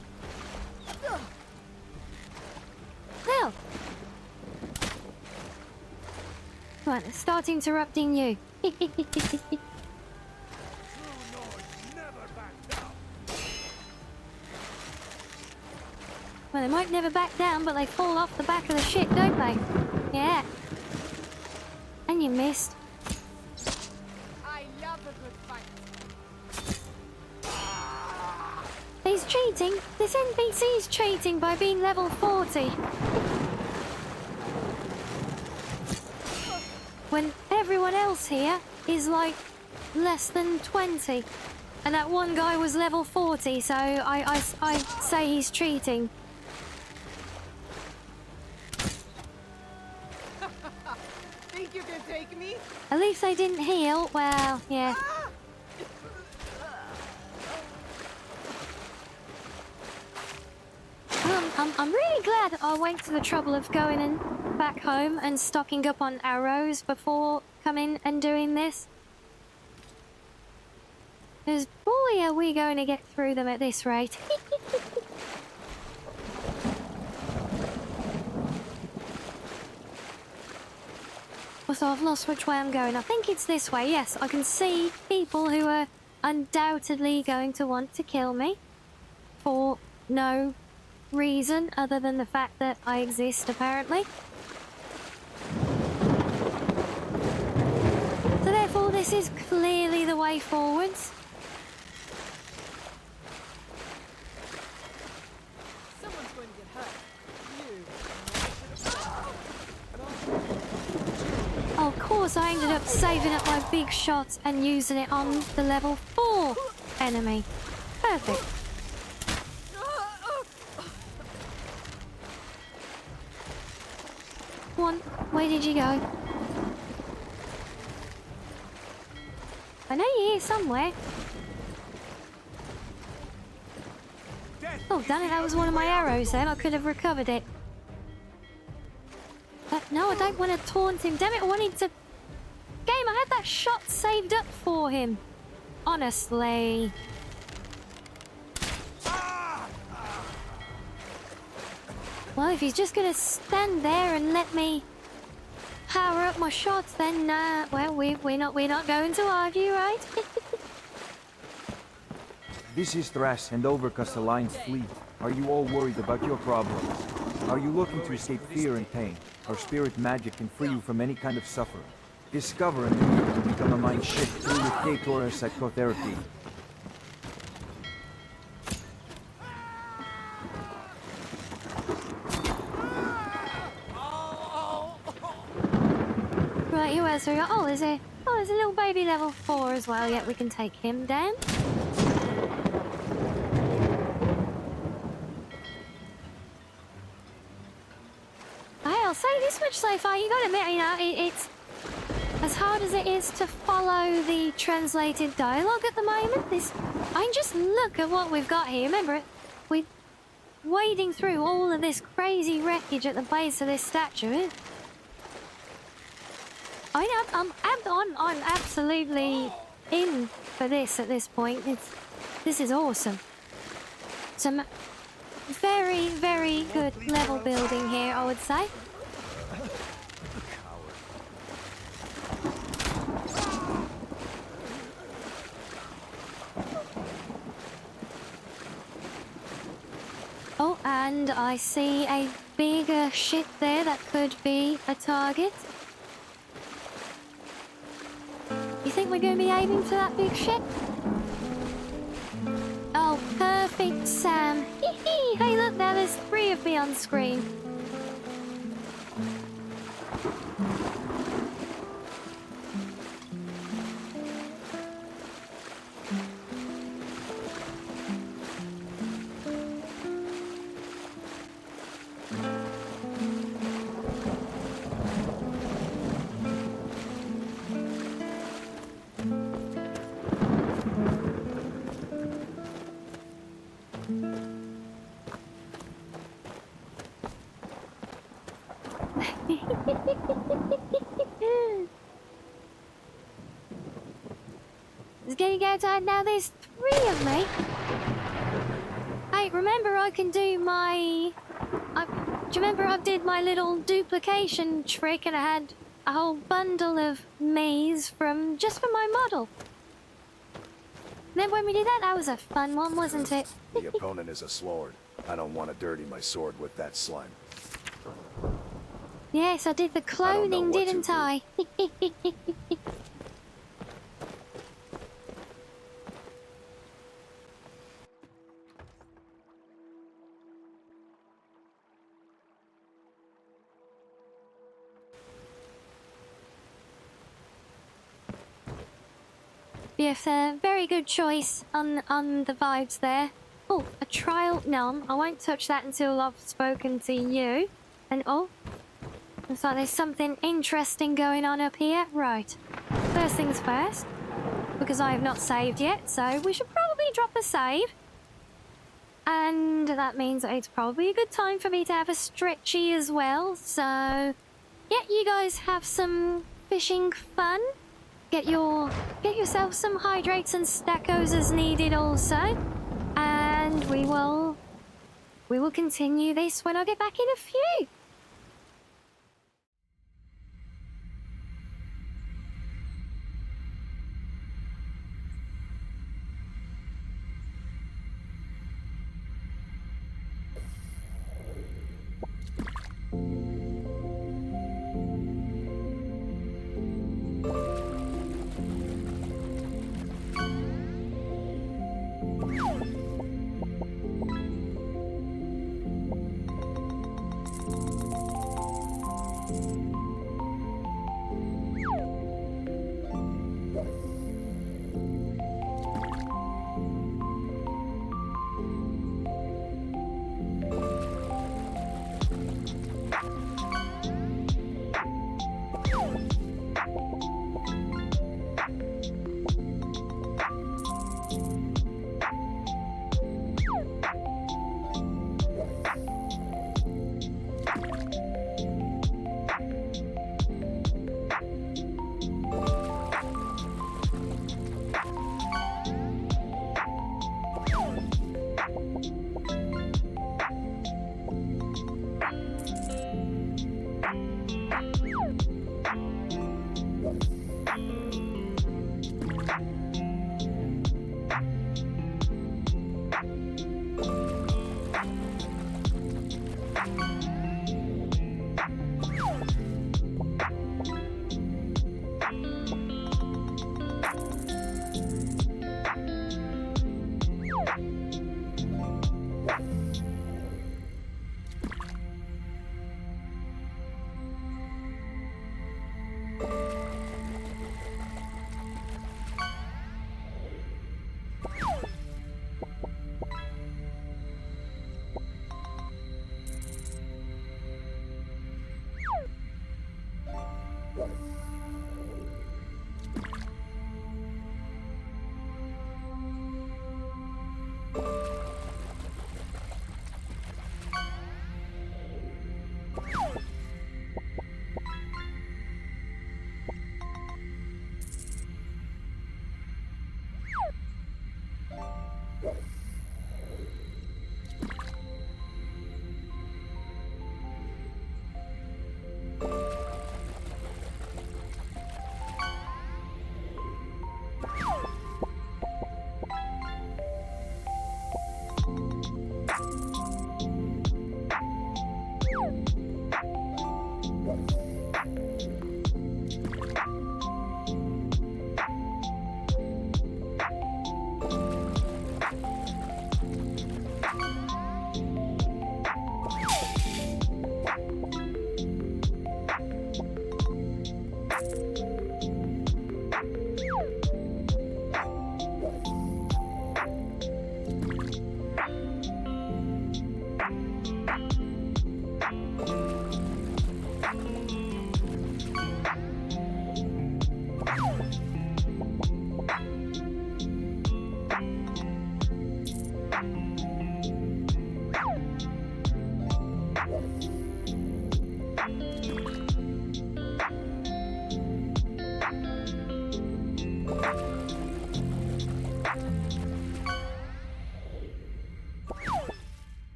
Well. Right, let's start interrupting you. Well, they might never back down, but they fall off the back of the ship, don't they? Yeah. And you missed. I love a good fight. He's cheating. This NPC's cheating by being level 40. When everyone else here is like less than 20. And that one guy was level 40, so I say he's cheating. Think you can take me? At least they didn't heal. Well, yeah. I'm really glad I went to the trouble of going and back home and stocking up on arrows before coming and doing this. Because boy, are we going to get through them at this rate. So I've lost which way I'm going. I think it's this way. Yes, I can see people who are undoubtedly going to want to kill me for no reason other than the fact that I exist, apparently. So therefore, this is clearly the way forwards. Someone's going to get hurt. Oh, of course, I ended up saving up my big shot and using it on the level 4 enemy. Perfect. One, where did you go? I know you're here somewhere. Oh, damn it, that was one of my arrows then. I could have recovered it. But no, I don't want to taunt him. Damn it, I wanted to... Game, I had that shot saved up for him. Honestly. Well, if he's just going to stand there and let me power up my shots, then, well, we're not going to argue, right? This is Thras and Overcast Alliance fleet. Are you all worried about your problems? Are you looking to escape fear and pain? Our spirit magic can free you from any kind of suffering. Discover and move to become a mind shift through with K-Torah psychotherapy. Right, who else we got? Oh, there's a little baby level 4 as well. Yeah, we can take him down. I'll say this much so far. You gotta admit, you know, it's as hard as it is to follow the translated dialogue at the moment. I can just look at what we've got here. Remember, we're wading through all of this crazy wreckage at the base of this statue. I'm absolutely in for this at this point. This is awesome. Some very, very good level building here, I would say. Oh, and I see a bigger ship there that could be a target. You think we're going to be aiming for that big ship? Oh, perfect, Sam. Hey, look, now there's 3 of me on screen. It's getting outside now. There's 3 of me. Hey, remember I can do my... do you remember I did my little duplication trick and I had a whole bundle of me's just for my model? Then when we did that, that was a fun one, wasn't it? The opponent is a sword. I don't want to dirty my sword with that slime. Yes, I did the don't know cloning, what to didn't do. I? Yes, very good choice on the vibes there. Oh, a trial. No, I won't touch that until I've spoken to you. And oh, looks like there's something interesting going on up here. Right. First things first, because I have not saved yet, so we should probably drop a save. And that means that it's probably a good time for me to have a stretchy as well. So, yeah, you guys have some fishing fun. Get yourself some hydrates and stackos as needed also. And we will continue this when I get back in a few.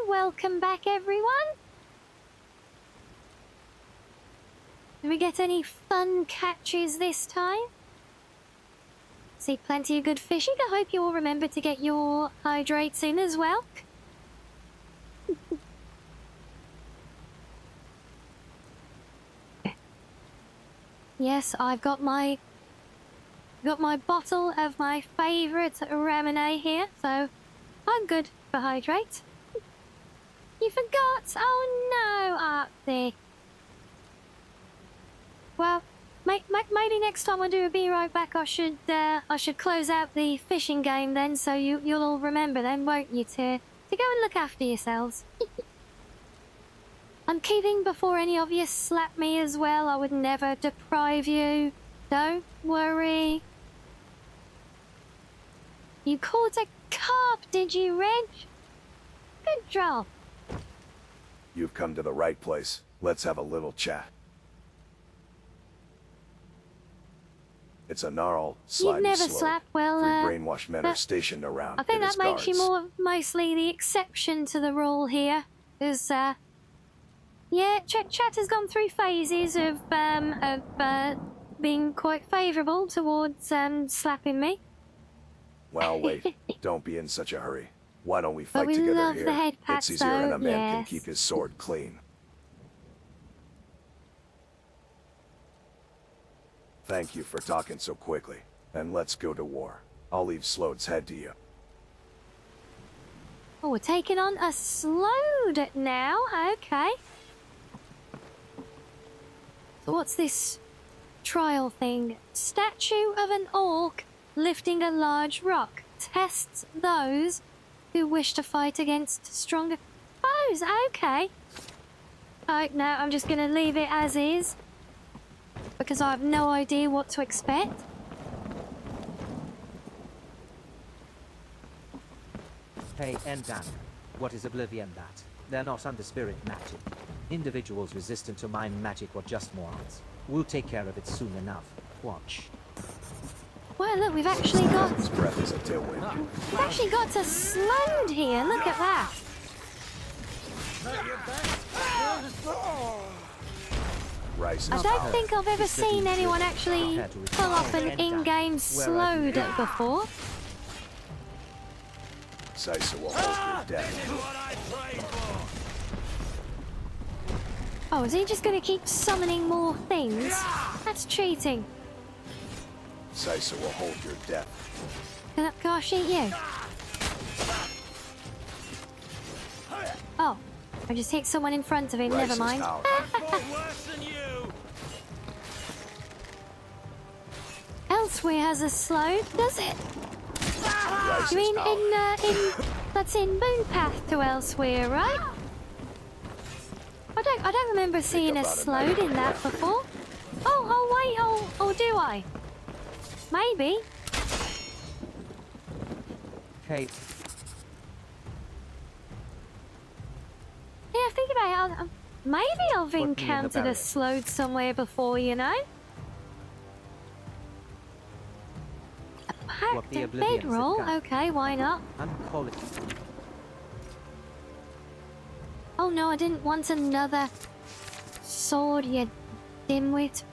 welcome back everyone. Did we get any fun catches this time? See plenty of good fishing. I hope you all remember to get your hydrates in as well. Yes, I've got my bottle of my favourite Ramune here, so I'm good for hydrate. You forgot? Oh no, Arctic. Well, maybe next time I do a Be Right Back, I should close out the fishing game then, so you'll all remember then, won't you, to go and look after yourselves. I'm keeping before any of you slap me as well. I would never deprive you. Don't worry. You caught a carp, did you, Reg? Good job. You've come to the right place. Let's have a little chat. It's a gnarl, slimy You've never slope. slapped, well, 3 brainwashed men are stationed around. I think it is that makes you guards. mostly the exception to the rule here. Because, yeah, chat has gone through phases of being quite favourable towards, slapping me. Well, wait. Don't be in such a hurry. Why don't we But fight we together love here? the head pats, It's easier when though, a man can yes. keep his sword clean. Thank you for talking so quickly. And let's go to war. I'll leave Slode's head to you. Oh, we're taking on a Slode now. Okay. So what's this trial thing? Statue of an orc lifting a large rock. Tests those who wish to fight against stronger foes. Okay. Oh, no, I'm just going to leave it as is. Because I have no idea what to expect. Hey, Endan, what is Oblivion that? They're not under spirit magic. Individuals resistant to mind magic or just morons. We'll take care of it soon enough. Watch. Well, look, we've actually got... His breath is a tailwind. We've actually got a Slode here. Look at that. Rice I is don't power. think I've ever seen anyone actually pull off an in-game Slode before. Sisa will hold your death. Oh, is he just going to keep summoning more things? That's cheating. Sisa will hold your death. Can I shoot you? Oh, I just hit someone in front of him. Rice Never is mind. power. Elsewhere has a Slode, does it? Rice You is mean power. that's in Moonpath to Elsewhere, right? I don't remember seeing a about it, Slode in that before. Oh, do I? Maybe. Hey, Yeah, think about it. Maybe I've me in the encountered a barrier. Slode somewhere before, you know? A What packed the and Oblivions have bedroll? done. Okay, why not? I'm calling. Oh no, I didn't want another sword, you dimwit.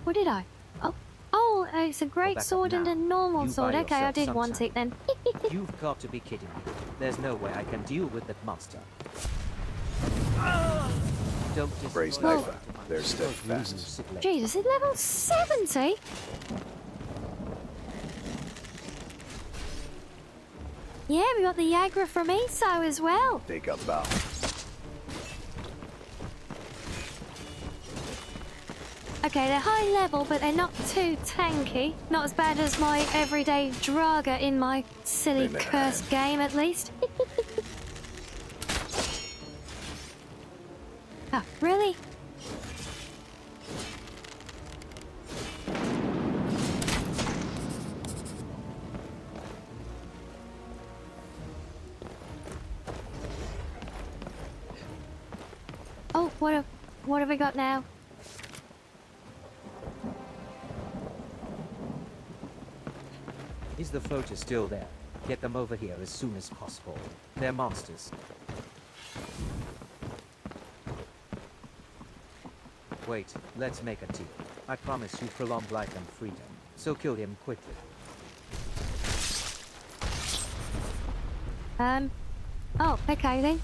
What did I? Oh, it's a great back up sword and now. a normal You sword. buy Okay, I yourself did some want time. it then. You've got to be kidding me. There's no way I can deal with that monster. Don't just Praise Well- Knifa. They're steadfast. Jesus, it's level 70? Yeah, we got the Yagra from ESO as well. Take up bow. Okay, they're high level, but they're not too tanky. Not as bad as my everyday Draga in my silly Amen. cursed game, at least. Oh, really? Oh, what have we got now? Is the floater still there? Get them over here as soon as possible. They're monsters. Wait, let's make a deal. I promise you prolonged life and freedom, so kill him quickly. Oh, okay then.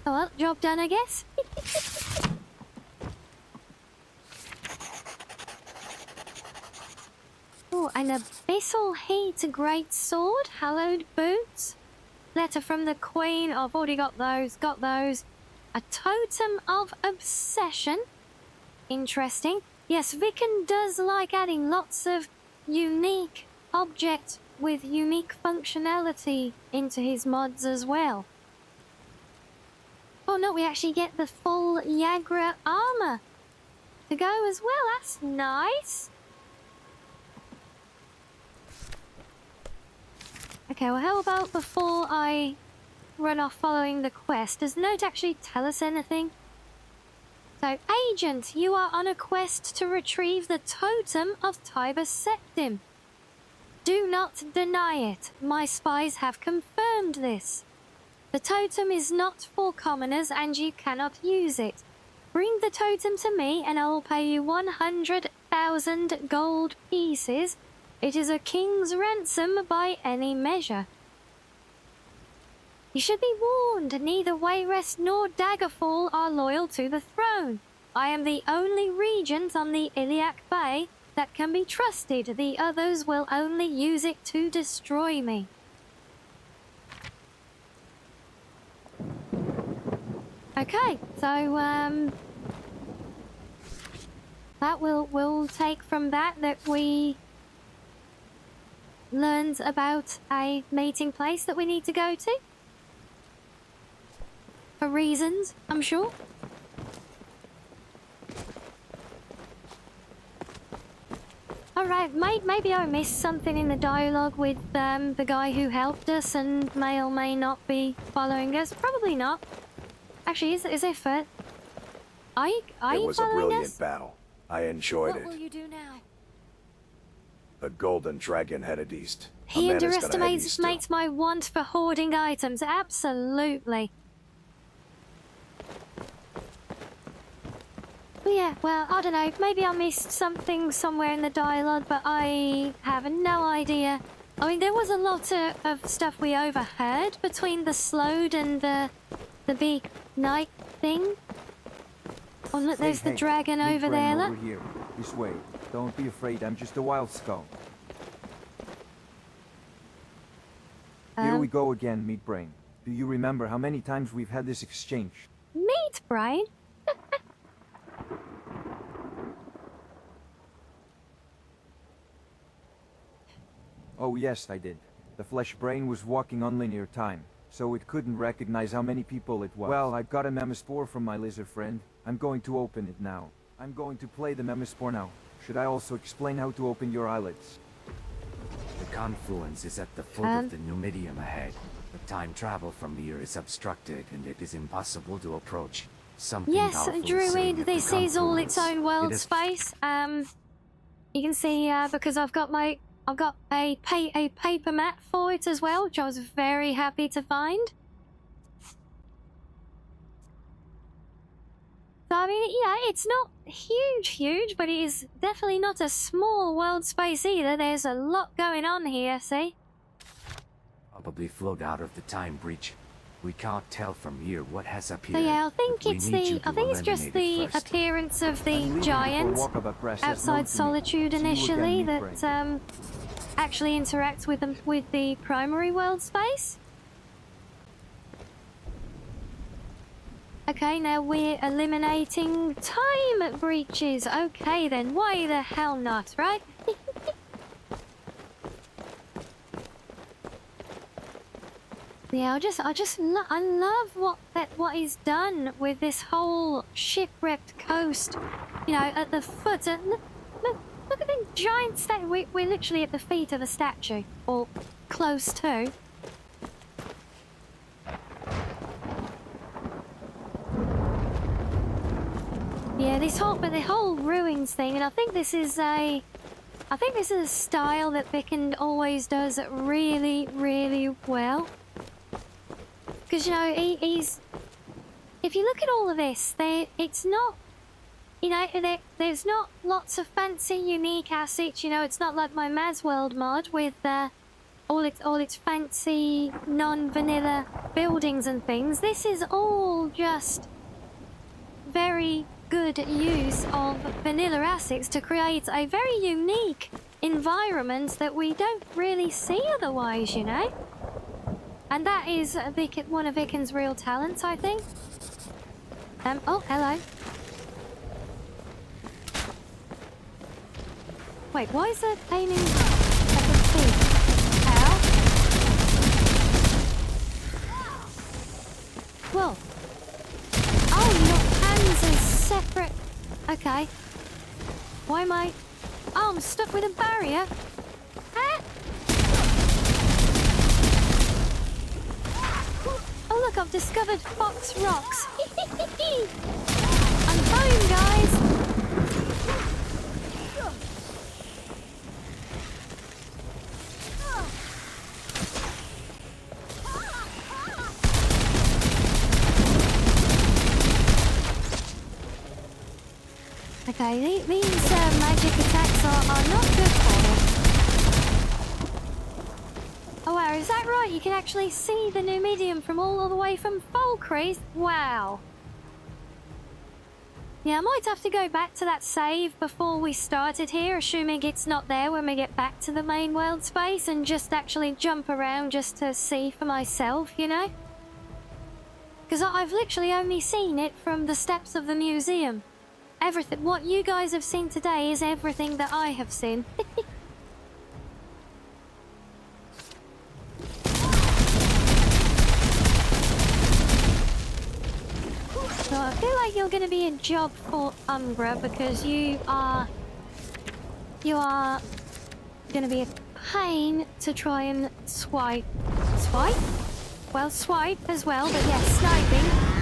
Oh well, job done, I guess. Oh, an abyssal heat great sword, hallowed boots. Letter from the Queen. I've already got those. Got those. A totem of obsession. Interesting. Yes, Vicken does like adding lots of unique objects with unique functionality into his mods as well. Oh no, we actually get the full Yagra armor to go as well. That's nice. Okay, well, how about before I run off following the quest, does the note actually tell us anything? So, Agent, you are on a quest to retrieve the totem of Tiber Septim. Do not deny it. My spies have confirmed this. The totem is not for commoners and you cannot use it. Bring the totem to me and I will pay you 100,000 gold pieces. It is a king's ransom by any measure. You should be warned, neither Wayrest nor Daggerfall are loyal to the throne. I am the only regent on the Iliac Bay that can be trusted. The others will only use it to destroy me. Okay, so that we'll take from that we learned about a meeting place that we need to go to. For reasons, I'm sure. Alright, maybe I missed something in the dialogue with the guy who helped us and may or may not be following us. Probably not. Actually, is it for... Are you following us? It was a brilliant battle. I enjoyed it. What will you do now? The golden dragon headed east. He A man is gonna head underestimates east too. my want for hoarding items. Absolutely. But yeah, well, I don't know. Maybe I missed something somewhere in the dialogue, but I have no idea. I mean, there was a lot of stuff we overheard between the Slode and the big knight thing. Oh, look, there's the dragon meet over Bren there, look. over here. This way. Don't be afraid, I'm just a wild skull. Here we go again, Meat Brain. Do you remember how many times we've had this exchange? Meat brain? Oh yes, I did. The flesh brain was walking on linear time, so it couldn't recognize how many people it was. Well, I got a memispore from my lizard friend. I'm going to open it now. I'm going to play the memispore now. Should I also explain how to open your eyelids? The confluence is at the foot of the Numidium ahead. The time travel from here is obstructed and it is impossible to approach. Something Yes, powerful is Druid, sitting at the this is all its confluence. own world It is space. You can see because I've got a paper mat for it as well, which I was very happy to find. So I mean, yeah, it's not huge, but it is definitely not a small world space either. There's a lot going on here, see? probably flowed out of the time breach. We can't tell from here what has appeared. So yeah, I think but we it's need you to it's just eliminate the it first. appearance of I'm the leaving giant before Walkabout Press says no outside to me. Solitude See you initially again, Meat that Brain. actually interacts with the primary world space. Okay, now we're eliminating time breaches. Okay then, why the hell not, right? Yeah, I love what is done with this whole shipwrecked coast. You know, at the foot. Look at the giant statue. We're literally at the feet of a statue, or close to. Yeah, the whole ruins thing, and I think this is a I think this is a style that Vicken always does really, really well. Because, you know, he's... If you look at all of this, it's not... You know, there's not lots of fancy, unique assets. You know, it's not like my Maz World mod with all its fancy, non-vanilla buildings and things. This is all just very good use of vanilla assets to create a very unique environment that we don't really see otherwise, you know? And that is one of Vicken's real talents, I think. Oh, hello. Wait, why is it aiming at the feet? How? Whoa. Oh, your hands are separate. Okay. Why am I... Oh, I'm stuck with a barrier. Ah! Oh, look, I've discovered Fox Rocks. I'm home, guys. Okay, these magic attacks are not good for them. Oh wow, is that right? You can actually see the new medium from all the way from Falkreath? Wow. Yeah, I might have to go back to that save before we started here, assuming it's not there when we get back to the main world space, and just actually jump around just to see for myself, you know? Because I've literally only seen it from the steps of the museum. Everything, what you guys have seen today is everything that I have seen. So I feel like you're going to be a job for Umbra because you are going to be a pain to try and swipe. Swipe? Well, swipe as well, but yes, sniping.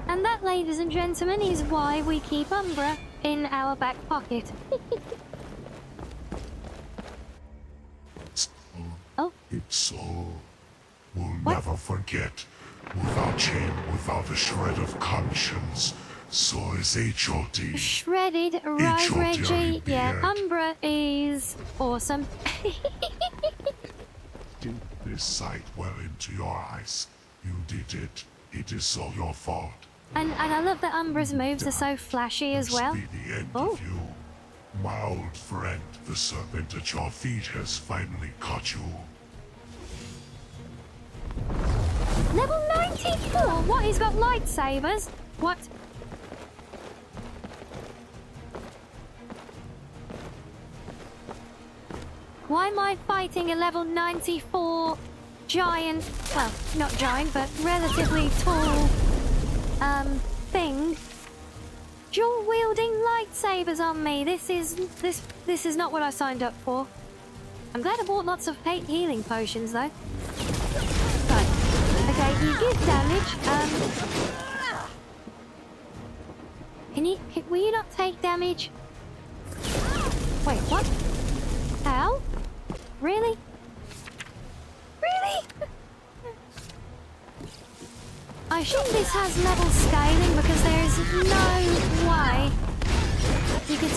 And that, ladies and gentlemen, is why we keep Umbra in our back pocket. Oh. Its soul will What? never forget. Without shame, without a shred of conscience, so is AoT. Shredded, right, HOT Reggie? Yeah, beard. Umbra is awesome. Did this sight well into your eyes? You did it. It is all your fault. And I love that Umbra's moves are so flashy as well. This be the end Oh. of you. My old friend, the serpent at your feet has finally caught you. Level 94? What? He's got lightsabers? What? Why am I fighting a level 94 giant, well, not giant, but relatively tall, thing? Dual-wielding lightsabers on me. This is not what I signed up for. I'm glad I bought lots of healing potions, though. Right. Okay, you give damage. Will you not take damage? Wait, what? How? Really? Really? I assume this has level scaling because there is no way you could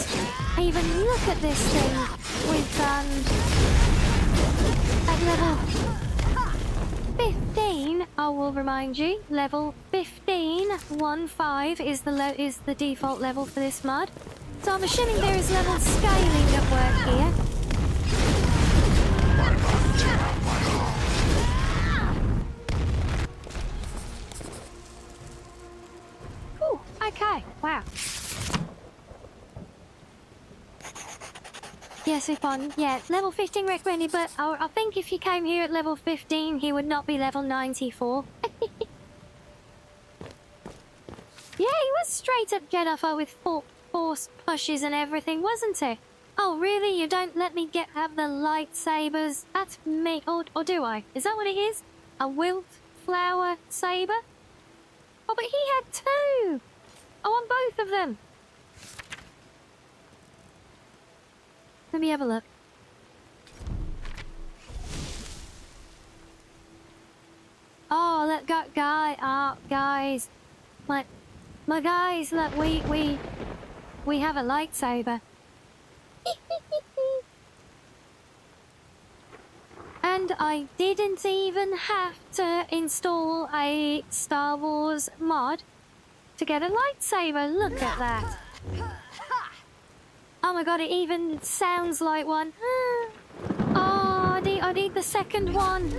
even look at this thing with, at level 15, I will remind you, level 15, 1-5 is the default level for this mod. So I'm assuming there is level scaling at work here. Ooh, okay, wow. Yes, Upon, yeah, level 15 recommended, but I think if you came here at level 15, he would not be level 94. Yeah, he was straight up Jennifer with force pushes and everything, wasn't he? Oh, really? You don't let me have the lightsabers? That's me. Or do I? Is that what it is? A wilt flower saber? Oh, but he had two! I want both of them! Let me have a look. Oh, look, guys. My guys, look, we have a lightsaber. And I didn't even have to install a Star Wars mod to get a lightsaber. Look at that. Oh my god, it even sounds like one. Oh, I need the second one.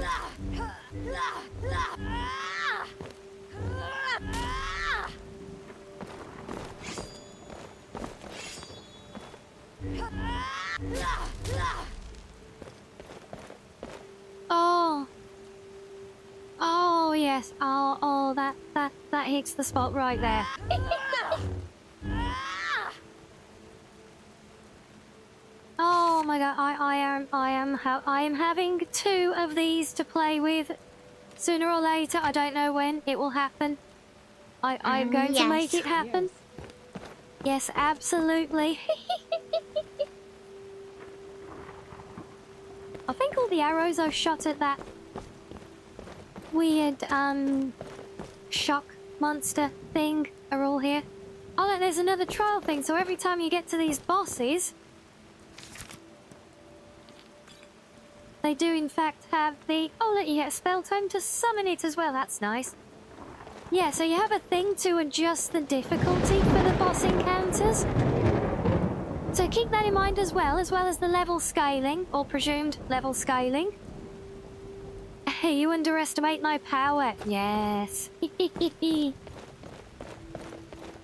Oh. Oh yes. Oh, that hits the spot right there. Oh my god, I am having two of these to play with. Sooner or later, I don't know when it will happen. I'm going to make it happen. Yes, absolutely. I think all the arrows I shot at that weird, shock monster thing are all here. Oh, look, there's another trial thing, so every time you get to these bosses, they do in fact have the... Oh, look, you get a spell tome to summon it as well, that's nice. Yeah, so you have a thing to adjust the difficulty for the boss encounters. So keep that in mind as well as the level scaling, or presumed level scaling. Hey, you underestimate my power. Yes. But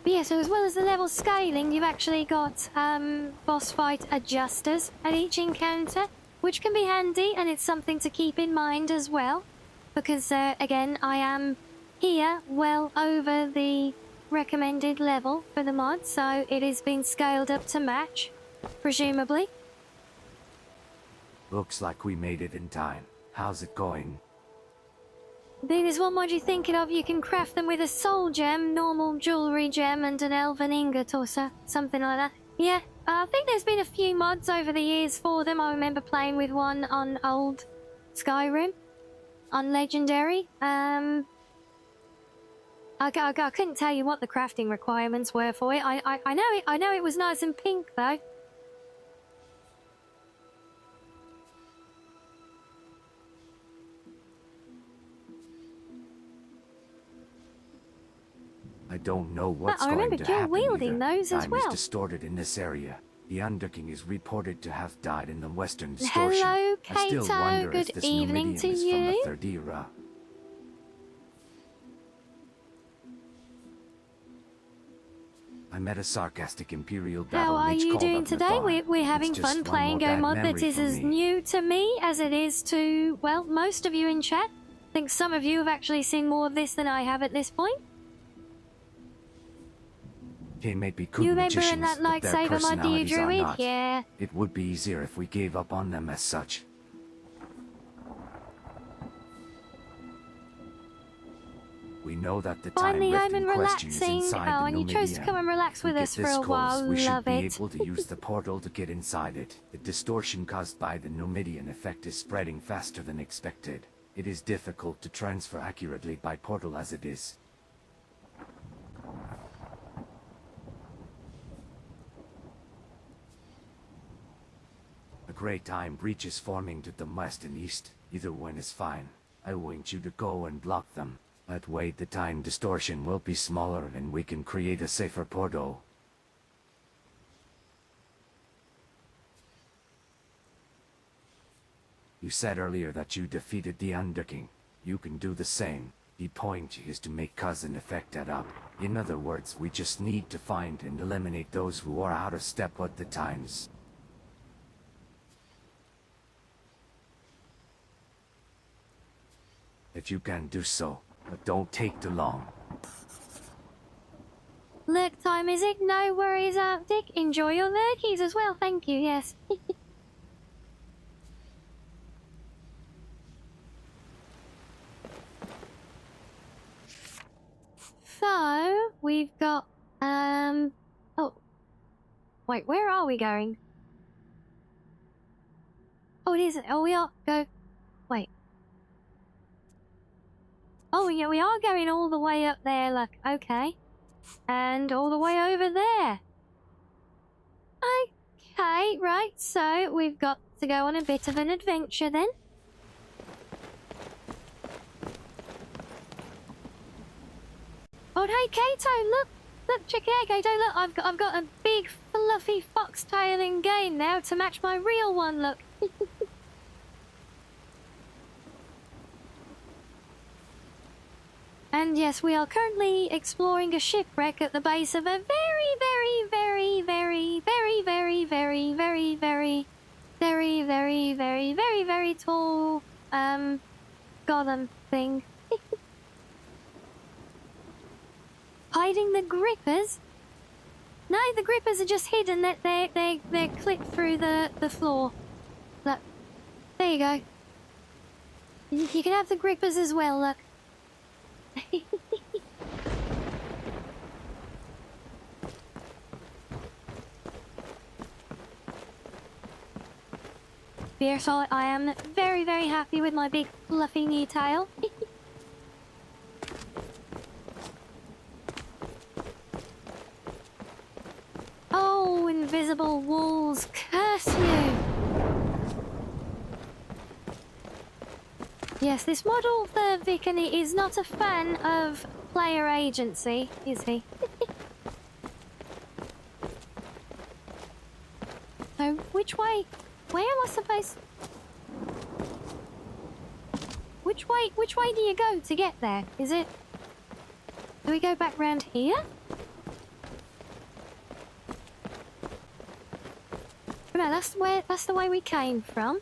yeah, so as well as the level scaling, you've actually got boss fight adjusters at each encounter, which can be handy, and it's something to keep in mind as well. Because, again, I am here well over the recommended level for the mod, so it has been scaled up to match, presumably. Looks like we made it in time. How's it going? Venus, what mod you thinking of? You can craft them with a soul gem, normal jewelry gem, and an elven ingot or so, something like that. Yeah, I think there's been a few mods over the years for them. I remember playing with one on old Skyrim, on Legendary. I couldn't tell you what the crafting requirements were for it. I know it was nice and pink though. I don't know what's I remember going to dual happen wielding either. those as Time well. is distorted in this area. The Underking is reported to have died in the Western distortion. Hello, I still Kato. wonder Good if this evening Numidium to is from the you. Third Era. I met a sarcastic Imperial How battle are mage you called doing up today? Nathar. We're having It's just fun one playing more Go bad mod that memory is for as me. new to me as it is to, well, most of you in chat. I think some of you have actually seen more of this than I have at this point. They may be good You remember in magicians, that but their lightsaber mod you personalities drew are with? not. Yeah. It would be easier if we gave up on them as such. We know that the time Finally rift home in and question is relaxing. inside Oh, the and you chose to Numidium. come and relax If we with get us for this a while. close, we should Love be it. able to use the portal to get inside it. The distortion caused by the Numidian effect is spreading faster than expected. It is difficult to transfer accurately by portal as it is. A great time breach is forming to the west and east. Either one is fine. I want you to go and block them. That way the time distortion will be smaller and we can create a safer portal. You said earlier that you defeated the Underking. You can do the same. The point is to make cause and effect add up. In other words, we just need to find and eliminate those who are out of step with the times. If you can do so, but don't take too long. Lurk time, is it? No worries, Arctic. Enjoy your lurkies as well, thank you, yes. So, we've got, oh. Wait, where are we going? Oh, it is, oh, we are, wait. Oh, yeah, we are going all the way up there, look, okay. And all the way over there. Okay, right, so we've got to go on a bit of an adventure then. Oh, hey, Kato, look, check it out, Kato, look, I've got a big fluffy foxtail in game now to match my real one, look. And yes, we are currently exploring a shipwreck at the base of a very tall, golem thing. Hiding the grippers? No, the grippers are just hidden. They're clipped through the floor. Look, there you go. You can have the grippers as well, look. Yes, I am very happy with my big fluffy new tail. Oh, invisible walls, curse you! Yes, this model for Vikani is not a fan of player agency, is he? So, which way? Where am I supposed... Which way do you go to get there? Is it... Do we go back round here? No, that's the way we came from.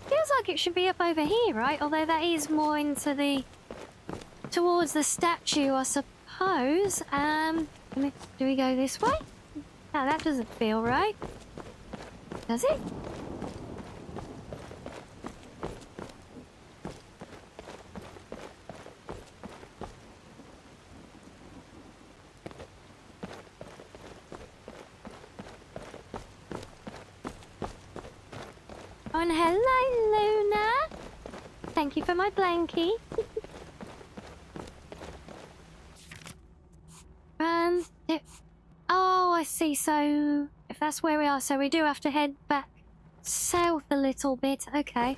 Feels like it should be up over here, right? Although that is more into the... towards the statue, I suppose. Do we go this way? No, that doesn't feel right. Does it? Oh, and hello, Luna. Thank you for my blankie. Oh, I see. So, if that's where we are, so we do have to head back south a little bit. Okay.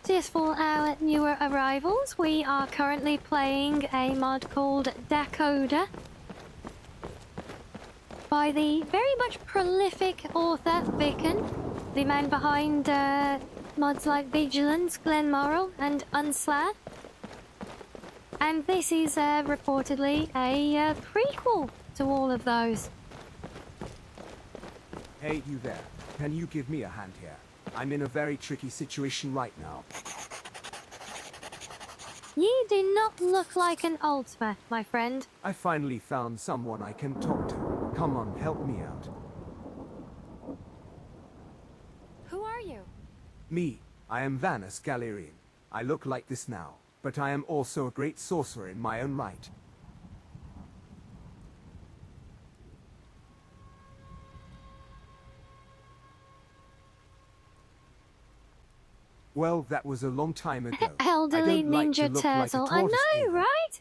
So yes, for our newer arrivals, we are currently playing a mod called Dakoda by the very much prolific author Vicken, the man behind mods like Vigilance, Glenmoral, and Unslav. And this is reportedly a prequel to all of those. Hey, you there. Can you give me a hand here? I'm in a very tricky situation right now. You do not look like an Ultima, my friend. I finally found someone I can talk to. Come on, help me out. Who are you? Me. I am Vanus Galerian. I look like this now, but I am also a great sorcerer in my own right. Well, that was a long time ago. Elderly I don't like to ninja look like a turtle. I tortoise know, either. right?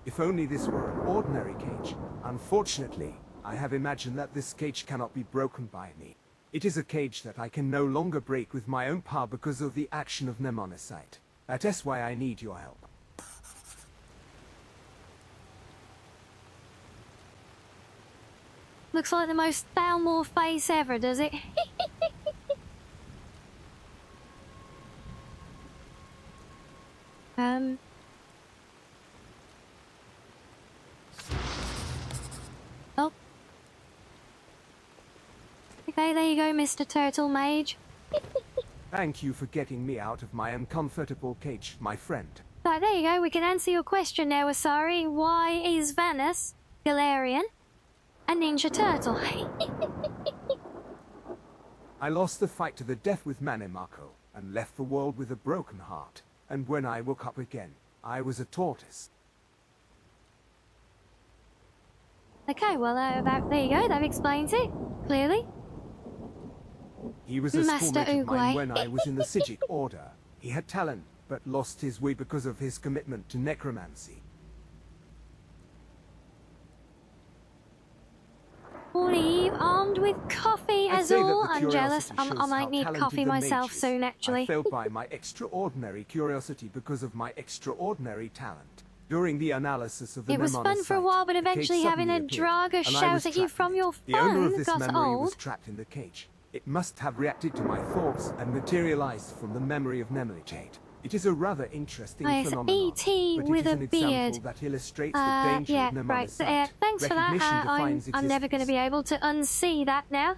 If only this were an ordinary cage. Unfortunately, I have imagined that this cage cannot be broken by me. It is a cage that I can no longer break with my own power because of the action of Mnemonicide. That is why I need your help. Looks like the most Thalmor face ever, does it? Oh. Okay, there you go, Mr. Turtle Mage. Thank you for getting me out of my uncomfortable cage, my friend. Right, there you go. We can answer your question now, Asari. Why is Vanus, Galarian, a Ninja Turtle? I lost the fight to the death with Manemako, and left the world with a broken heart. And when I woke up again, I was a tortoise. Okay, well, there you go. That explains it, clearly. He was a Master schoolmate of mine Oogway. when I was in the Sijic Order. He had talent, but lost his way because of his commitment to necromancy. Leave armed with coffee I'd as say that all. the I'm jealous. curiosity I shows might how need talented coffee the myself mage is. soon, actually. I failed by my extraordinary curiosity because of my extraordinary talent. During the analysis of the It was mnemonic fun for a site, while, but the cage eventually having a suddenly appeared, Draga and I shout was at you trapped from in it. your The owner of phone this got memory was old. trapped in the cage. It must have reacted to my thoughts and materialized from the memory of Nemelicate. It is a rather interesting Yes, phenomenon, E.T. but with it is a an example beard. that illustrates the danger Yeah, of right. mnemonicide. Thanks for that. Recognition defines I'm never going to existence. be able to unsee that now.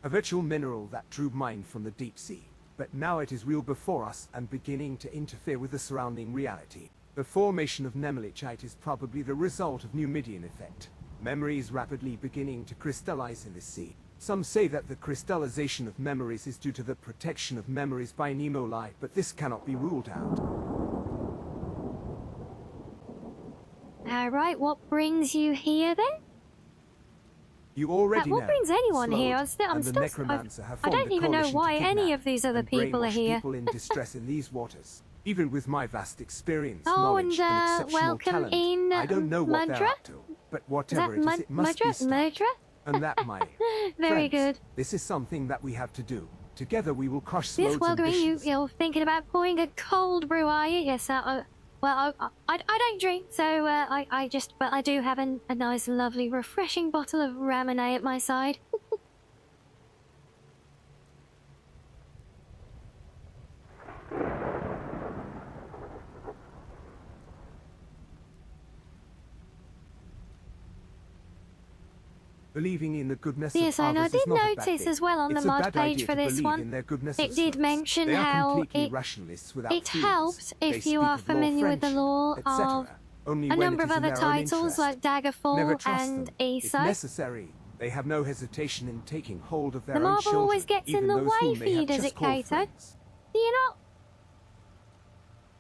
A virtual mineral that drew mine from the deep sea, but now it is real before us and beginning to interfere with the surrounding reality. The formation of Nemelicite is probably the result of Numidian effect. Memory is rapidly beginning to crystallize in the sea. Some say that the crystallization of memories is due to the protection of memories by Nemoli, but this cannot be ruled out. Alright, what brings you here then? You already know. What brings anyone here? Slowed, I'm and the still. necromancer have I formed don't a even know coalition to why any kidnap of these other and people are brainwash here. people in distress in these waters. Even with my vast experience, Oh, knowledge, and, and exceptional welcome talent, in, I don't know what they're Mudra? up to. But Is whatever that it is, it must be stopped. Mudra? And that, my Very friends, good. this is something that we have to do. Together we will crush Slode's Yes, welcoming you. ambitions. You're thinking about pouring a cold brew, are you? Yes, well, I don't drink, so but I do have a nice, lovely, refreshing bottle of Ramonade at my side. Believing in the goodness Yes, of I know. I others did is not a bad notice thing. as well on It's the a mod bad page idea for to this believe one. in their goodness It of did souls. mention They are how completely it rationalists without it feelings. helps They if you speak are of law, familiar with the friendship, law etc. of Only a when number it of is in other their own titles interest. like Never Daggerfall trust and them. If ESO. necessary, they have no hesitation in taking hold of their The own marble children, always gets even in the those way whom for they you, have does just it, called Kato? friends. Do you not?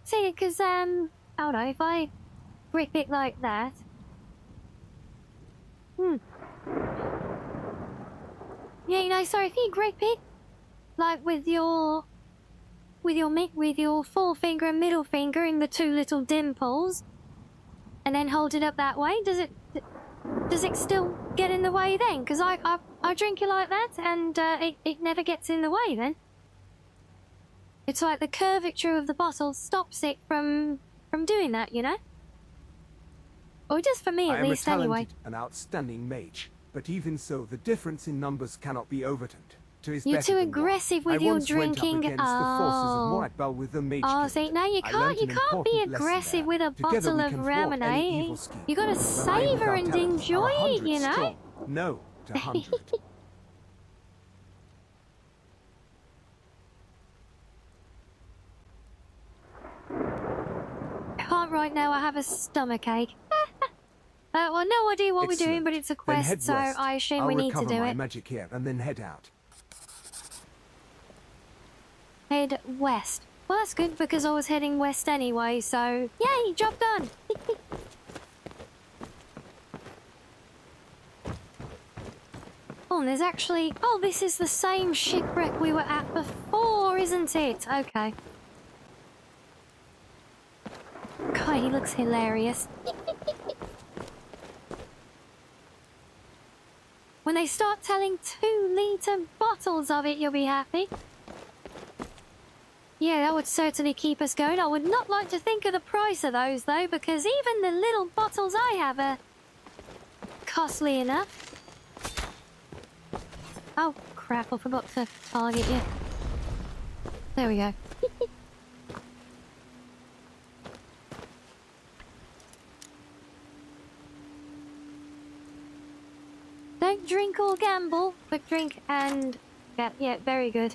See, because, hold on, if I grip it like that. Yeah, you know, sorry, if you grip it, like with your forefinger and middle finger in the two little dimples, and then hold it up that way, does it still get in the way then? Because I drink it like that, and it never gets in the way then. It's like the curvature of the bottle stops it from doing that, you know? Or just for me, I at am least, a talented anyway. and outstanding mage, but even so, the difference in numbers cannot be overturned. Two is You're better too than one. aggressive with I your once went up drinking. against the forces of Oh. Moradbal with the mage Oh, guild. see, no, you I can't. learnt You an can't be important lesson aggressive there. with a Together bottle we of can thwart any evil Ramonade. scheme. You gotta But I, savor without and talent, enjoy are it, 100 you know. strong. No to 100. Can't right now. I have a stomachache. Well, no idea what we're doing, but it's a Then quest, head so west. I assume I'll we need to recover do my it. magic here and then head out. Head west. Well, that's good because I was heading west anyway, so yay, job done. Oh, and there's actually... Oh, this is the same shipwreck we were at before, isn't it? Okay. God, he looks hilarious. When they start telling 2-litre bottles of it, you'll be happy. Yeah, that would certainly keep us going. I would not like to think of the price of those, though, because even the little bottles I have are costly enough. Oh, crap, I forgot to target you. There we go. don't drink or gamble, but drink and... Yeah, very good.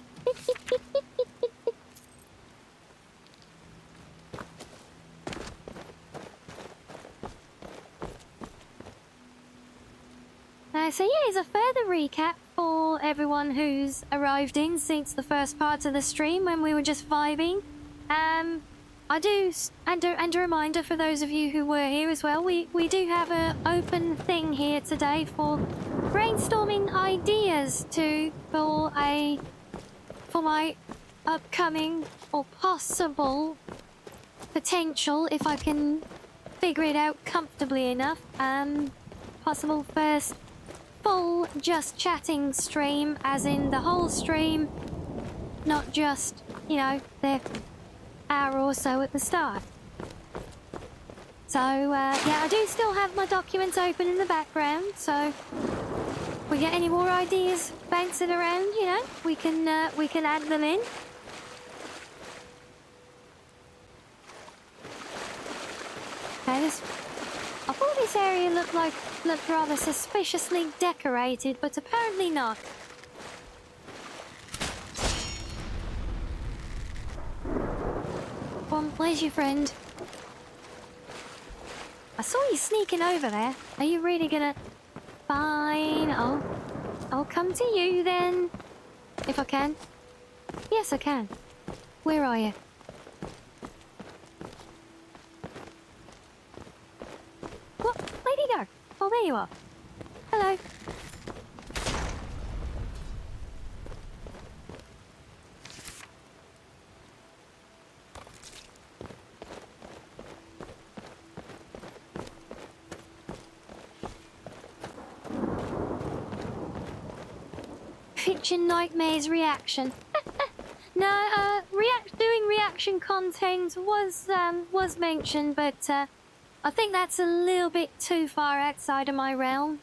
So yeah, here's a further recap for everyone who's arrived in since the first part of the stream when we were just vibing. I do, and a reminder for those of you who were here as well, we do have an open thing here today for brainstorming ideas for my upcoming or possible potential, if I can figure it out comfortably enough, possible first full just chatting stream, as in the whole stream, not just, you know, the hour or so at the start. So, yeah, I do still have my documents open in the background, so if we get any more ideas bouncing around, you know, we can add them in. Okay, I thought this area looked rather suspiciously decorated, but apparently not. Come on, where's your friend? I saw you sneaking over there. Are you really gonna... Fine, I'll come to you then. If I can. Yes, I can. Where are you? What? Where'd he go? Oh, there you are. Hello. Kitchen Nightmare's reaction. No, doing reaction content was mentioned, but I think that's a little bit too far outside of my realm.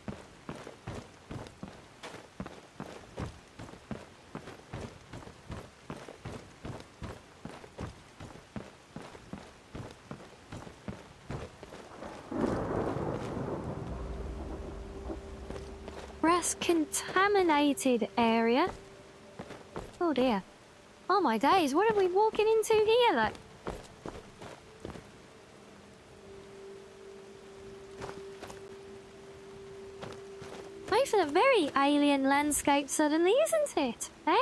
Brass contaminated area. Oh dear. Oh my days, what are we walking into here, like? Makes it a very alien landscape suddenly, isn't it? Eh?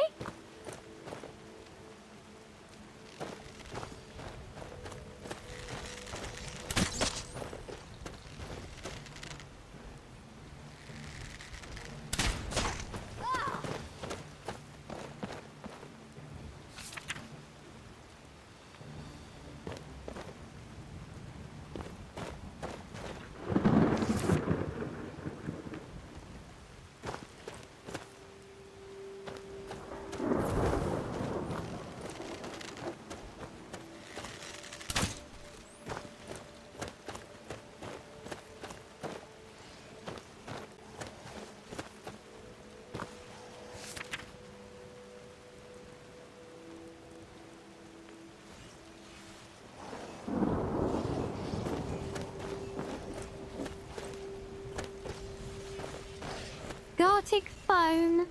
Gartic phone,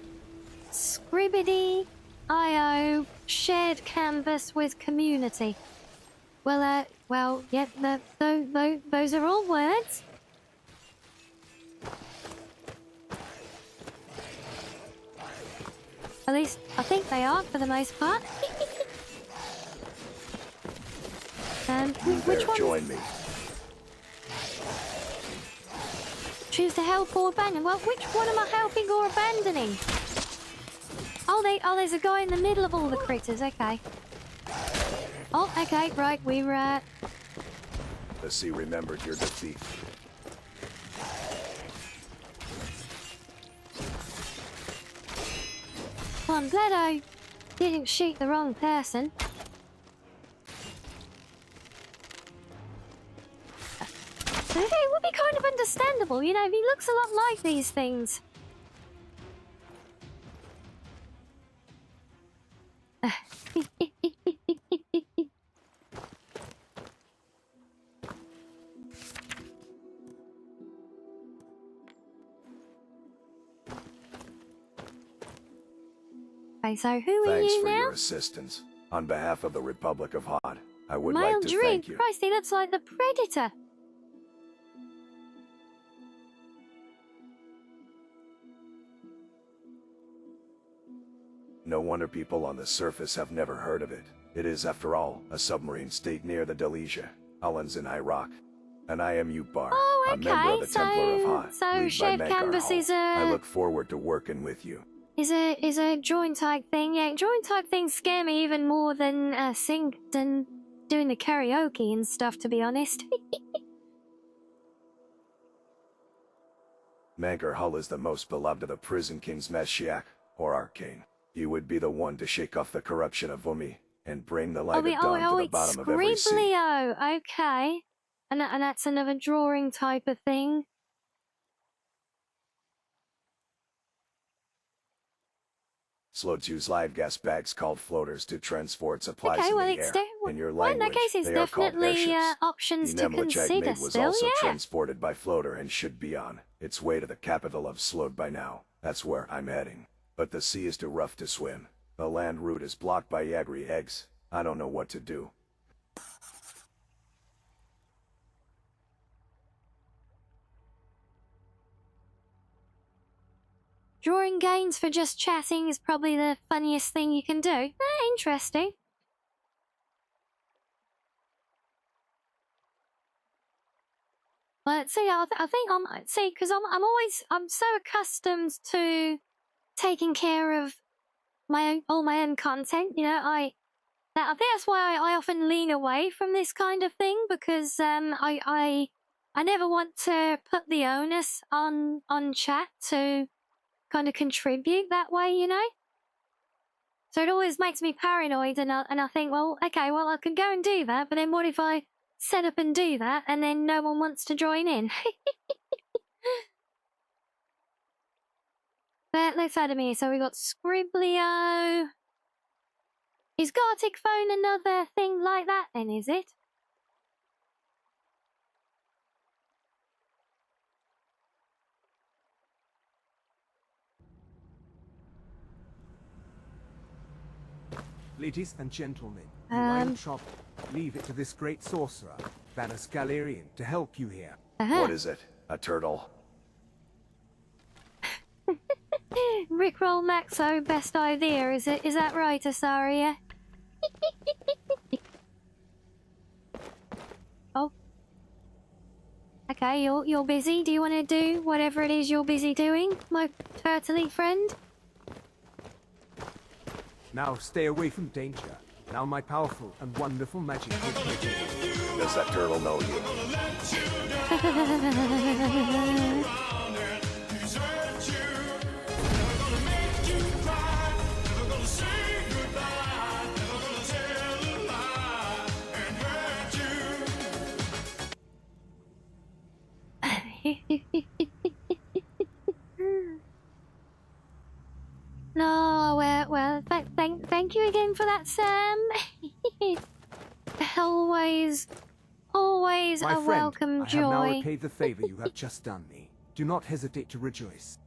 Scribbity IO, shared canvas with community. Well, yeah, those are all words. At least, I think they are for the most part. Which one? Join me. Choose to help or abandon. Well, which one am I helping or abandoning? Oh, there's a guy in the middle of all the critters. Okay. Oh, okay, right. We're The sea remembered your defeat. Well, I'm glad I didn't shoot the wrong person. It would be kind of understandable, you know, he looks a lot like these things. Okay, so who are Thanks you for now? your assistance. On behalf of the Republic of Hod, I would Male like to druid. thank you. Christ, he looks like the Predator. No wonder people on the surface have never heard of it. It is, after all, a submarine state near the Delesia, Islands in Iraq. And I am Ubar, Oh, a member of okay, the Templar of Hod, so lead by Chef Mankar Canvas Hall. is a... I look forward to working with you. Is a drawing type thing. Yeah, drawing type things scare me even more than than doing the karaoke and stuff, to be honest. Mankar Hull is the most beloved of the Prison King's Meshiach, or Arcane. He would be the one to shake off the corruption of Umi and bring the light of dawn to the bottom of every sea. Scriblio. Okay. And that's another drawing type of thing. Slots use live gas bags called floaters to transport supplies Okay, in well, the it's air. In your language, in that case, it's they are called definitely airships. options The to Nemlichite consider maid was still, also yeah. transported by floater and should be on its way to the capital of Slode by now. That's where I'm heading. But the sea is too rough to swim. The land route is blocked by Yagri eggs. I don't know what to do. Drawing gains for just chatting is probably the funniest thing you can do. Interesting. But see, I think because I'm so accustomed to taking care of all my own content. You know, I think that's why I often lean away from this kind of thing, because I never want to put the onus on chat to kind of contribute that way, you know? So it always makes me paranoid, and I think, well, okay, well, I can go and do that, but then what if I set up and do that, and then no one wants to join in? But let's add him here. So we got Scriblio. Is Gartic Phone another thing like that then, is it? Ladies and gentlemen, you are in trouble. Leave it to this great sorcerer, Vanis Galerian, to help you here. What is it? A turtle? Rickroll Maxo, best idea, is it? Is that right, Asaria? Oh. Okay, you're busy. Do you want to do whatever it is you're busy doing, my turtley friend? Now stay away from danger. Now my powerful and wonderful magic will protect you. Does that turtle know you? No, well, thank you again for that, Sam. always My a friend, welcome I have now joy. repaid the favor you have just done me. Do not hesitate to rejoice.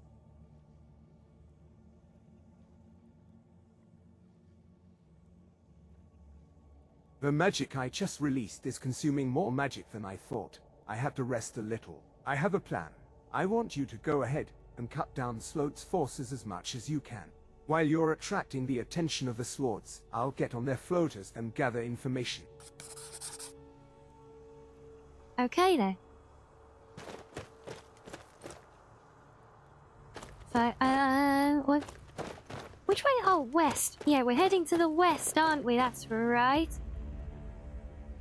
The magic I just released is consuming more magic than I thought. I have to rest a little. I have a plan. I want you to go ahead and cut down Sloat's forces as much as you can. While you're attracting the attention of the Slots, I'll get on their floaters and gather information. Okay then. So, which way? Oh, west. Yeah, we're heading to the west, aren't we? That's right.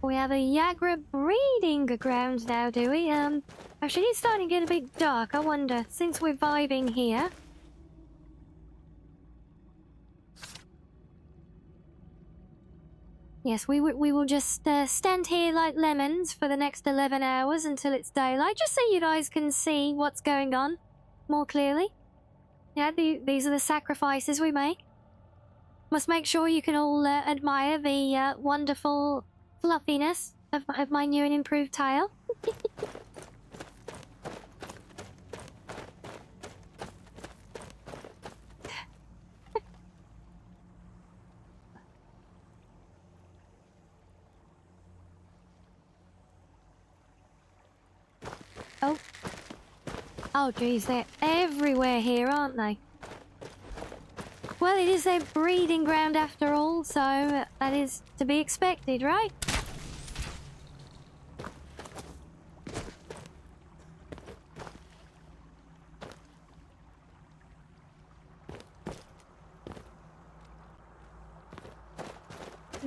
We have a Yagra breeding ground now, do we? Actually, it's starting to get a bit dark. I wonder, since we're vibing here. Yes, we will just stand here like lemons for the next 11 hours until it's daylight, just so you guys can see what's going on more clearly. Yeah, these are the sacrifices we make. Must make sure you can all admire the wonderful fluffiness of my new and improved tail. Oh. Oh, geez, they're everywhere here, aren't they? Well, it is their breeding ground after all, so that is to be expected, right?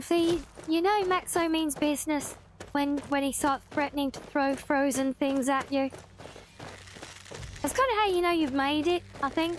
See, you know Maxo means business when he starts threatening to throw frozen things at you. That's kind of how you know you've made it, I think.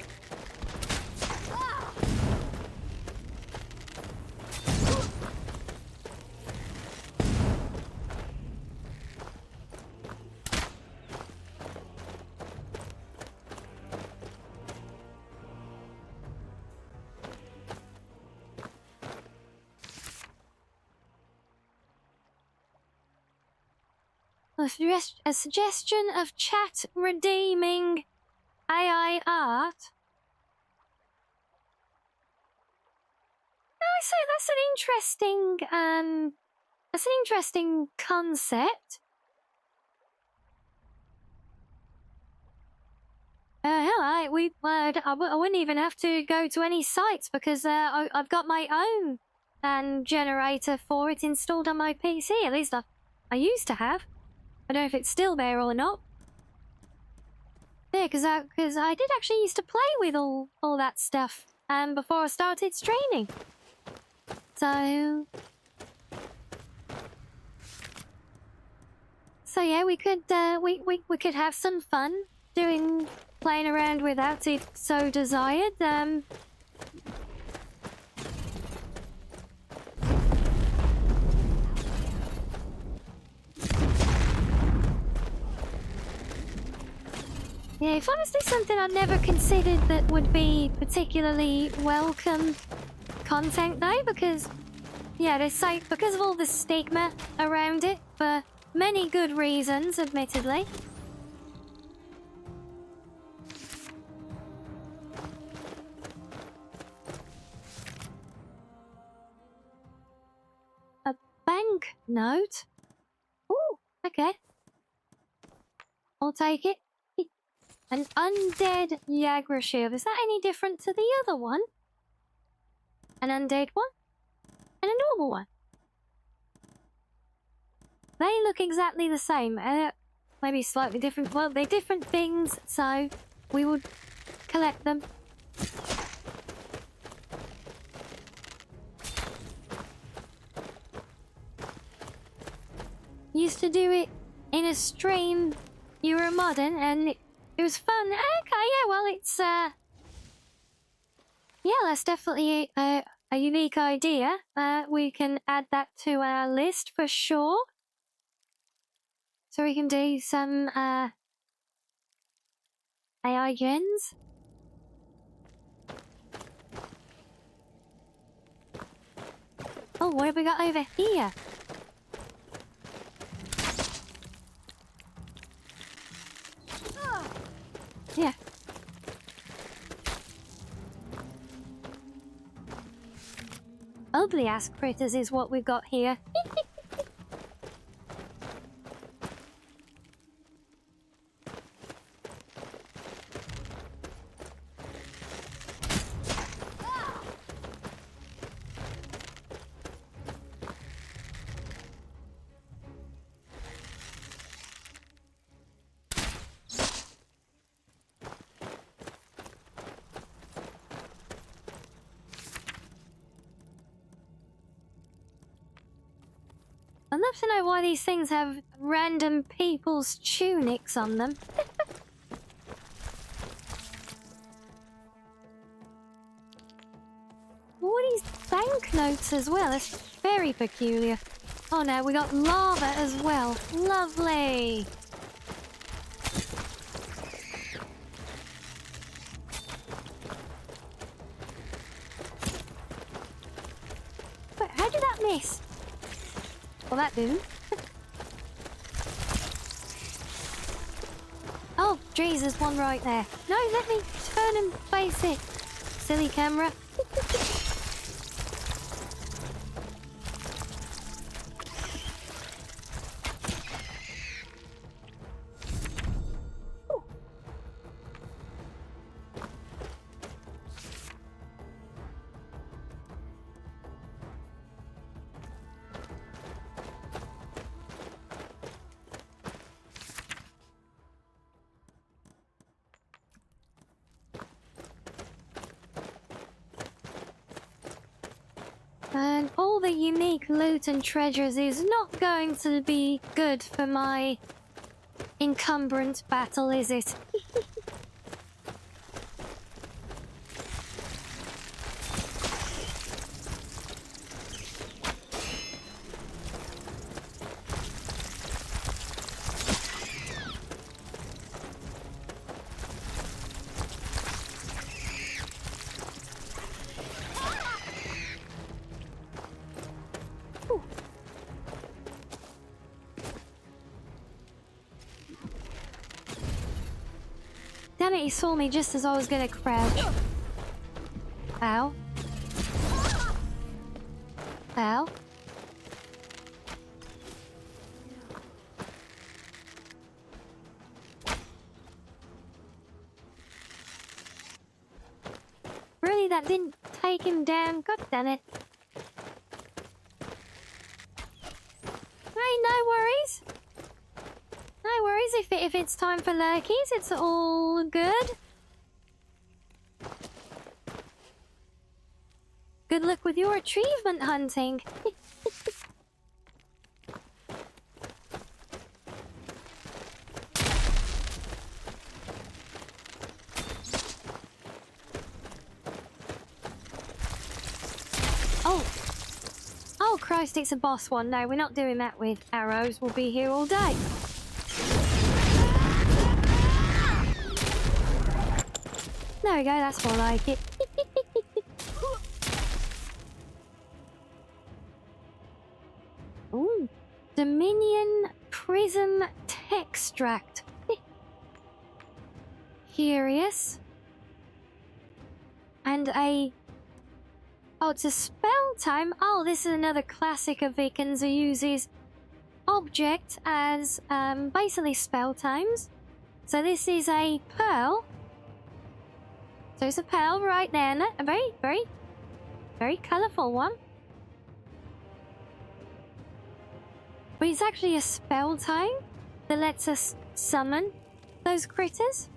A suggestion of chat redeeming AI art. I say that's an interesting concept. Hell, I wouldn't even have to go to any sites because I've got my own generator for it installed on my PC. At least I used to have. I don't know if it's still there or not. Yeah, because I did actually used to play with all that stuff before I started streaming. So yeah, we could have some fun playing around with that if so desired. Yeah, it's honestly something I never considered that would be particularly welcome content though, because yeah, because of all the stigma around it, for many good reasons, admittedly. A banknote? Ooh, okay. I'll take it. An undead Yagra shield. Is that any different to the other one? An undead one? And a normal one? They look exactly the same. Maybe slightly different. Well, they're different things, so we would collect them. Used to do it in a stream. You were modern, and it was fun. Okay, yeah, well, it's, yeah, that's definitely a unique idea. We can add that to our list for sure. So we can do some, AI gens. Oh, what have we got over here? Yeah. Ugly ass critters is what we've got here. I'd love to know why these things have random people's tunics on them. What are these banknotes as well? That's very peculiar. Oh no, we got lava as well. Lovely. Wait, how did that miss? Well, that didn't. Oh, geez, there's one right there. No, let me turn and face it. Silly camera. all the unique loot and treasures is not going to be good for my encumbrant battle, is it? Damn it, he saw me just as I was gonna crouch. Ow. Ow. Really, that didn't take him down? God damn it. Hey, no worries. No worries, if it's time for lurkies, it's all good. Good luck with your achievement hunting. Oh. Oh Christ, it's a boss one. No, we're not doing that with arrows. We'll be here all day. There we go, that's more like it. Ooh, Dominion Prism Textract. Curious. And a... Oh, it's a spell time. Oh, this is another classic of Vikings who uses object as basically spell times. So this is a pearl. So it's a pearl right there, a very, very, very colourful one. But it's actually a spell time that lets us summon those critters.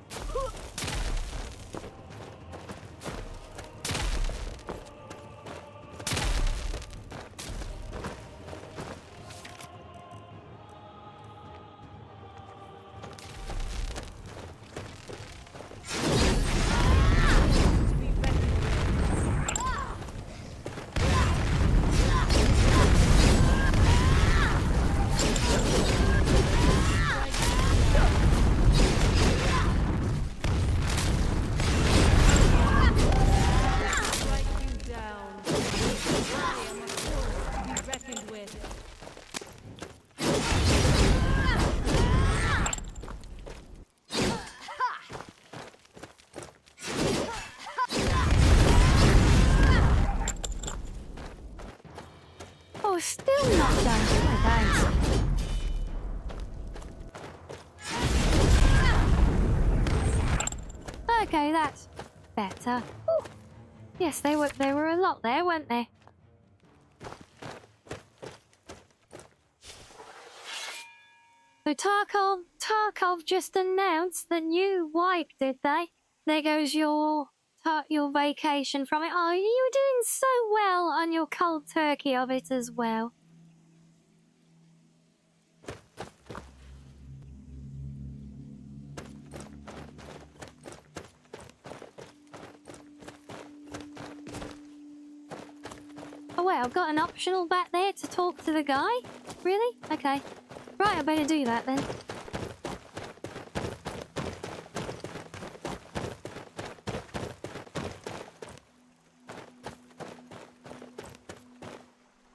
Still not done. Oh my days. Okay, that's better. Ooh. Yes, they were a lot there, weren't they? So Tarkov just announced the new wipe, did they? There goes your vacation from it. Oh, you were doing so well on your cold turkey of it as well. Oh wait, I've got an optional back there to talk to the guy? Really? Okay. Right, I better do that then.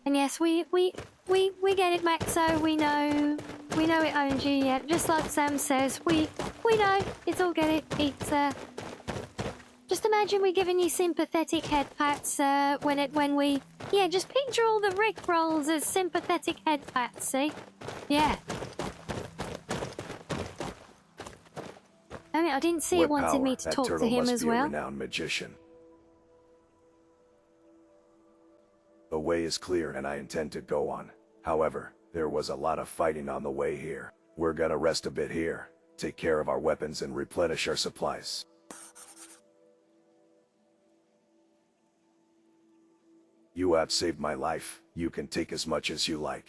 And yes, we get it, Maxo. We know it owns you. Yeah, just like Sam says, we know. It's all get it. It's just imagine we're giving you sympathetic head pats when we just picture all the Rick rolls as sympathetic head pats. See? Yeah. I mean, I didn't see it wanted me to talk to him as well. A renowned magician. The way is clear and I intend to go on. However, there was a lot of fighting on the way here. We're gonna rest a bit here, take care of our weapons and replenish our supplies. You have saved my life. You can take as much as you like.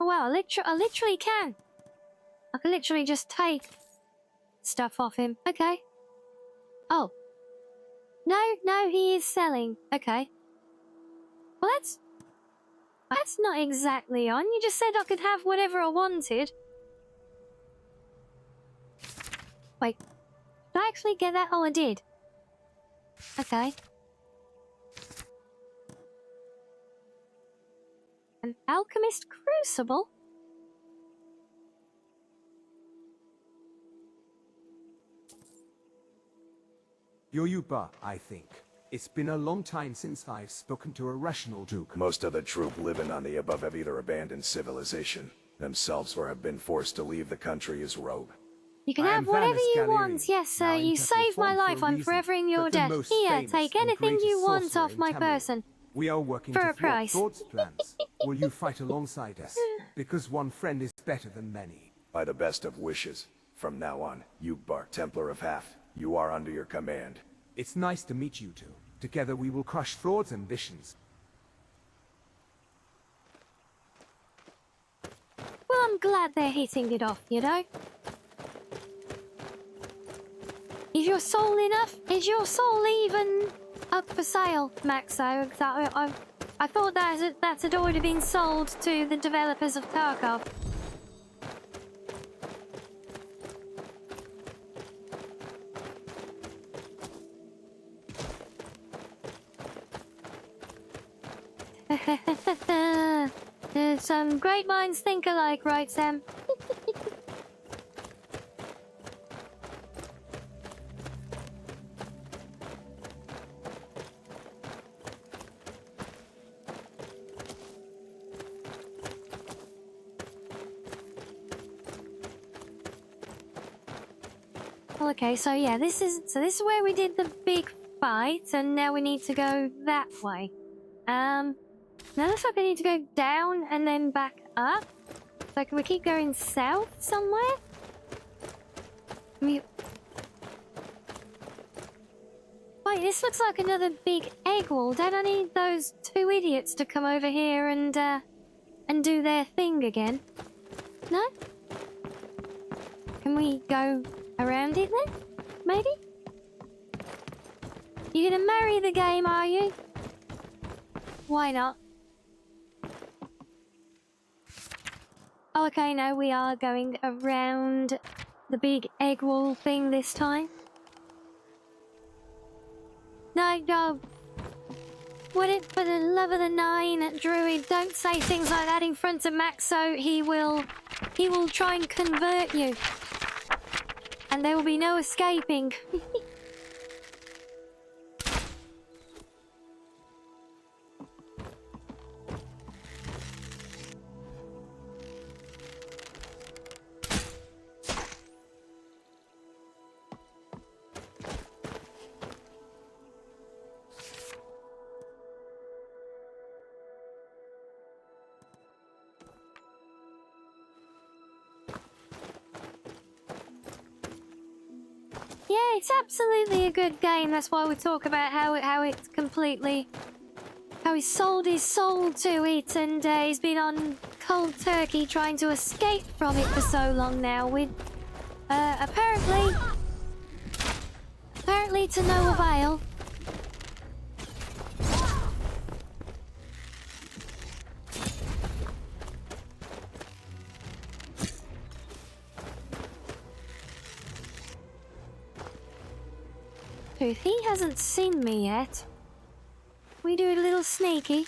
Oh, wow, I literally can. I can literally just take stuff off him. Okay. Oh. No, he is selling. Okay. Well, that's not exactly on. You just said I could have whatever I wanted. Wait. Did I actually get that? Oh, I did. Okay. An alchemist crucible? You're Yuba, I think. It's been a long time since I've spoken to a rational Duke. Most of the troop living on the above have either abandoned civilization themselves or have been forced to leave the country as rogue. You can have whatever you want. Yes, sir. You saved my life. I'm forever in your debt. Here, take anything you want off my person. We are working for to a thwart price. Thor's plans. Will you fight alongside us? Because one friend is better than many. By the best of wishes, from now on, Yugbar, Templar of Half, you are under your command. It's nice to meet you two. Together we will crush Thor's ambitions. Well, I'm glad they're hitting it off, you know? Is your soul enough? Is your soul even up for sale, Maxo? I thought that had already been sold to the developers of Tarkov. Some great minds think alike, right, Sam? Okay, so yeah, this is where we did the big fight, and now we need to go that way. Now looks like I need to go down and then back up. So can we keep going south somewhere? Wait, this looks like another big egg wall. Don't I need those two idiots to come over here and do their thing again? No? Can we go around it then? Maybe? You gonna marry the game, are you? Why not? Oh, okay, no, we are going around the big egg wall thing this time. No. Would it, for the love of the nine, Druid, don't say things like that in front of Max, so he will try and convert you. And there will be no escaping. Yeah, it's absolutely a good game. That's why we talk about how it's completely... how he sold his soul to it, and he's been on cold turkey trying to escape from it for so long now with... apparently to no avail. Truth, he hasn't seen me yet. We do it a little sneaky.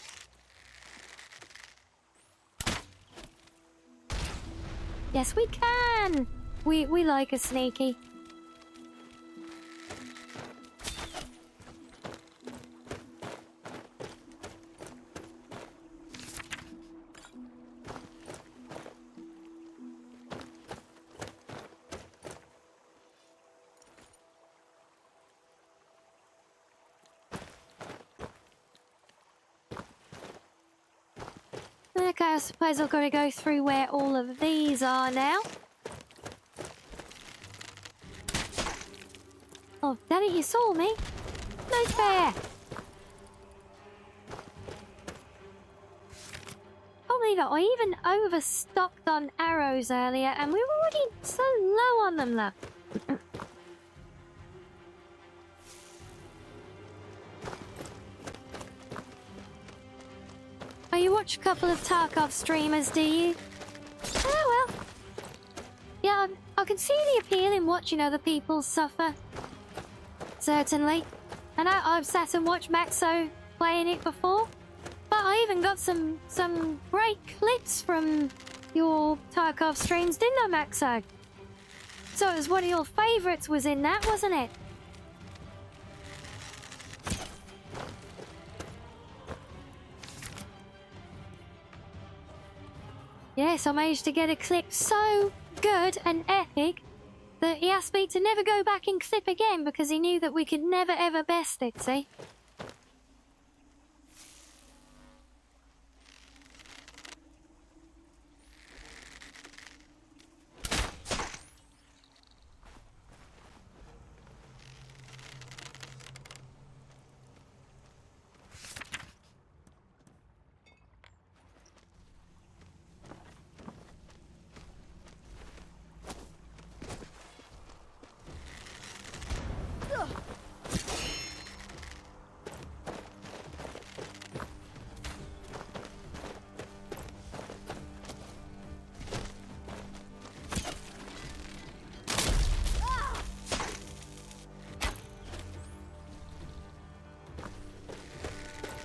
Yes, we can! We like a sneaky. Okay, I suppose I've got to go through where all of these are now. Oh, damn it, you saw me. No fair. Can't believe it. I even overstocked on arrows earlier, and we were already so low on them, though. Oh, you watch a couple of Tarkov streamers, do you? Oh, well. Yeah, I can see the appeal in watching other people suffer. Certainly. And I've sat and watched Maxo playing it before. But I even got some great clips from your Tarkov streams, didn't I, Maxo? So it was one of your favourites was in that, wasn't it? Yes, I managed to get a clip so good and epic that he asked me to never go back and clip again because he knew that we could never ever best it, see?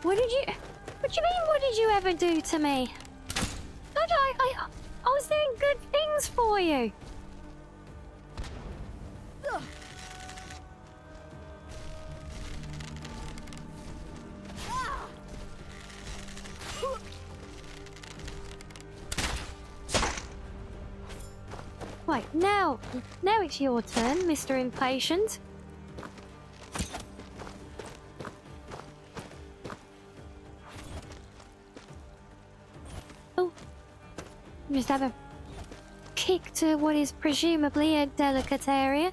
What do you mean, what did you ever do to me? I was doing good things for you. Right, now it's your turn, Mr. Impatient. Just have a kick to what is presumably a delicate area.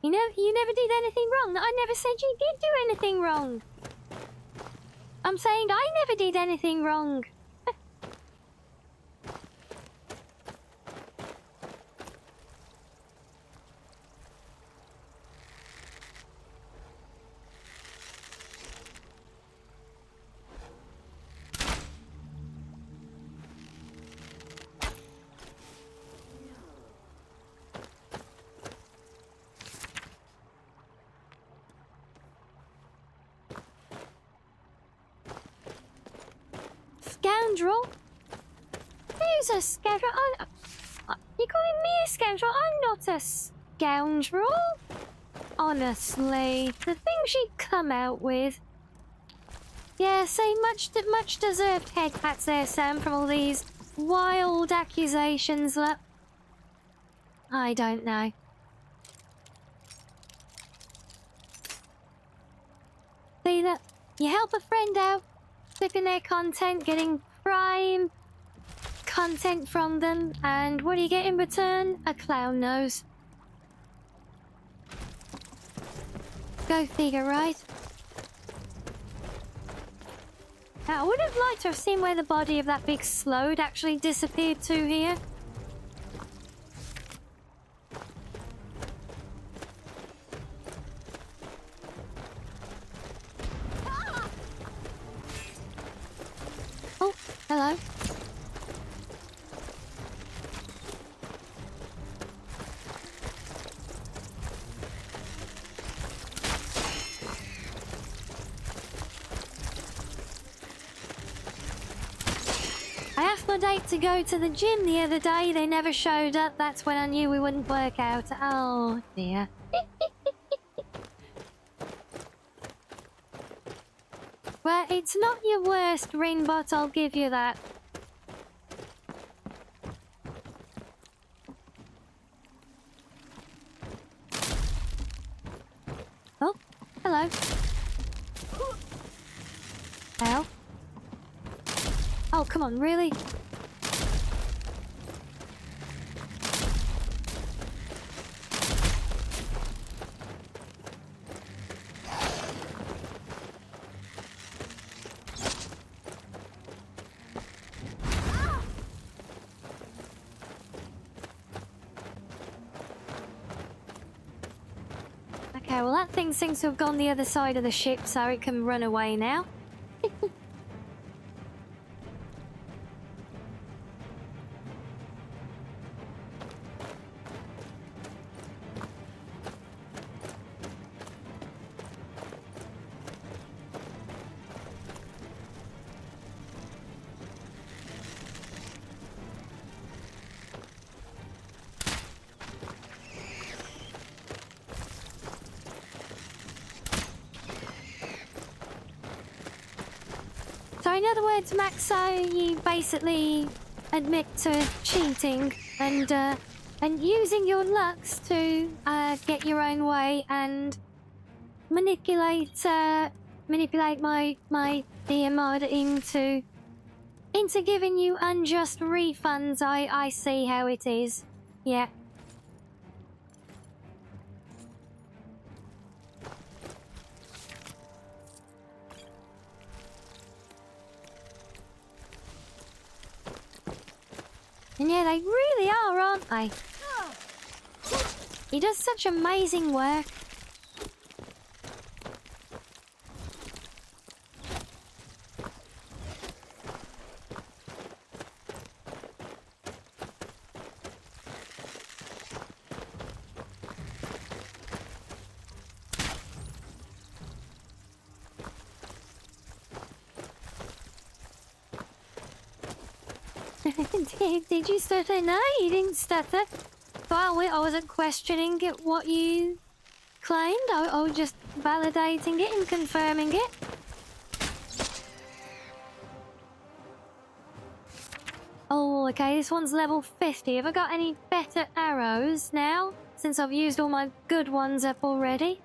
You never did anything wrong. I never said you did do anything wrong. I'm saying I never did anything wrong. Scoundrel? Who's a scoundrel? You're calling me a scoundrel? I'm not a scoundrel. Honestly, the things she'd come out with. Yeah, say much deserved head pats there, Sam, from all these wild accusations. Look, I don't know. See that? You help a friend out, clipping their content, getting prime content from them, and what do you get in return? A clown nose. Go figure, right? Now, I would have liked to have seen where the body of that big sload actually disappeared to here. Oh, hello. I asked my date to go to the gym the other day. They never showed up. That's when I knew we wouldn't work out. Oh, dear. Well, it's not your worst, Rinbot, I'll give you that. Oh, hello. Ow. Oh, come on, really? Okay, well that thing seems to have gone the other side of the ship, so it can run away now. So in other words, Maxo, you basically admit to cheating and using your lucks to get your own way and manipulate my dear mod into giving you unjust refunds. I see how it is. Yeah. And yeah, they really are, aren't they? He does such amazing work. Did you stutter? No, you didn't stutter. Well, I wasn't questioning it, what you claimed. I was just validating it and confirming it. Oh, okay, this one's level 50. Have I got any better arrows now, since I've used all my good ones up already?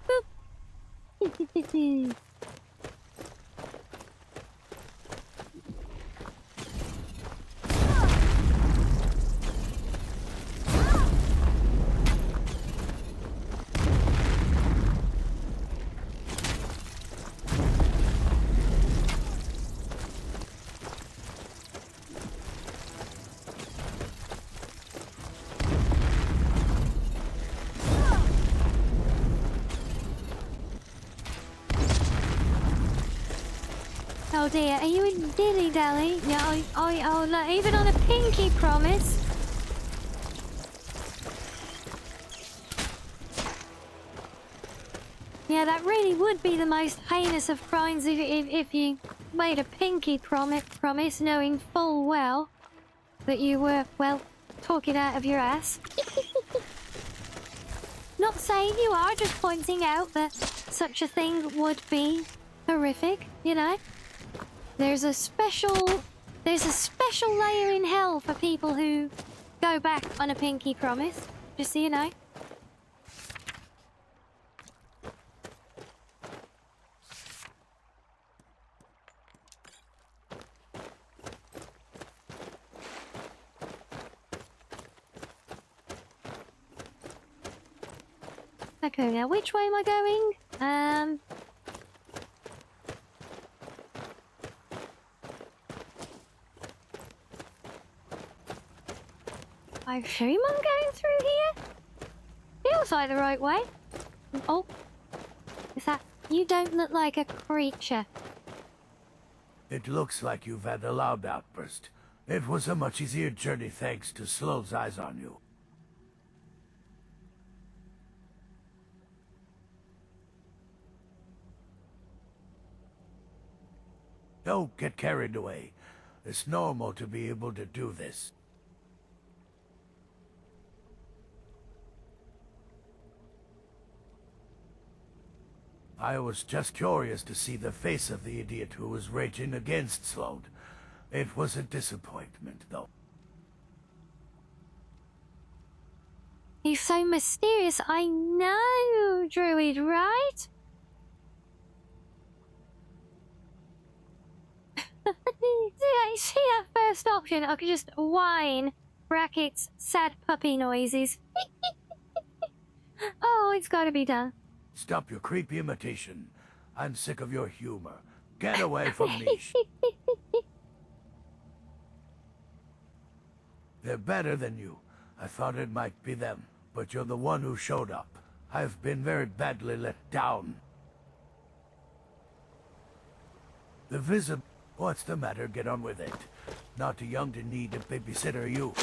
Boop. Oh dear, are you in dilly-dally? Yeah, oh, look, even on a pinky promise. Yeah, that really would be the most heinous of crimes if you made a pinky promise knowing full well that you were, well, talking out of your ass. Not saying you are, just pointing out that such a thing would be horrific, you know? There's a special layer in hell for people who go back on a pinky promise, just so you know. Okay, now which way am I going? I assume I'm going through here? Feels like the right way. Oh, is that... You don't look like a creature. It looks like you've had a loud outburst. It was a much easier journey thanks to Slow's eyes on you. Don't get carried away. It's normal to be able to do this. I was just curious to see the face of the idiot who was raging against Sloan. It was a disappointment, though. He's so mysterious. I know, Druid, right? See that first option? I could just whine brackets, sad puppy noises. Oh, it's gotta be done. Stop your creepy imitation. I'm sick of your humor. Get away from me. They're better than you. I thought it might be them, but you're the one who showed up. I've been very badly let down. The visib... What's the matter? Get on with it. Not too young to need a babysitter, you.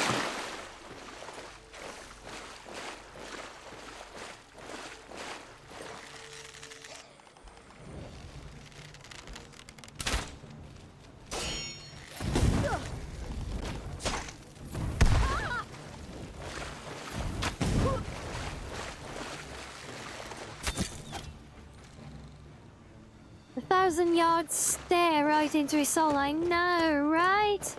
1,000-yard stare right into his soul. I know, right?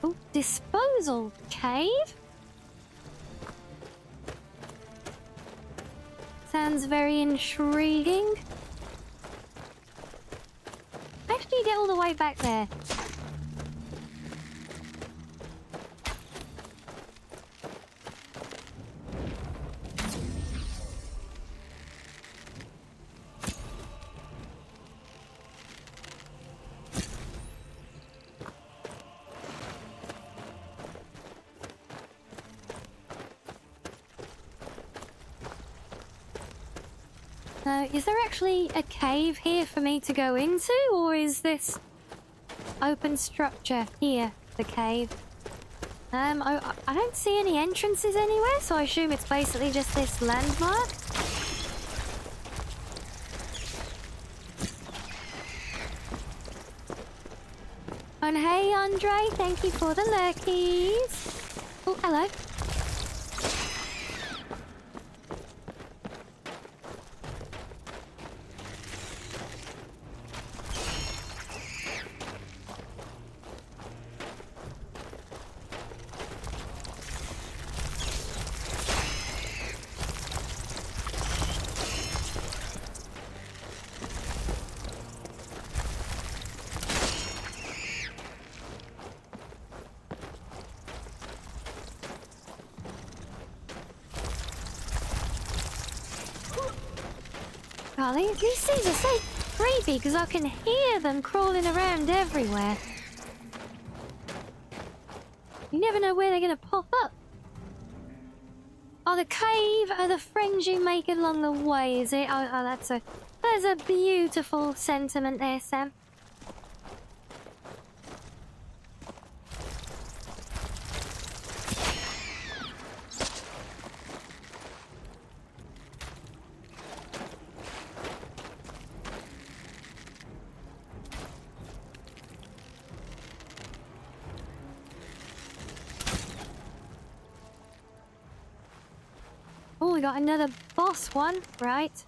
Oh, disposal cave? Sounds very intriguing. How did you get all the way back there? Is there actually a cave here for me to go into, or is this open structure here the cave? I don't see any entrances anywhere, so I assume it's basically just this landmark. And hey, Andre, thank you for the lurkies. Oh, hello. These things are so creepy because I can hear them crawling around everywhere. You never know where they're going to pop up. Oh, the cave are the friends you make along the way, is it? Oh, that's a beautiful sentiment there, Sam. Oh, we got another boss one, right?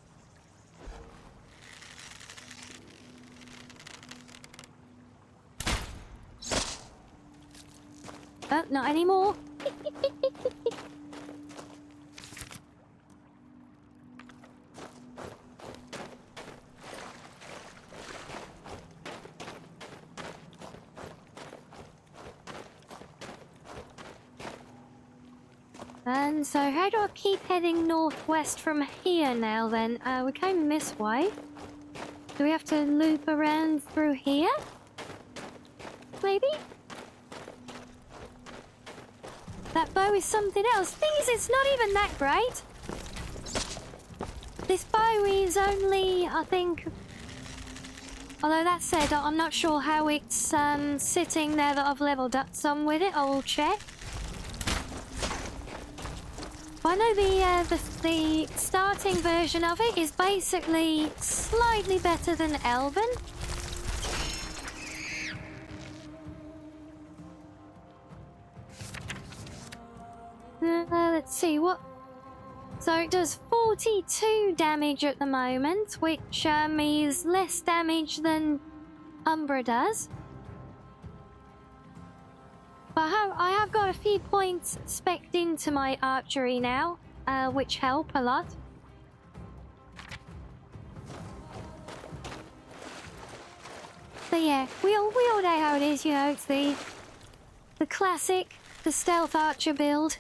Oh, not anymore. And so how do I keep heading northwest from here now then? We came this way. Do we have to loop around through here? Maybe? That bow is something else. Thing is, it's not even that great. This bow is only, I think... Although that said, I'm not sure how it's sitting there that I've leveled up some with it. I will check. I know the starting version of it is basically slightly better than Elven. Let's see what. So it does 42 damage at the moment, which is less damage than Umbra does. But I have got a few points spec'd into my archery now, which help a lot. But yeah, we all know how it is, you know, it's the The classic, the stealth archer build.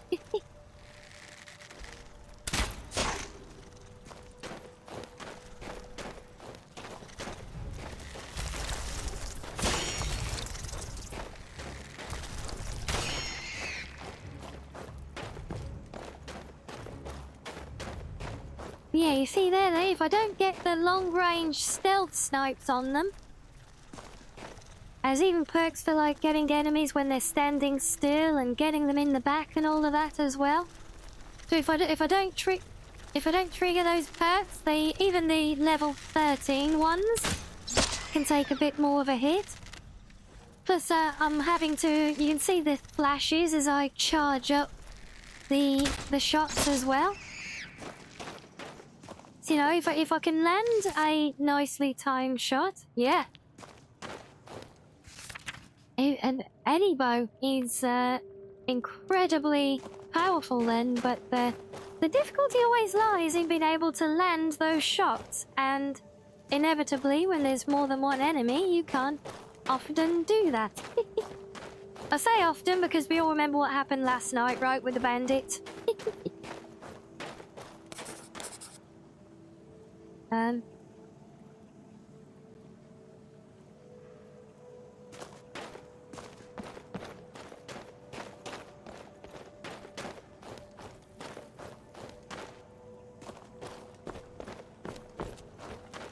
Yeah, you see there, if I don't get the long-range stealth snipes on them, there's even perks for like getting enemies when they're standing still and getting them in the back and all of that as well. So if I don't trigger those perks, even the level 13 ones can take a bit more of a hit. Plus, I'm having to. You can see the flashes as I charge up the shots as well. So, you know, if I can land a nicely timed shot, yeah. An Eddie bow is incredibly powerful then, but the difficulty always lies in being able to land those shots, and inevitably, when there's more than one enemy, you can't often do that. I say often because we all remember what happened last night, right, with the bandit.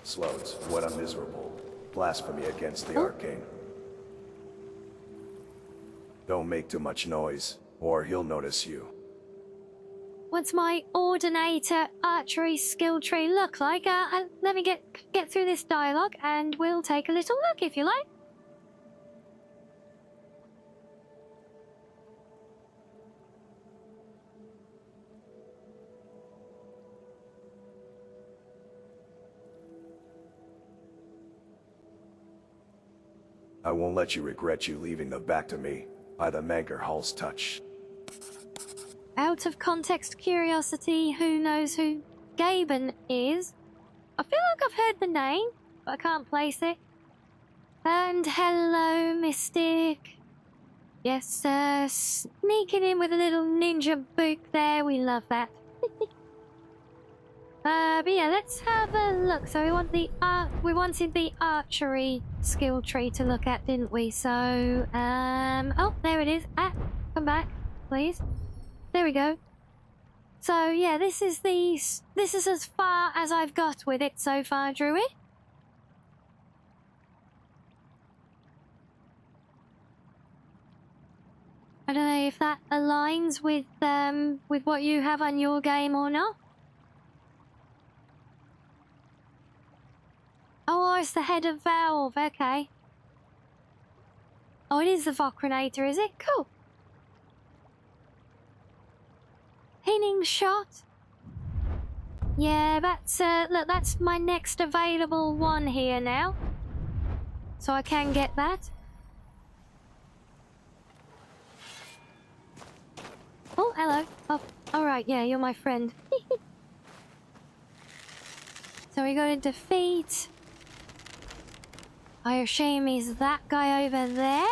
Sloads, what a miserable blasphemy against the arcane. Don't make too much noise, or he'll notice you. What's my ordinator archery skill tree look like? Let me get through this dialogue and we'll take a little look if you like. I won't let you regret you leaving them back to me by the Manker Hall's touch. Out of context curiosity, who knows who Gaben is? I feel like I've heard the name, but I can't place it. And hello, Mystic. Yes, sneaking in with a little ninja book there, we love that. But yeah, let's have a look. So we wanted the archery skill tree to look at, didn't we? So, oh, there it is. Come back, please. There we go. So yeah, this is as far as I've got with it so far, Drewy. I don't know if that aligns with what you have on your game or not. Oh, it's the head of Valve, okay. Oh, it is the Vocronator, is it? Cool. Pinning shot. Yeah, that's, look, that's my next available one here now. So I can get that. Oh, hello. Oh, alright, yeah, you're my friend. So we got to defeat... I assume he's that guy over there?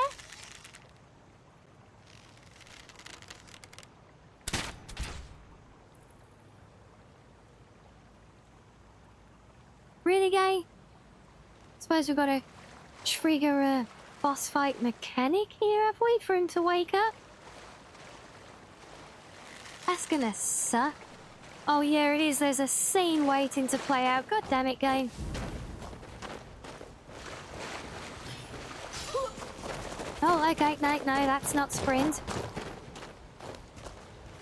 Really, gay? Suppose we've got to trigger a boss fight mechanic here, have we, for him to wake up? That's gonna suck. Oh yeah, it is. There's a scene waiting to play out. God damn it, game. Oh, okay. No, that's not sprint.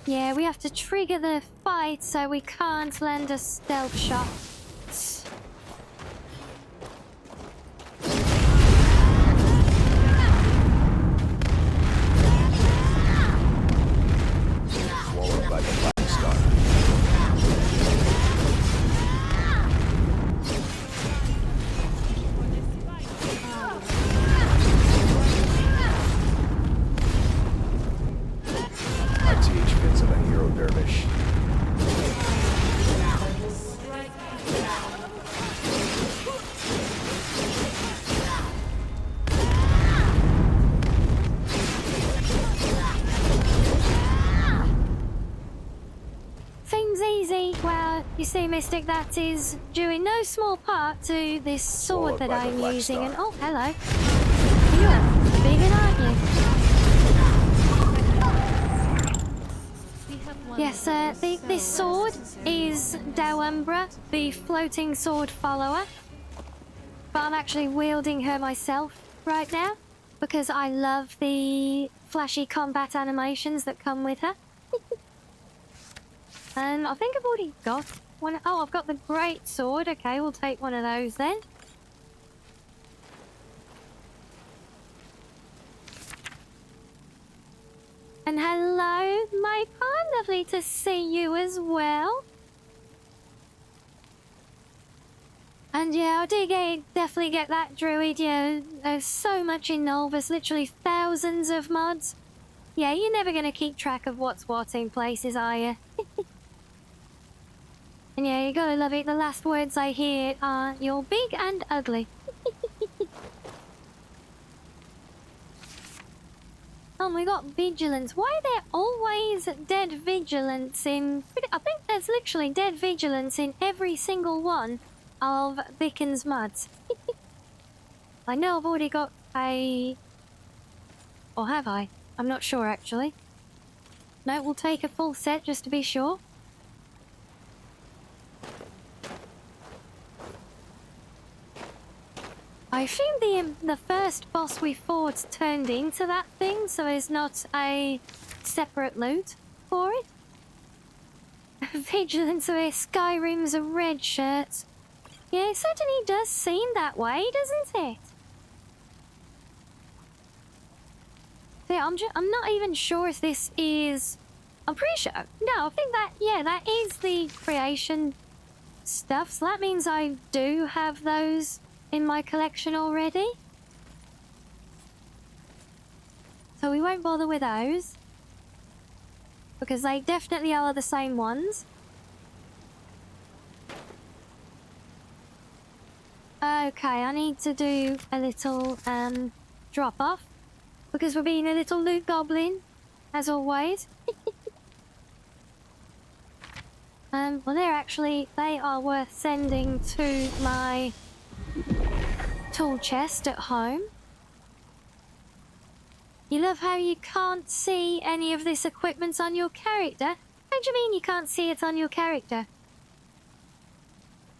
Yeah, we have to trigger the fight so we can't land a stealth shot. Swallowed by the Black Star. RTH fits of a hero dervish. You see, Mystic, that is due in no small part to this sword Followed that by the I'm Black using. Star. And oh, hello. You are big, aren't you? Yes, this sword is Daumbra, the floating sword follower. But I'm actually wielding her myself right now because I love the flashy combat animations that come with her. And I think I've already got one. Oh, I've got the great sword. Okay, we'll take one of those then. And hello, my pawn. Lovely to see you as well. And yeah, I do definitely get that, Druid. Yeah, there's so much in Null. There's literally thousands of mods. Yeah, you're never going to keep track of what's what in places, are you? And yeah, you gotta love it. The last words I hear are, "You're big and ugly." Oh, we got vigilance. Why are there always dead vigilance in... I think there's literally dead vigilance in every single one of Vicken's mods. I know I've already got a... Or have I? I'm not sure, actually. No, we'll take a full set just to be sure. I assume the first boss we fought turned into that thing, so there's not a separate loot for it. Vigilance wear Skyrim's a red shirt. Yeah, it certainly does seem that way, doesn't it? Yeah, I'm not even sure if this is... I'm pretty sure... No, I think that... Yeah, that is the creation stuff, so that means I do have those in my collection already. So we won't bother with those. Because they definitely are the same ones. Okay, I need to do a little drop off. Because we're being a little loot goblin, as always. Well, they are worth sending to my tool chest at home. You love how you can't see any of this equipment on your character? How do you mean you can't see it on your character?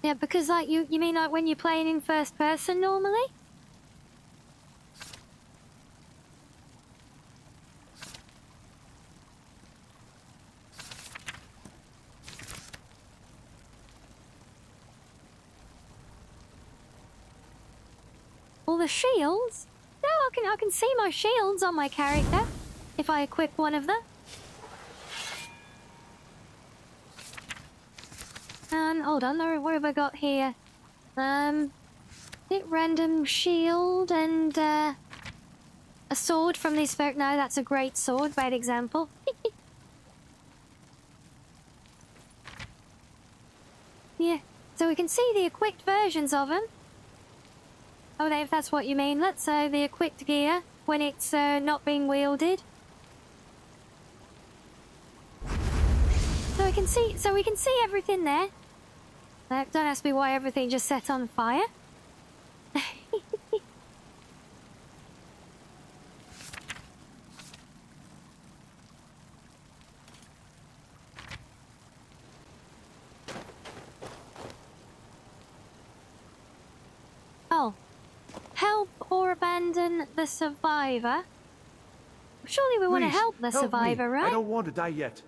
Yeah, because like you mean like when you're playing in first person normally? All the shields? No, I can see my shields on my character if I equip one of them. And hold on, what have I got here? Random shield and a sword from this folk. No, that's a great sword. Bad example. Yeah, so we can see the equipped versions of them. Oh, if that's what you mean. Let's say the equipped gear when it's not being wielded. So we can see everything there. Don't ask me why everything just set on fire. Oh. Help or abandon the survivor. Surely we want to help the survivor, right? I don't want to die yet.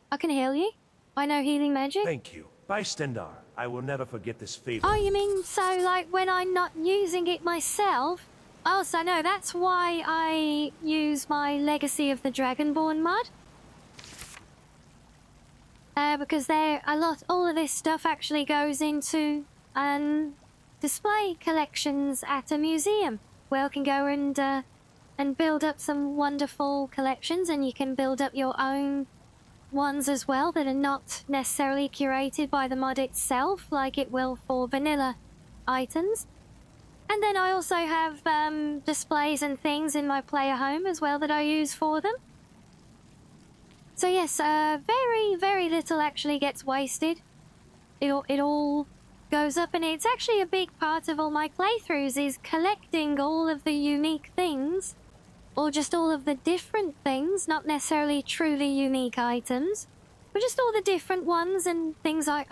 I can heal you. I know healing magic. Thank you. Bystander, I will never forget this favor. Oh, you mean so like when I'm not using it myself? Oh, so no, that's why I use my Legacy of the Dragonborn mod. Because all of this stuff actually goes into display collections at a museum where you can go and build up some wonderful collections, and you can build up your own ones as well that are not necessarily curated by the mod itself like it will for vanilla items. And then I also have displays and things in my player home as well that I use for them. So yes, very, very little actually gets wasted. It all goes up, and it's actually a big part of all my playthroughs is collecting all of the unique things, or just all of the different things, not necessarily truly unique items, but just all the different ones and things I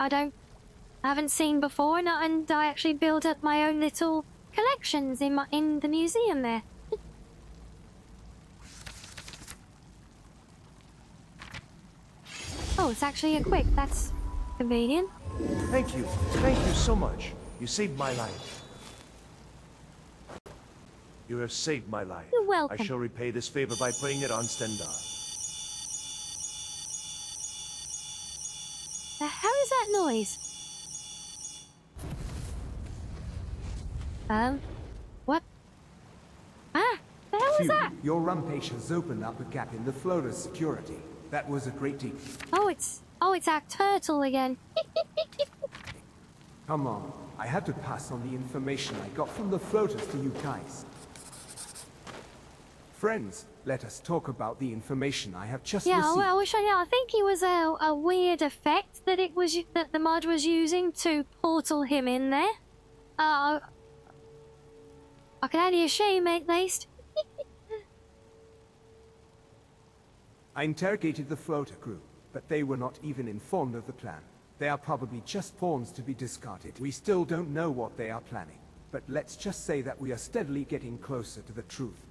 haven't seen before, and I actually build up my own little collections in the museum there. Oh, it's actually a quick. That's convenient. Thank you. Thank you so much. You saved my life. You have saved my life. You're welcome. I shall repay this favor by putting it on standard. The hell is that noise? What? Ah, the hell was Phew, that? your rampage has opened up a gap in the floater's security. That was a great deal. Oh, it's our turtle again. Come on, I had to pass on the information I got from the floaters to you guys. Friends, let us talk about the information I have just Yeah, received. well, I wish I know. I think it was a weird effect that that the mod was using to portal him in there. I can only assume, at least. I interrogated the floater crew, but they were not even informed of the plan. They are probably just pawns to be discarded. We still don't know what they are planning, but let's just say that we are steadily getting closer to the truth.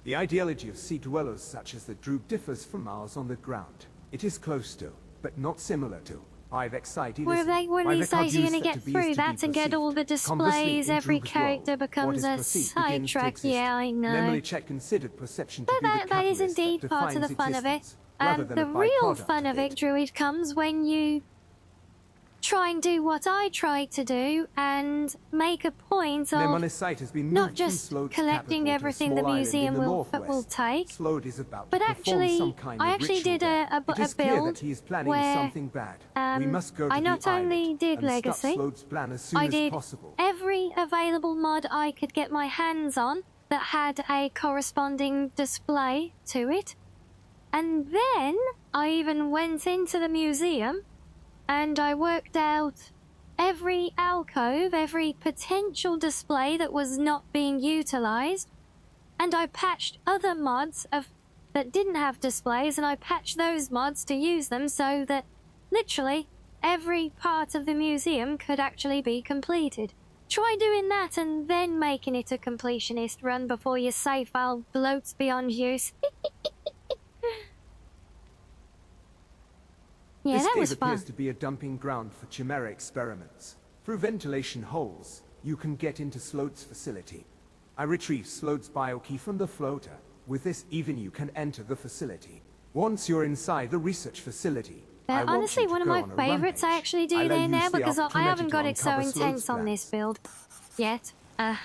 The ideology of sea dwellers such as the Drew differs from ours on the ground. It is close to, but not similar to, Ivex Well, like one of these days you're gonna get through that and get all the displays. Every character becomes a sidetrack. Yeah, I know. Memory check considered perception to But be the that is catalyst indeed that part of the defines fun of it. existence, rather And than the a real byproduct fun of it, Druid, comes when you try and do what I try to do and make a point of Nemonicite has been not moved from just Slode's collecting capital to a everything the small island museum in the will northwest. take, Slode is about but to perform actually, some kind I of actually ritual did there. a It is clear build that he is planning where something bad. We must go to I not the only island did and Legacy, stop Slode's plan as soon I as did possible. every available mod I could get my hands on that had a corresponding display to it. And then I even went into the museum and I worked out every alcove, every potential display that was not being utilized, and I patched other mods that didn't have displays, and I patched those mods to use them so that literally every part of the museum could actually be completed. Try doing that and then making it a completionist run before your save file bloats beyond use. Yeah, This that cave was fun. appears to be a dumping ground for chimera experiments. Through ventilation holes, you can get into Slode's facility. I retrieved Slode's biokey from the floater. With this, even you can enter the facility. Once you're inside the research facility, I want Honestly, you to one of go my on a favourites I rampage. actually do I'll there use now the because I opportunity haven't got to it so uncover Slode's intense on this plans. build yet. But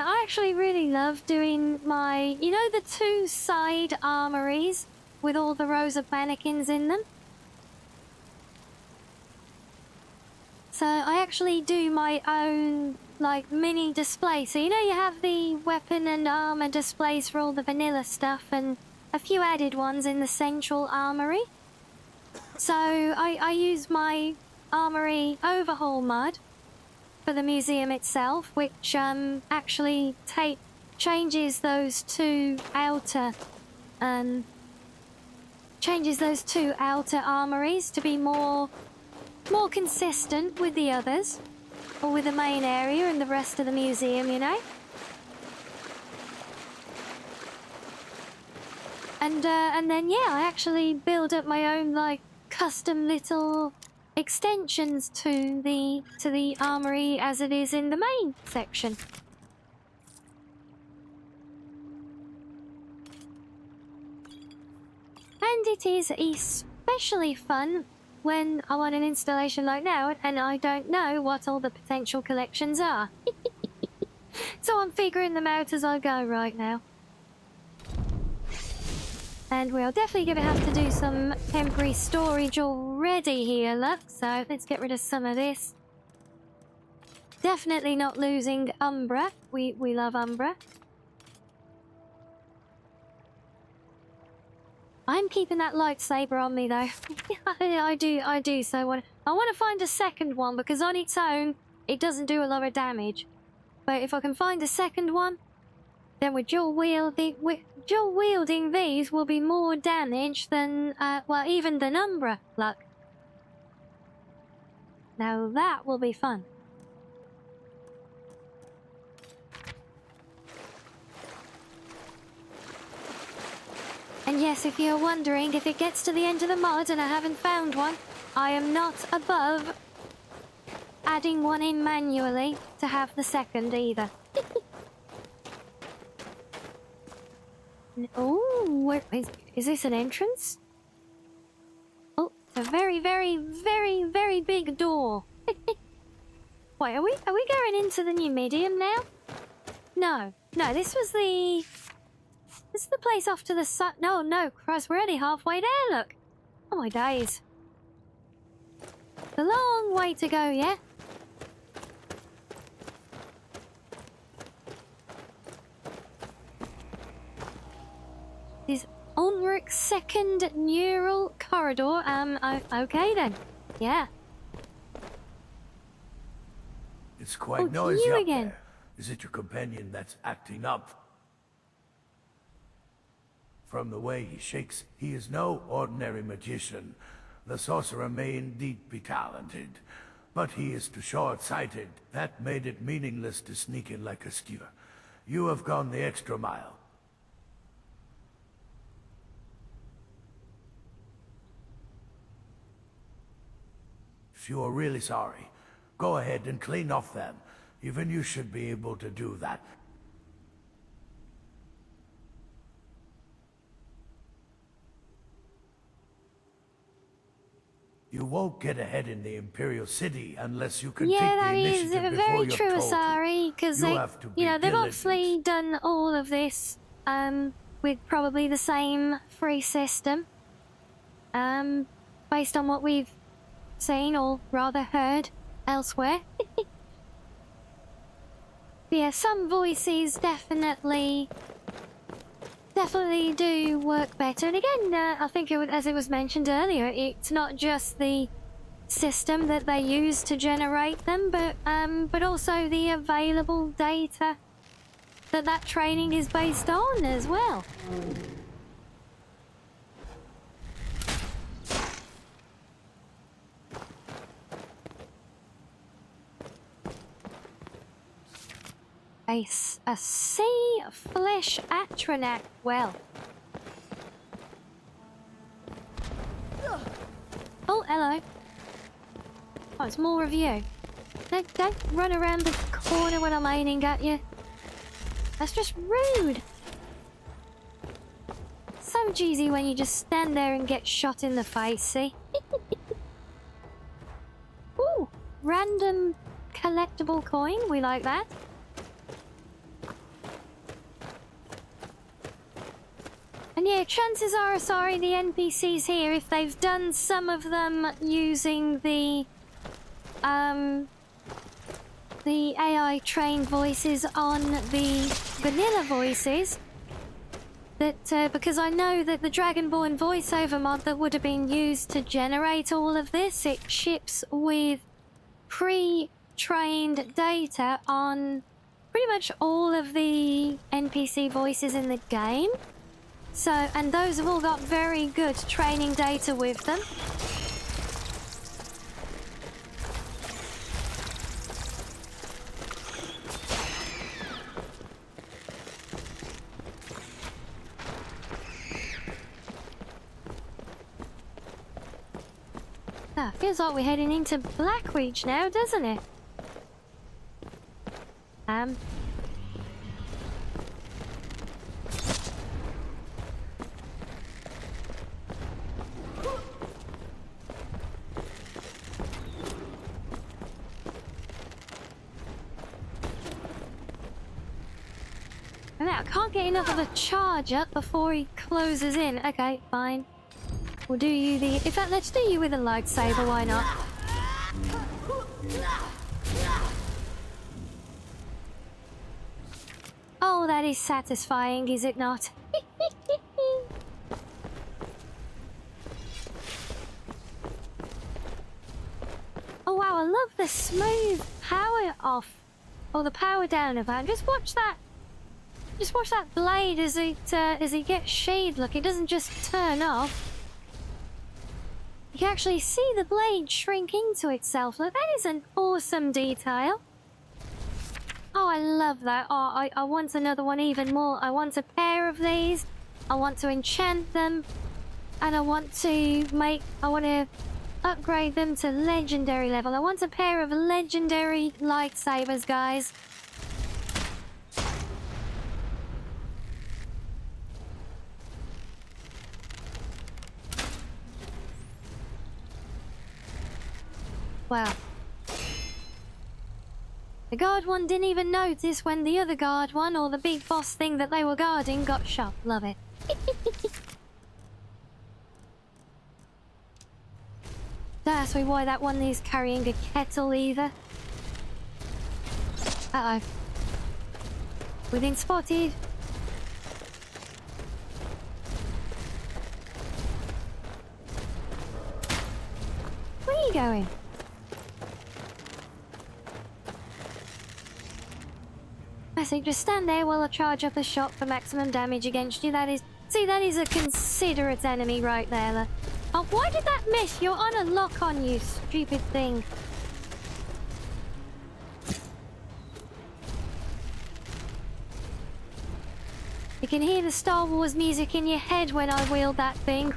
I actually really love doing my, you know, the two side armories with all the rows of mannequins in them? So I actually do my own, like, mini display. So you know you have the weapon and armor displays for all the vanilla stuff and a few added ones in the central armory. So I use my armory overhaul mod for the museum itself, which actually changes those two outer armories to be more consistent with the others, or with the main area and the rest of the museum, you know. And then yeah, I actually build up my own like custom little extensions to the armory as it is in the main section. And it is especially fun when I want an installation like now and I don't know what all the potential collections are. So I'm figuring them out as I go right now. And we're definitely going to have to do some temporary storage already here, look. So let's get rid of some of this. definitely not losing Umbra. We love Umbra. I'm keeping that lightsaber on me though. I do. So I want to find a second one because on its own it doesn't do a lot of damage. But if I can find a second one, then with dual wielding these will be more damage than well, even than Umbra luck. Now that will be fun. And yes, if you're wondering, if it gets to the end of the mod and I haven't found one, I am not above adding one in manually to have the second either. Oh, is this an entrance? Oh, it's a very, very, very, very big door. Wait, are we going into the new medium now? No, this was the... This is the place off to the side. No, Christ, we're already halfway there, look. Oh my days. It's a long way to go, yeah? This Ulrich's second neural corridor. Okay then. Yeah. It's quite noisy you up again. there. Is it your companion that's acting up? From the way he shakes, he is no ordinary magician. The sorcerer may indeed be talented, but he is too short-sighted. That made it meaningless to sneak in like a steer. You have gone the extra mile. If you are really sorry, go ahead and clean off them. Even you should be able to do that. You won't get ahead in the Imperial City unless you can take the initiative before you're told. Yeah, that is very true, Asari, because they've obviously done all of this with probably the same free system, based on what we've seen or rather heard elsewhere. Yeah, some voices definitely do work better. And again, I think as it was mentioned earlier, it's not just the system that they use to generate them, but also the available data that training is based on as well. A sea flesh atronac well. Oh, hello. Oh, it's more of you. Don't run around the corner when I'm aiming at you. That's just rude. So cheesy when you just stand there and get shot in the face, see? Ooh, random collectible coin. We like that. And yeah, chances are, sorry, the NPCs here, if they've done some of them using the AI trained voices on the vanilla voices, that because I know that the Dragonborn voiceover mod that would have been used to generate all of this, it ships with pre-trained data on pretty much all of the NPC voices in the game. So, and those have all got very good training data with them. Ah, feels like we're heading into Blackreach now, doesn't it? I can't get enough of a charge up before he closes in. Okay, fine. We'll do you the... In fact, let's do you with a lightsaber, why not? Oh, that is satisfying, is it not? Oh wow, I love the smooth power off. Or the power down of that. Just watch that. Just watch that blade as it gets sheathed. Look, it doesn't just turn off. You can actually see the blade shrink into itself. Look, that is an awesome detail. Oh, I love that. Oh, I want another one even more. I want a pair of these. I want to enchant them. And I want to upgrade them to legendary level. I want a pair of legendary lightsabers, guys. Wow. The guard one didn't even notice when the other guard one, or the big boss thing that they were guarding, got shot. Love it. That's why that one is carrying a kettle either. Uh-oh. We've been spotted. Where are you going? I say just stand there while I charge up a shot for maximum damage against you. That is a considerate enemy right there. Oh, why did that miss? You're on a lock on, you stupid thing. You can hear the Star Wars music in your head when I wield that thing.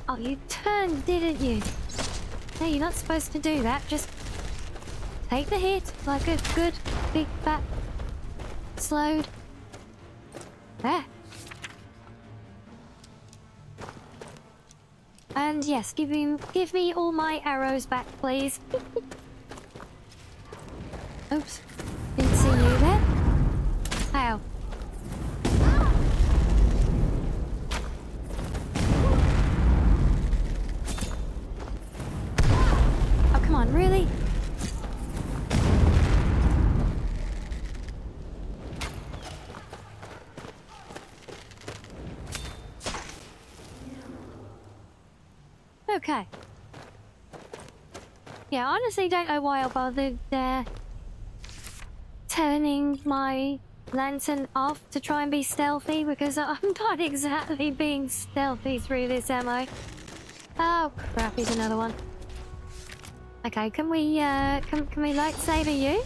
Oh, you turned, didn't you? No, you're not supposed to do that. Just take the hit like a good, big, fat, slowed. There. And yes, give me all my arrows back, please. Oops. Didn't see you there. Ow. Oh, come on, really? Okay. Yeah, honestly don't know why I bothered turning my lantern off to try and be stealthy, because I'm not exactly being stealthy through this, am I? Oh crap, here's another one. Okay, can we lightsaber you?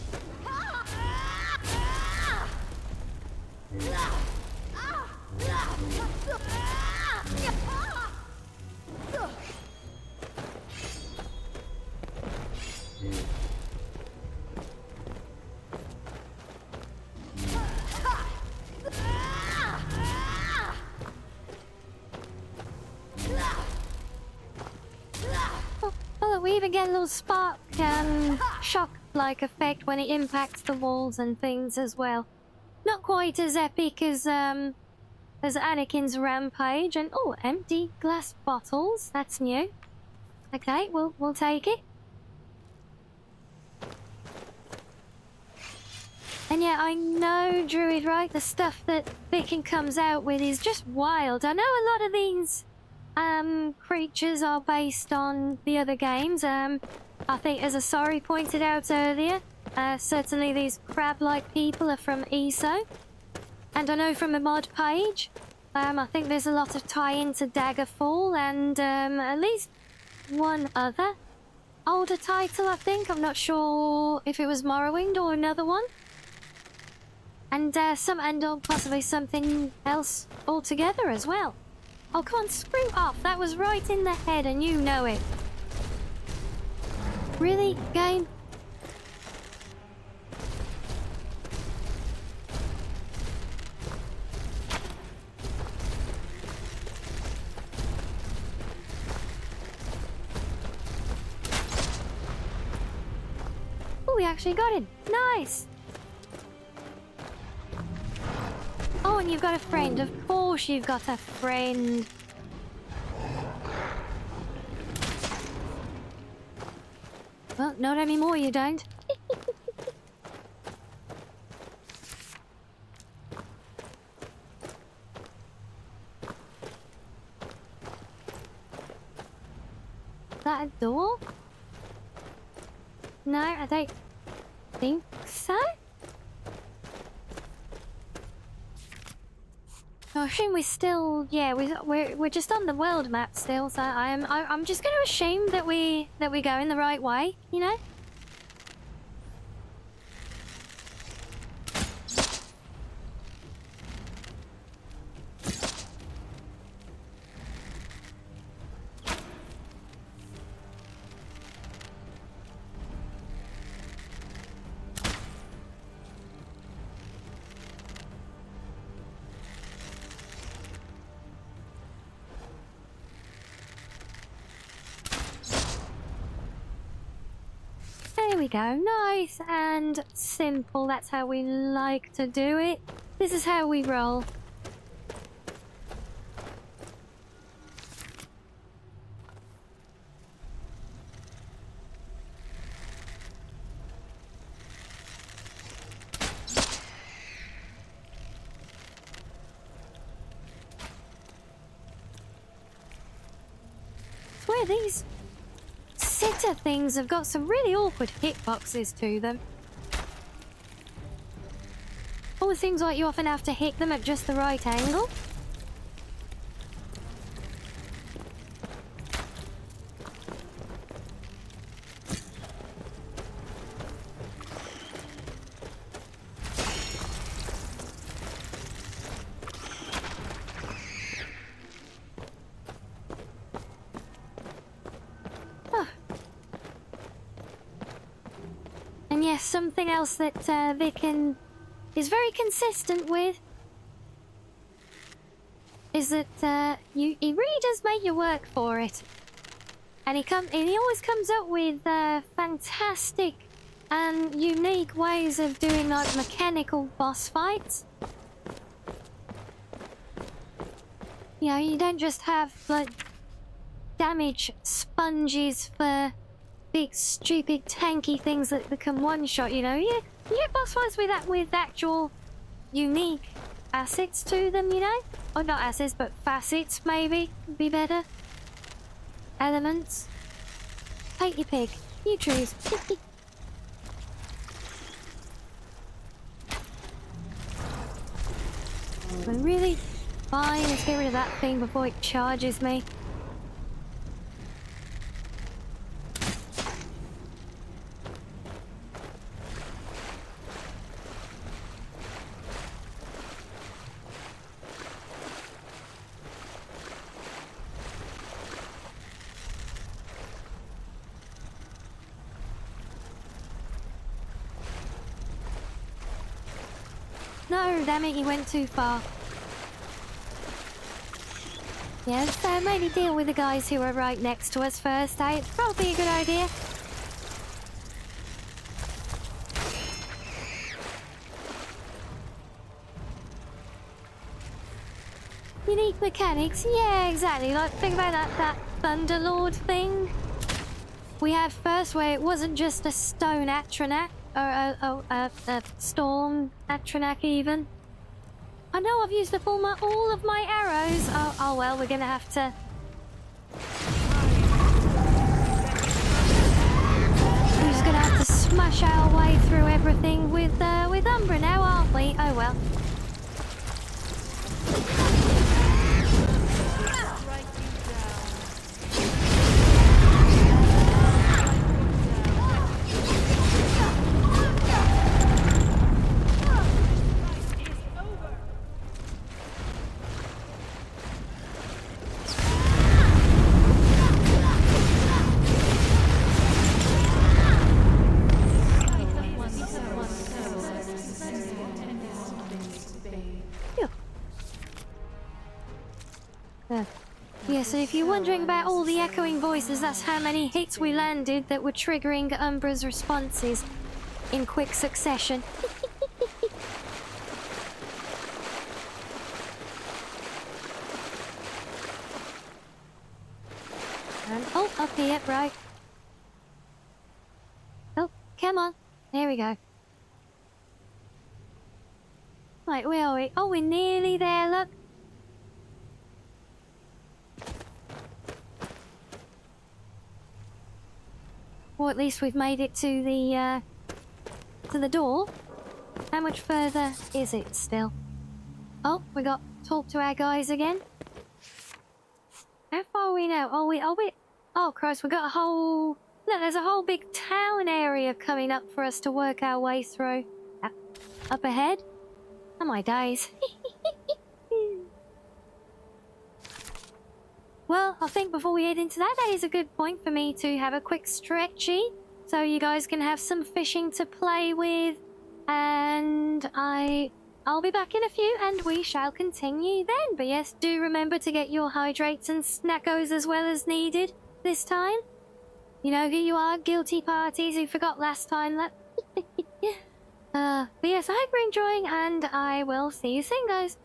Oh, we even get a little spark shock-like effect when it impacts the walls and things as well. Not quite as epic as Anakin's rampage. And oh, empty glass bottles. That's new. Okay, we'll take it. And yeah, I know, Druid, right? The stuff that Viking comes out with is just wild. I know a lot of these creatures are based on the other games. I think, as Asari pointed out earlier, certainly these crab-like people are from ESO. And I know from a mod page, I think there's a lot of tie-in to Daggerfall and at least one other older title, I think. I'm not sure if it was Morrowind or another one. And possibly something else altogether as well. Oh, come on, screw off. That was right in the head and you know it. Really, game? Oh, we actually got it. Nice. Oh, and you've got a friend. Of course you've got a friend. Well, not anymore, you don't. that a door? No, I don't think so. I assume we're still, yeah, we're just on the world map still. So I'm just going to assume that we go in the right way, you know. There we go. Nice and simple. That's how we like to do it. This is how we roll. I swear these sitter things have got some really awkward hitboxes to them. All the things like you often have to hit them at just the right angle. And yes, something else that Vicken is very consistent with is that he really does make you work for it, and he always comes up with fantastic and unique ways of doing like mechanical boss fights. You know, you don't just have like damage sponges for big stupid tanky things that become one shot. You know, you get boss fights with actual unique assets to them, you know? Or not assets, but facets, maybe, would be better. Elements. Take your pick. You choose. But really? Fine, let's get rid of that thing before it charges me. No, damn it, he went too far. Yeah, let's maybe deal with the guys who are right next to us first, eh? It's probably a good idea. Unique mechanics? Yeah, exactly. Like, think about that Thunderlord thing we had first, where it wasn't just a stone Atronak, or a storm Atronak even. I know I've used up all of my arrows. Oh well, we're gonna have to. We're just gonna have to smash our way through everything with Umbra now, aren't we? Oh well. Yeah, so if you're wondering about all the echoing voices, that's how many hits we landed that were triggering Umbra's responses in quick succession. And, oh, up here, right. Oh, come on. There we go. Right, where are we? Oh, we're nearly there, look. Or at least we've made it to the door. How much further is it still? Oh, we got talk to our guys again. How far are we now? Oh Christ, we got a whole... Look, there's a whole big town area coming up for us to work our way through. Up ahead? Oh my days. Well, I think before we head into that, that is a good point for me to have a quick stretchy, so you guys can have some fishing to play with, and I'll be back in a few, and we shall continue then. But yes, do remember to get your hydrates and snackos as well as needed this time. You know who you are, guilty parties who forgot last time. But yes, I hope you're enjoying, and I will see you soon, guys.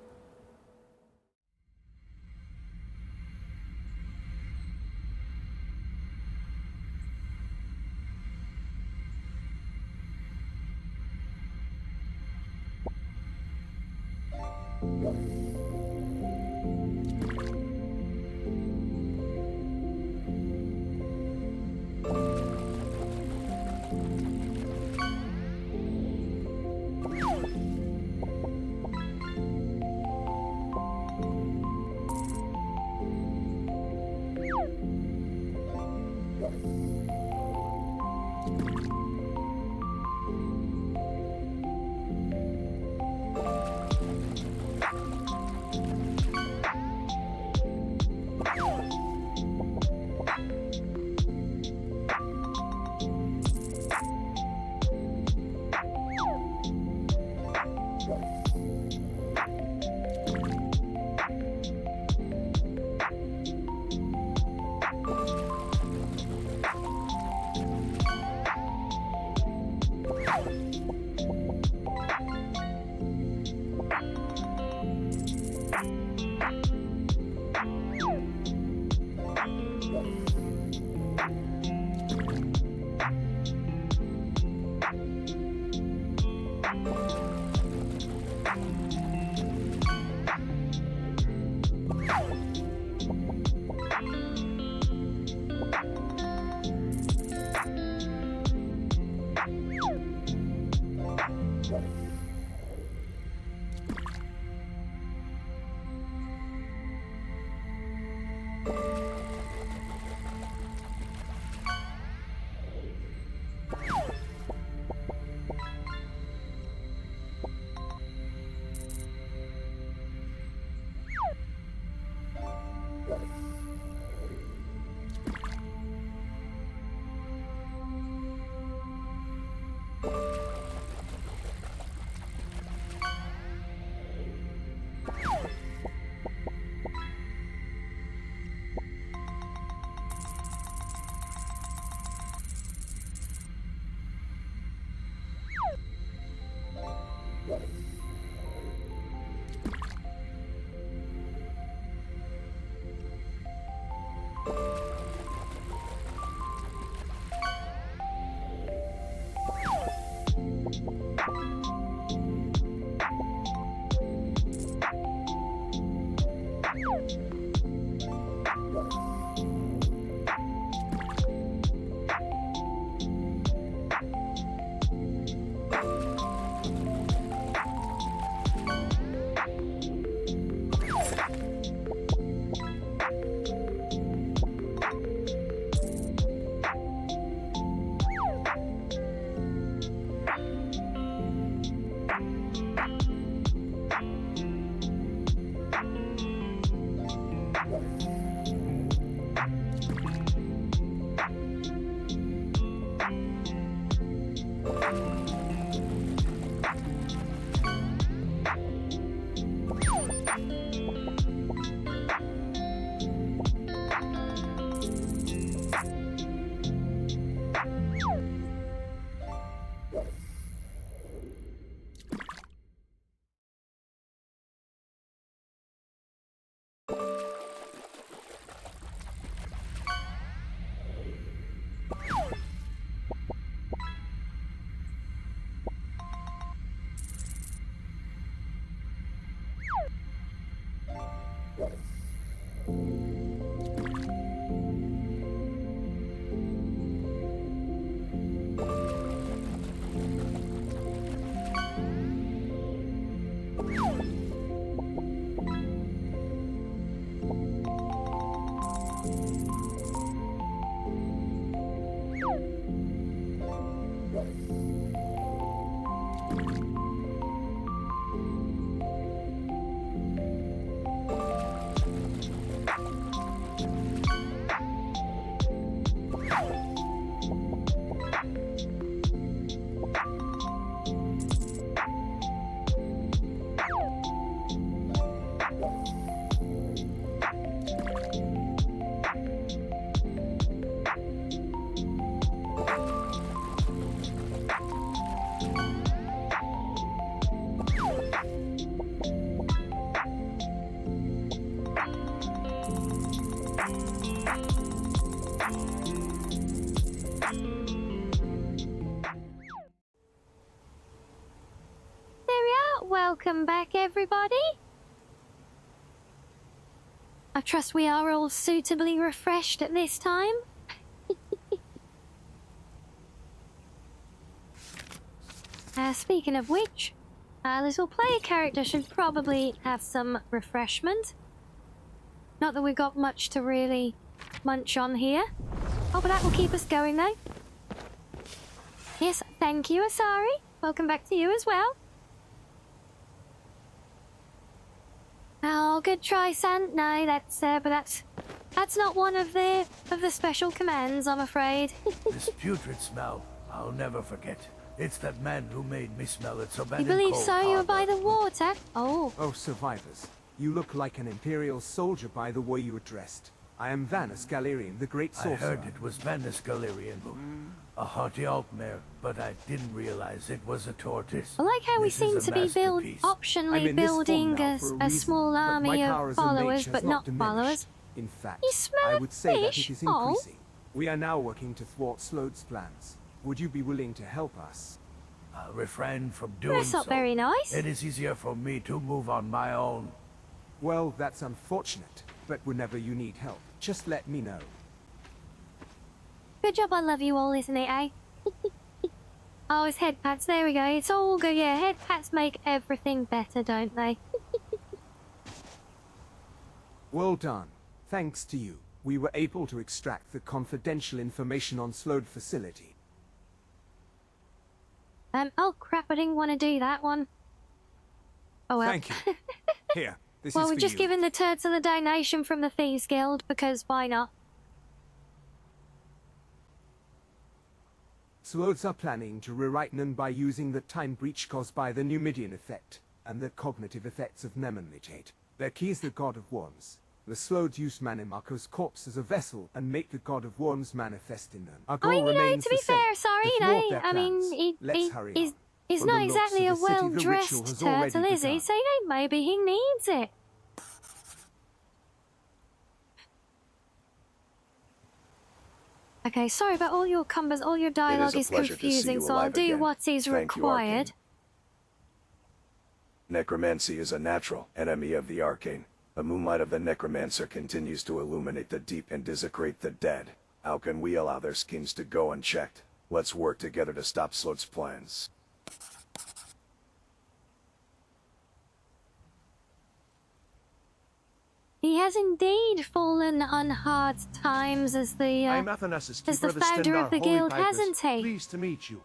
Welcome back, everybody. I trust we are all suitably refreshed at this time. Speaking of which, our little player character should probably have some refreshment. Not that we've got much to really munch on here. Oh, but that will keep us going, though. Yes, thank you, Asari. Welcome back to you as well. Oh, good try, Sant. No, but that's not one of the special commands, I'm afraid. This putrid smell, I'll never forget. It's that man who made me smell it so bad. You believe so? You were by the water? Oh. Oh, survivors. You look like an Imperial soldier by the way you were dressed. I am Vanus Galerian, the great sorcerer. I heard it was Vanus Galerian, a haughty altmare, but I didn't realize it was a tortoise. I like how we seem to be optionally building a small army of followers, but not followers. In fact, you smell I would say that it is increasing. Oh. We are now working to thwart Slode's plans. Would you be willing to help us? I'll refrain from doing That's not so. very nice. It is easier for me to move on my own. Well, that's unfortunate, but whenever you need help, just let me know. Good job, I love you all, isn't it, eh? Oh, it's head pats. There we go. It's all good. Yeah, head pats make everything better, don't they? Well done. Thanks to you, we were able to extract the confidential information on Slode facility. Oh crap, I didn't want to do that one. Oh well. Thank you. Here, this well, is we're for just you. giving the turds a donation from the Thieves Guild, because why not? Slodes are planning to rewrite Nun by using the time breach caused by the Numidian effect and the cognitive effects of Nememutate. Their key is the God of Worms. The Slodes use Manimako's corpse as a vessel and make the God of Worms manifest in Nun. Our goal remains to be the same, fair, sorry, to you thwart know, their I mean, plans. he's From not the looks exactly a of the city, the well-dressed ritual has already turtle, is he? begun. So, you know, maybe he needs it. Okay, sorry about all your combos, all your dialogue is confusing, so I'll do what is required. Necromancy is a natural enemy of the arcane. The moonlight of the necromancer continues to illuminate the deep and desecrate the dead. How can we allow their schemes to go unchecked? Let's work together to stop Slode's plans. He has indeed fallen on hard times as the I'm Athanasius, as keeper the of the founder Stendar of the Holy guild, Pipers. hasn't he? Pleased to meet you.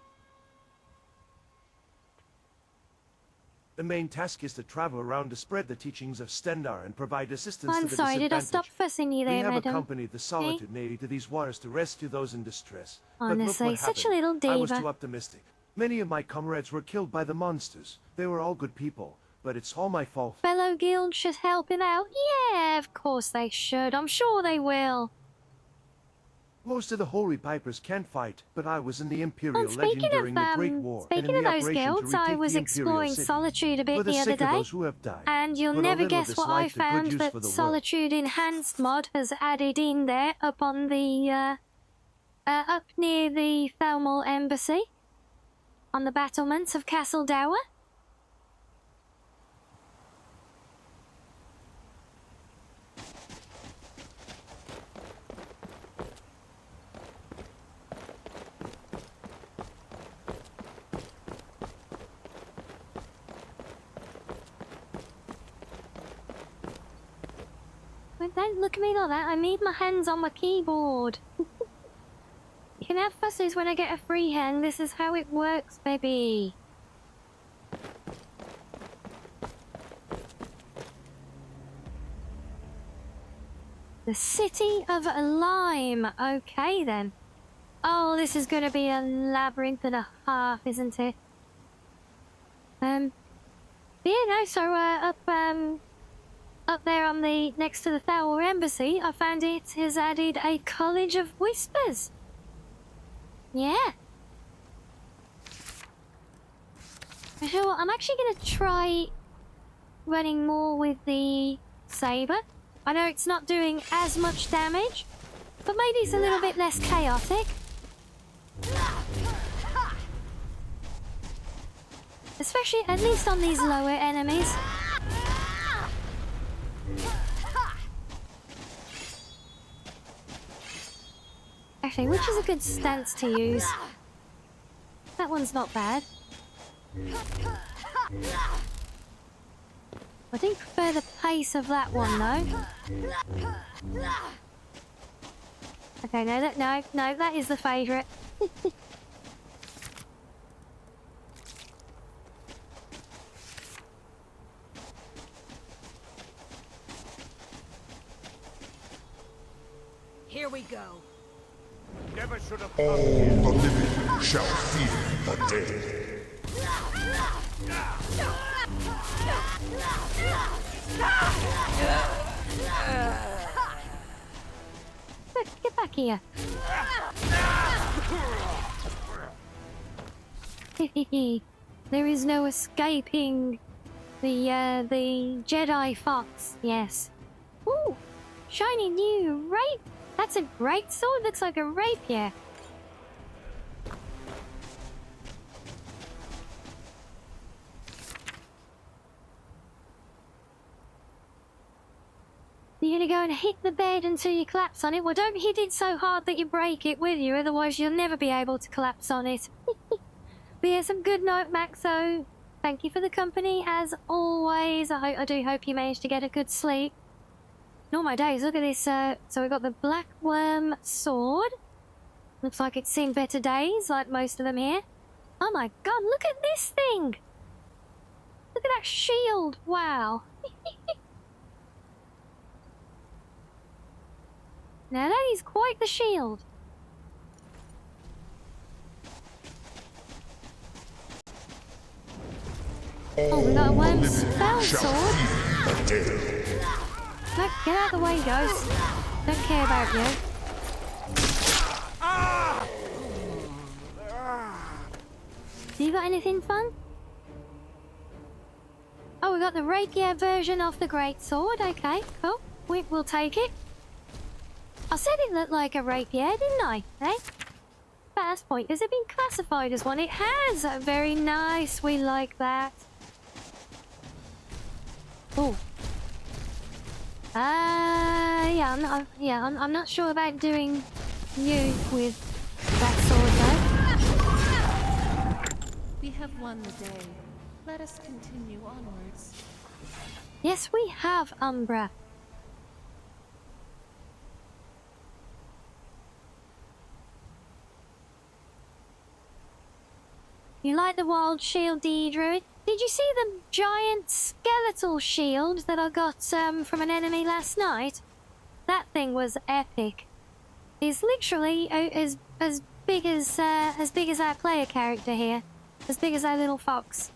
The main task is to travel around to spread the teachings of Stendar and provide assistance I'm to the sorry, did I disadvantaged. stop fussing you there, We have madam? accompanied the Solitude Navy to these waters to rescue those in distress. Honestly, but look what such a happened. little I was diva. too optimistic. Many of my comrades were killed by the monsters. They were all good people, but it's all my fault. Fellow guild should help him out. Yeah, of course they should. I'm sure they will. Most of the Holy Pipers can't fight, but I was in the Imperial And Legion during the Great War. and speaking in of the those operation to guilds, I retake was the Imperial exploring City. Solitude a bit For the the other sake of day. those who have died, And you'll put a never little of guess this what I life to good found use that for the world. Solitude Enhanced mod has added in there up on the, up near the Thermal Embassy. On the battlements of Castle Dower. Don't look at me like that. I need my hands on my keyboard. making that fusses when I get a free hand. This is how it works, baby. The City of Lime. Okay, then. Oh, this is going to be a labyrinth and a half, isn't it? Yeah, no, so, up there on the, next to the Thowel Embassy, I found it has added a College of Whispers. Yeah. You know what, I'm actually going to try running more with the saber. I know it's not doing as much damage, but maybe it's a little bit less chaotic. Especially, at least on these lower enemies. Actually, which is a good stance to use? That one's not bad. I do prefer the pace of that one, though. Okay, no, that is the favourite. Here we go. Never should have All the living shall fear the dead. Look, get back here. There is no escaping the Jedi Fox. Yes. Ooh, shiny new rape. That's a great sword. Looks like a rapier. You're gonna go and hit the bed until you collapse on it? Well, don't hit it so hard that you break it with you, otherwise you'll never be able to collapse on it. But yeah, some good night, Maxo. Thank you for the company, as always. I do hope you managed to get a good sleep. Not my days, look at this. So we got the Black Worm sword. Looks like it's seen better days, like most of them here. Oh my god, look at this thing! Look at that shield, wow. Now that is quite the shield. Oh, we got a worm spell sword. Look, get out of the way, Ghost. Don't care about you. Do you got anything fun? Oh, we got the rapier version of the great sword. Okay, cool. We'll take it. I said it looked like a rapier, didn't I? Eh? Fast point. Has it been classified as one? It has. Very nice. We like that. Oh. Yeah, I'm not sure about doing you with that sword, though. We have won the day. Let us continue onwards. Yes, we have, Umbra. You like the wild shield, do you, Druid? Did you see the giant skeletal shield that I got from an enemy last night? That thing was epic. It's literally as big as our player character here, as big as our little fox.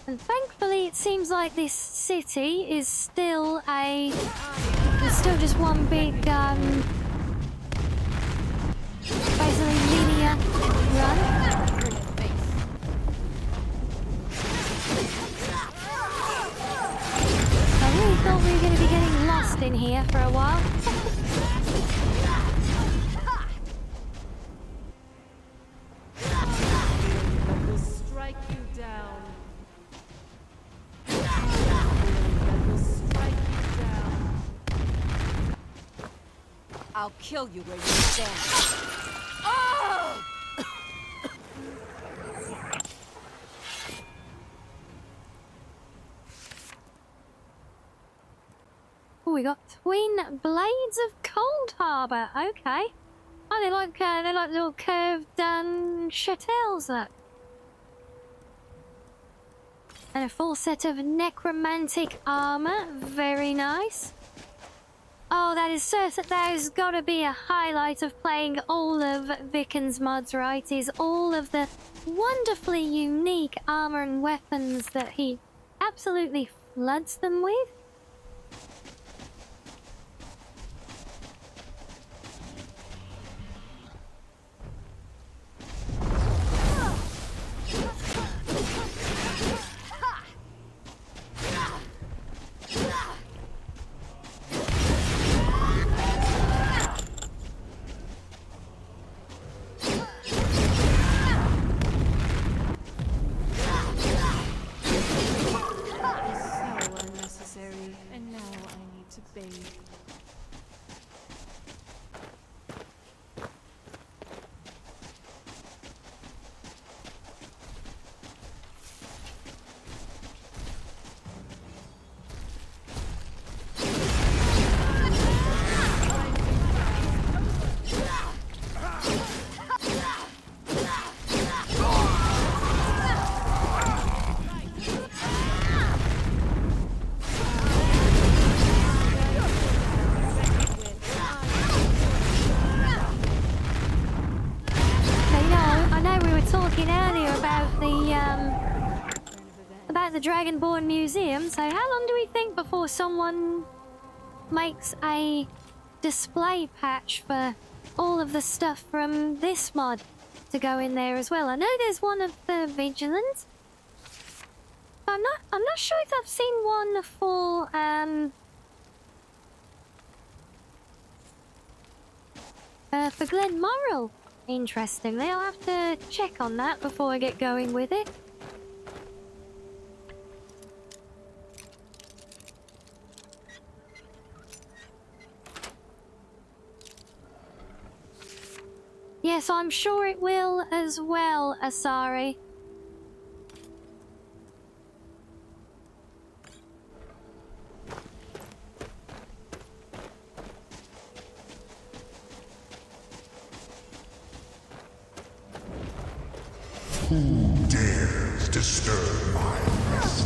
And thankfully, it seems like this city is still just one big, basically linear run. I really thought we were going to be getting lost in here for a while. Will strike you down. I'll kill you where you stand. Oh! Oh, we got Twin Blades of Cold Harbor. Okay. Oh, they like little curved chattels, look. And a full set of necromantic armor. Very nice. Oh, that has got to be a highlight of playing all of Viken's mods, right? Is all of the wonderfully unique armor and weapons that he absolutely floods them with. The Dragonborn Museum, so how long do we think before someone makes a display patch for all of the stuff from this mod to go in there as well? I know there's one of the Vigilance. I'm not sure if I've seen one for Glenmoral. Interestingly, I'll have to check on that before I get going with it. Yes, I'm sure it will as well, Asari. Who dares disturb my rest?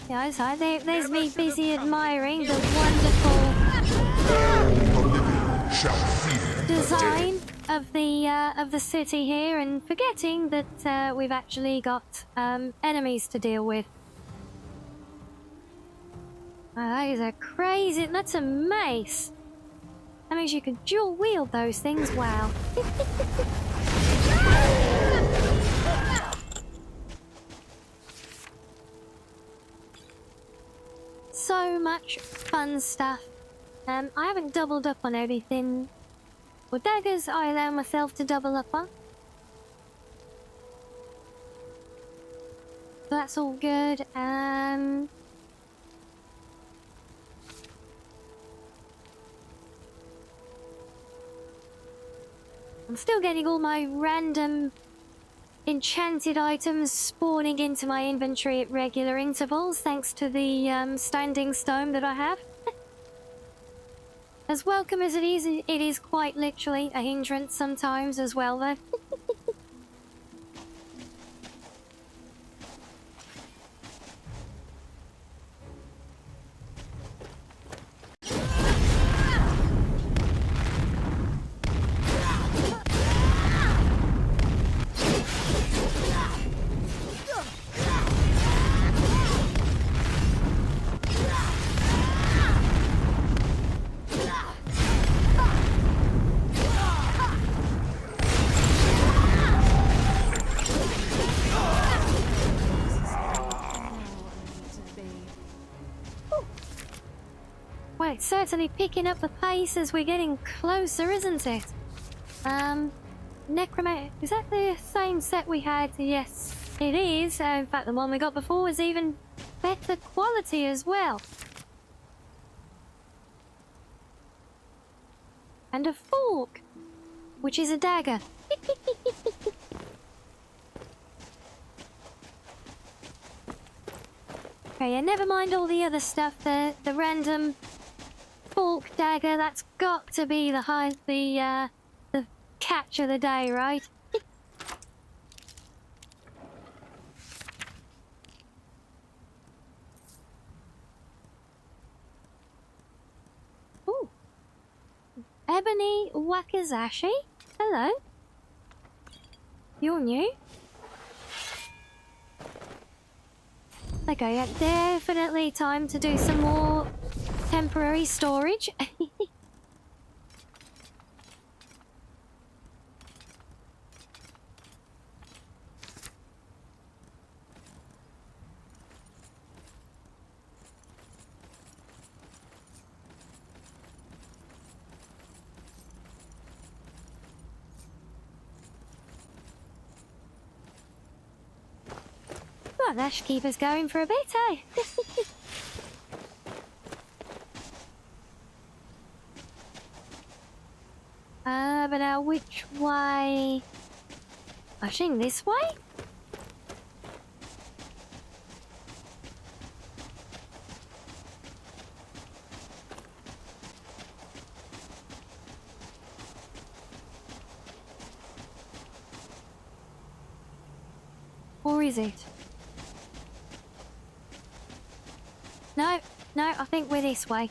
Yeah, so there's me busy admiring the wonderful design of the city here, and forgetting that we've actually got enemies to deal with. Oh, that is a crazy. That's a mace. That means you can dual wield those things. Wow. So much fun stuff. I haven't doubled up on everything. Well, daggers I allow myself to double up on. So that's all good. I'm still getting all my random enchanted items spawning into my inventory at regular intervals, thanks to the standing stone that I have. As welcome as it is quite literally a hindrance sometimes as well, though. certainly picking up the pace as we're getting closer, isn't it? Necromancer, is that the same set we had? Yes, it is. In fact, the one we got before was even better quality as well. And a fork, which is a dagger. Okay, yeah, never mind all the other stuff. The random fork dagger, that's got to be the catch of the day, right? Ooh. Ebony Wakazashi? Hello. You're new? Okay, yeah, definitely time to do some more temporary storage. Well, that should keep us going for a bit, eh? But now which way? I think this way? Or is it? No, I think we're this way.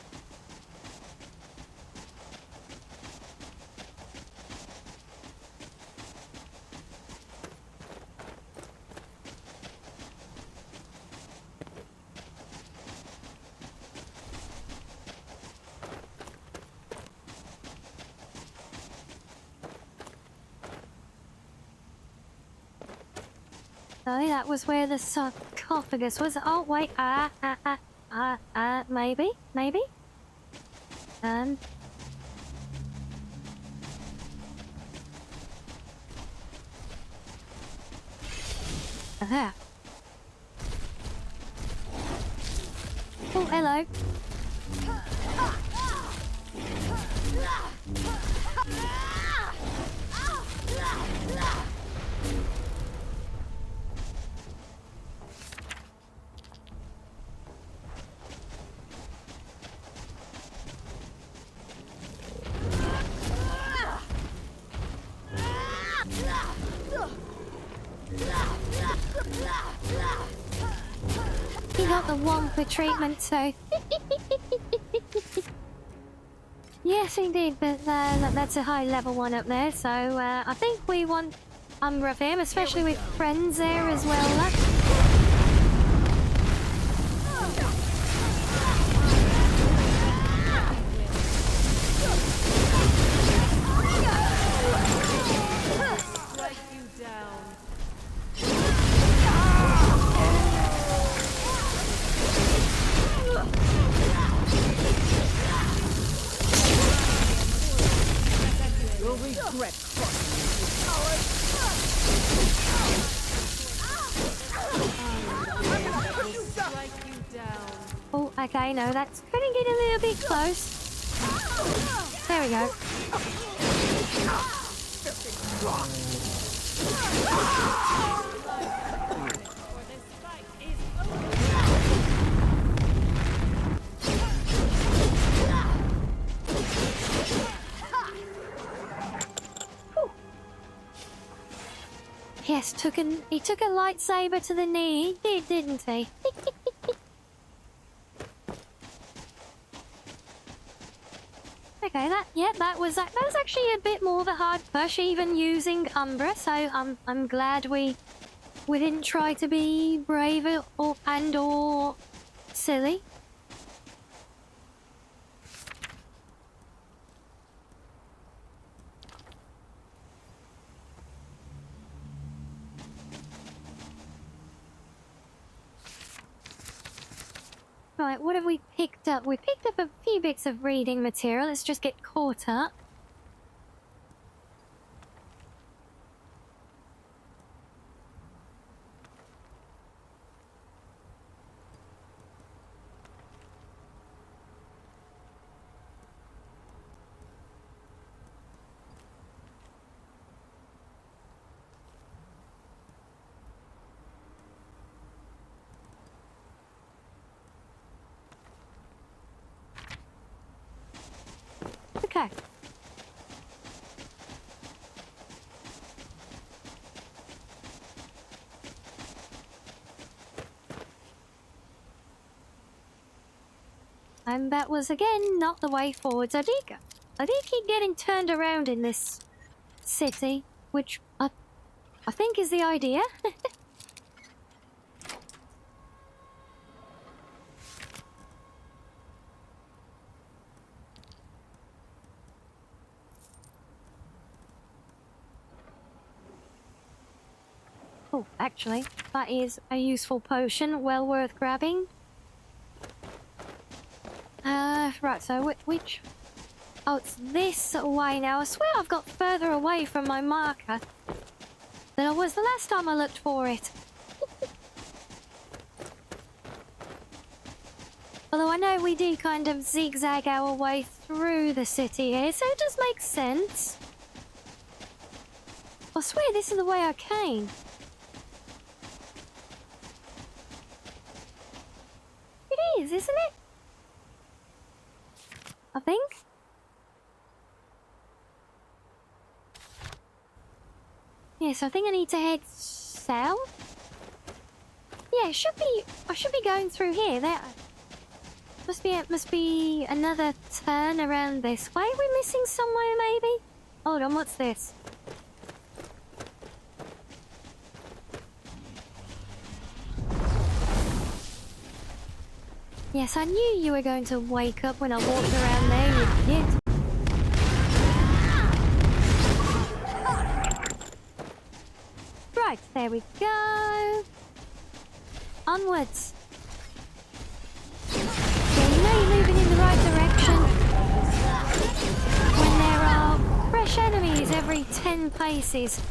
So that was where the sarcophagus was. Oh wait, maybe. There. Oh, hello. He got the Wampa treatment, so... Yes, indeed, but that's a high-level one up there, so I think we want Umbra of him, especially with friends there as well. Oh, okay, no, that's gonna get a little bit close. There we go. Yes, he took a lightsaber to the knee. He did, didn't he? Okay, that was actually a bit more of a hard push, even using Umbra. So I'm glad we didn't try to be brave or silly. Right, what have we picked up? We picked up a few bits of reading material. Let's just get caught up. Okay. And that was again not the way forwards. I did keep getting turned around in this city, which I think is the idea. Oh, actually, that is a useful potion, well worth grabbing. Right, so which... Oh, it's this way now. I swear I've got further away from my marker than I was the last time I looked for it. Although I know we do kind of zigzag our way through the city here, so it does make sense. I swear this is the way I came. It is, isn't it? I think. Yes, I think I need to head south. Yeah, it should be. I should be going through here. There must be another turn around this way. We're missing somewhere, maybe. Hold on, what's this? Yes, I knew you were going to wake up when I walked around there, you idiot. Right, there we go. Onwards. Yeah, you know you're moving in the right direction when there are fresh enemies every 10 paces.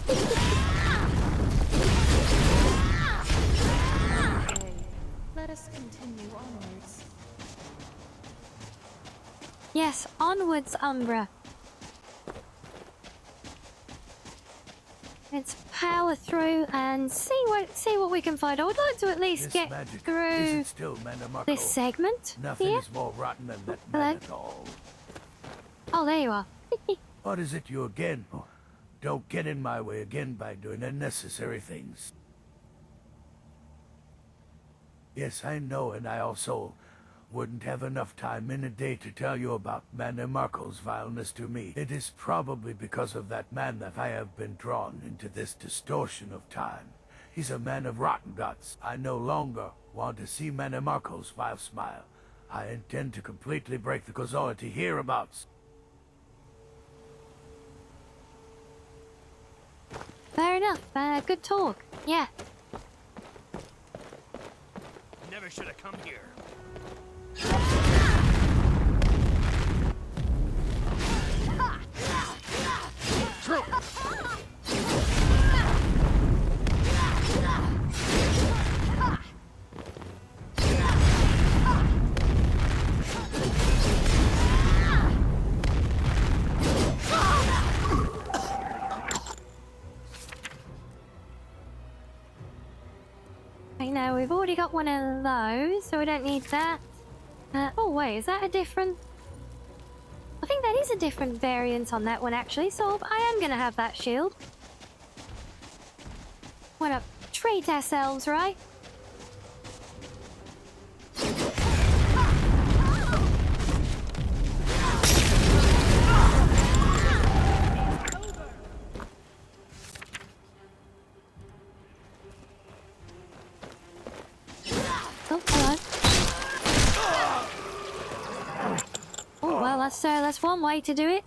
Let us continue onwards. Yes, onwards, Umbra. Let's power through and see what we can find. I would like to at least get through this segment. Nothing's more rotten than that man at all. Oh, there you are. What is it you again? Don't get in my way again by doing unnecessary things. Yes, I know, and I also wouldn't have enough time in a day to tell you about Manny Marco's vileness to me. It is probably because of that man that I have been drawn into this distortion of time. He's a man of rotten guts. I no longer want to see Manny Marco's vile smile. I intend to completely break the causality hereabouts. Fair enough. Good talk. Yeah. Never should have come here. True. Right, now we've already got one of those, so we don't need that. Oh wait, is that a different... I think that is a different variant on that one actually, so I am gonna have that shield. Wanna treat ourselves, right? Oh, hello. Oh, well, that's one way to do it.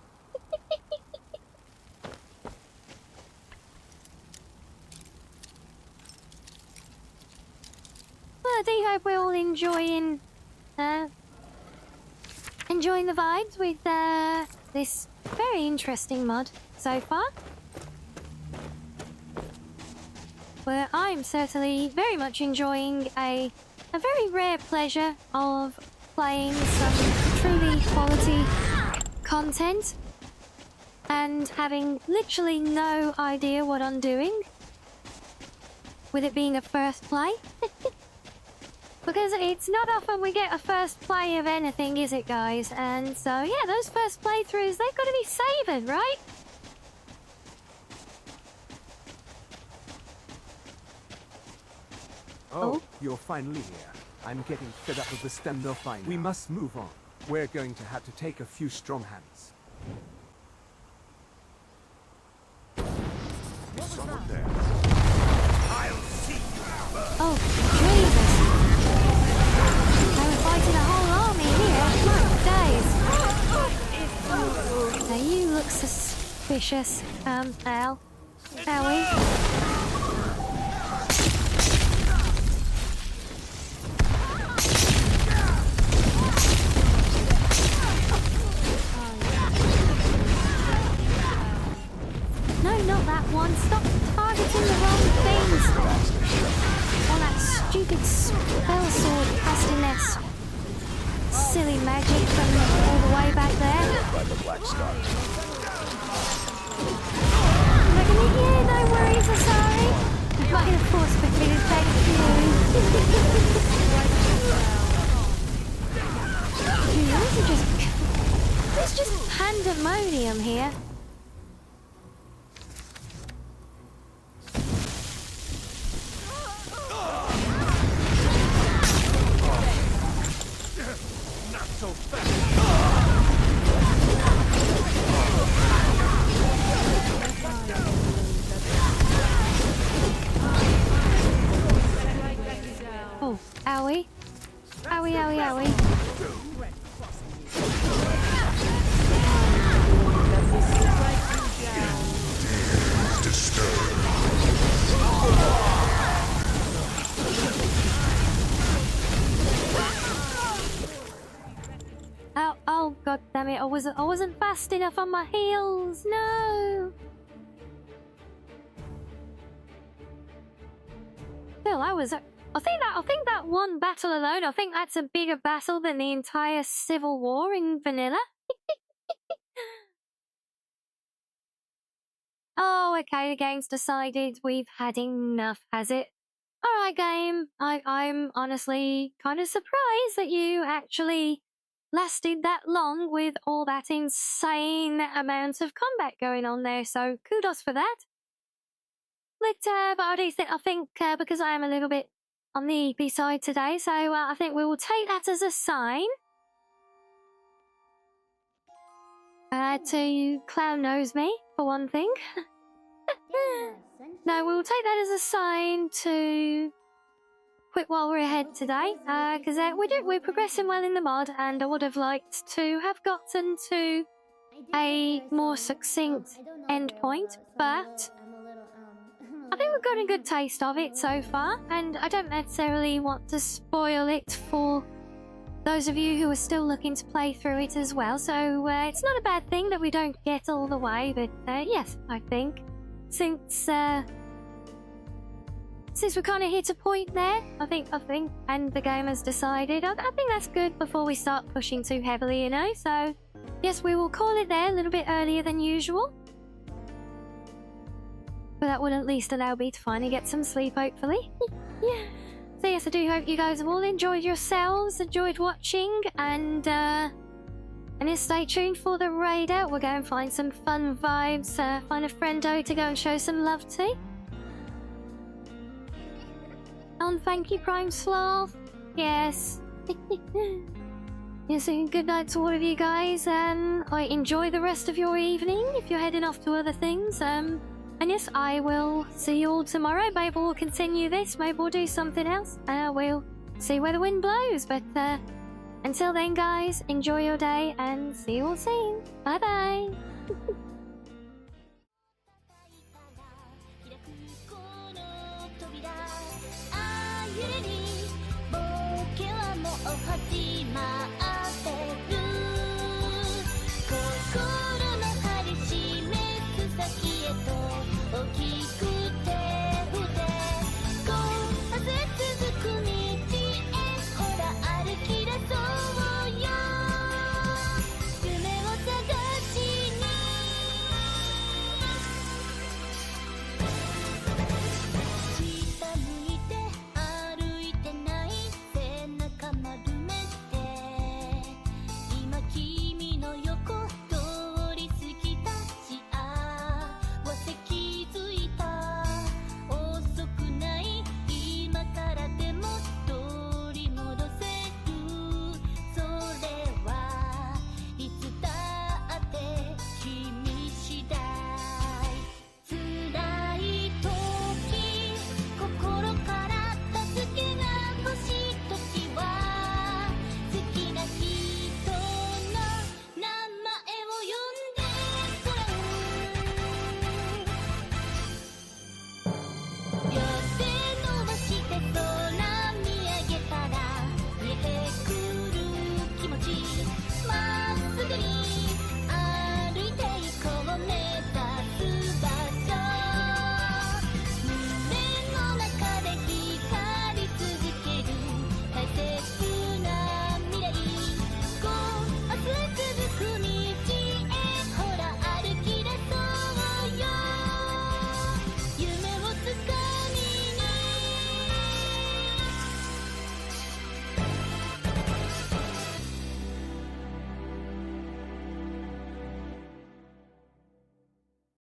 Well, I do hope we're all enjoying enjoying the vibes with this very interesting mod so far. Where I'm certainly very much enjoying a very rare pleasure of playing some truly quality content and having literally no idea what I'm doing, with it being a first play. Because it's not often we get a first play of anything, is it, guys? And so, yeah, those first playthroughs, they've got to be savoured, right? Oh, you're finally here. I'm getting fed up with the standoff by now. We must move on. We're going to have to take a few strong hands. Someone there. I'll see you first. Oh, Jesus. They were fighting a whole army here. My days. Now you look suspicious, Al. Owie. No, not that one. Stop targeting the wrong things. Oh, that stupid spell sword casting their silly magic from all the way back there. By the black star. Yeah, no worries, I'm sorry. I'm not gonna force me to thank you. Dude, there's just pandemonium here. Not so fast. Oh, owie. Owie, owie, owie. Oh, god damn it, I wasn't fast enough on my heels. No. Phil, I think that one battle alone, I think that's a bigger battle than the entire Civil War in vanilla. Oh, okay, the game's decided we've had enough, has it? Alright, game. I'm honestly kind of surprised that you actually lasted that long with all that insane amount of combat going on there, so kudos for that. But I do think, because I am a little bit on the EP side today, so I think we will take that as a sign to clown nose me, for one thing. No, we'll take that as a sign to quit while we're ahead today, because we're progressing well in the mod, and I would have liked to have gotten to a more succinct endpoint, but I think we've got a good taste of it so far, and I don't necessarily want to spoil it for those of you who are still looking to play through it as well, so it's not a bad thing that we don't get all the way, but yes, I think since we kind of hit a point there, I think, and the game has decided, I think that's good before we start pushing too heavily, you know, so yes, we will call it there a little bit earlier than usual. But that would at least allow me to finally get some sleep, hopefully. Yeah. So yes, I do hope you guys have all enjoyed yourselves, enjoyed watching, and just stay tuned for the raid out. We'll go and find some fun vibes, find a friendo to go and show some love to. And thank you, Prime Sloth. Yes. Yes, good night to all of you guys, and I enjoy the rest of your evening if you're heading off to other things. And yes, I will see you all tomorrow. Maybe we'll continue this, maybe we'll do something else. We'll see where the wind blows, but until then, guys, enjoy your day and see you all soon. Bye-bye.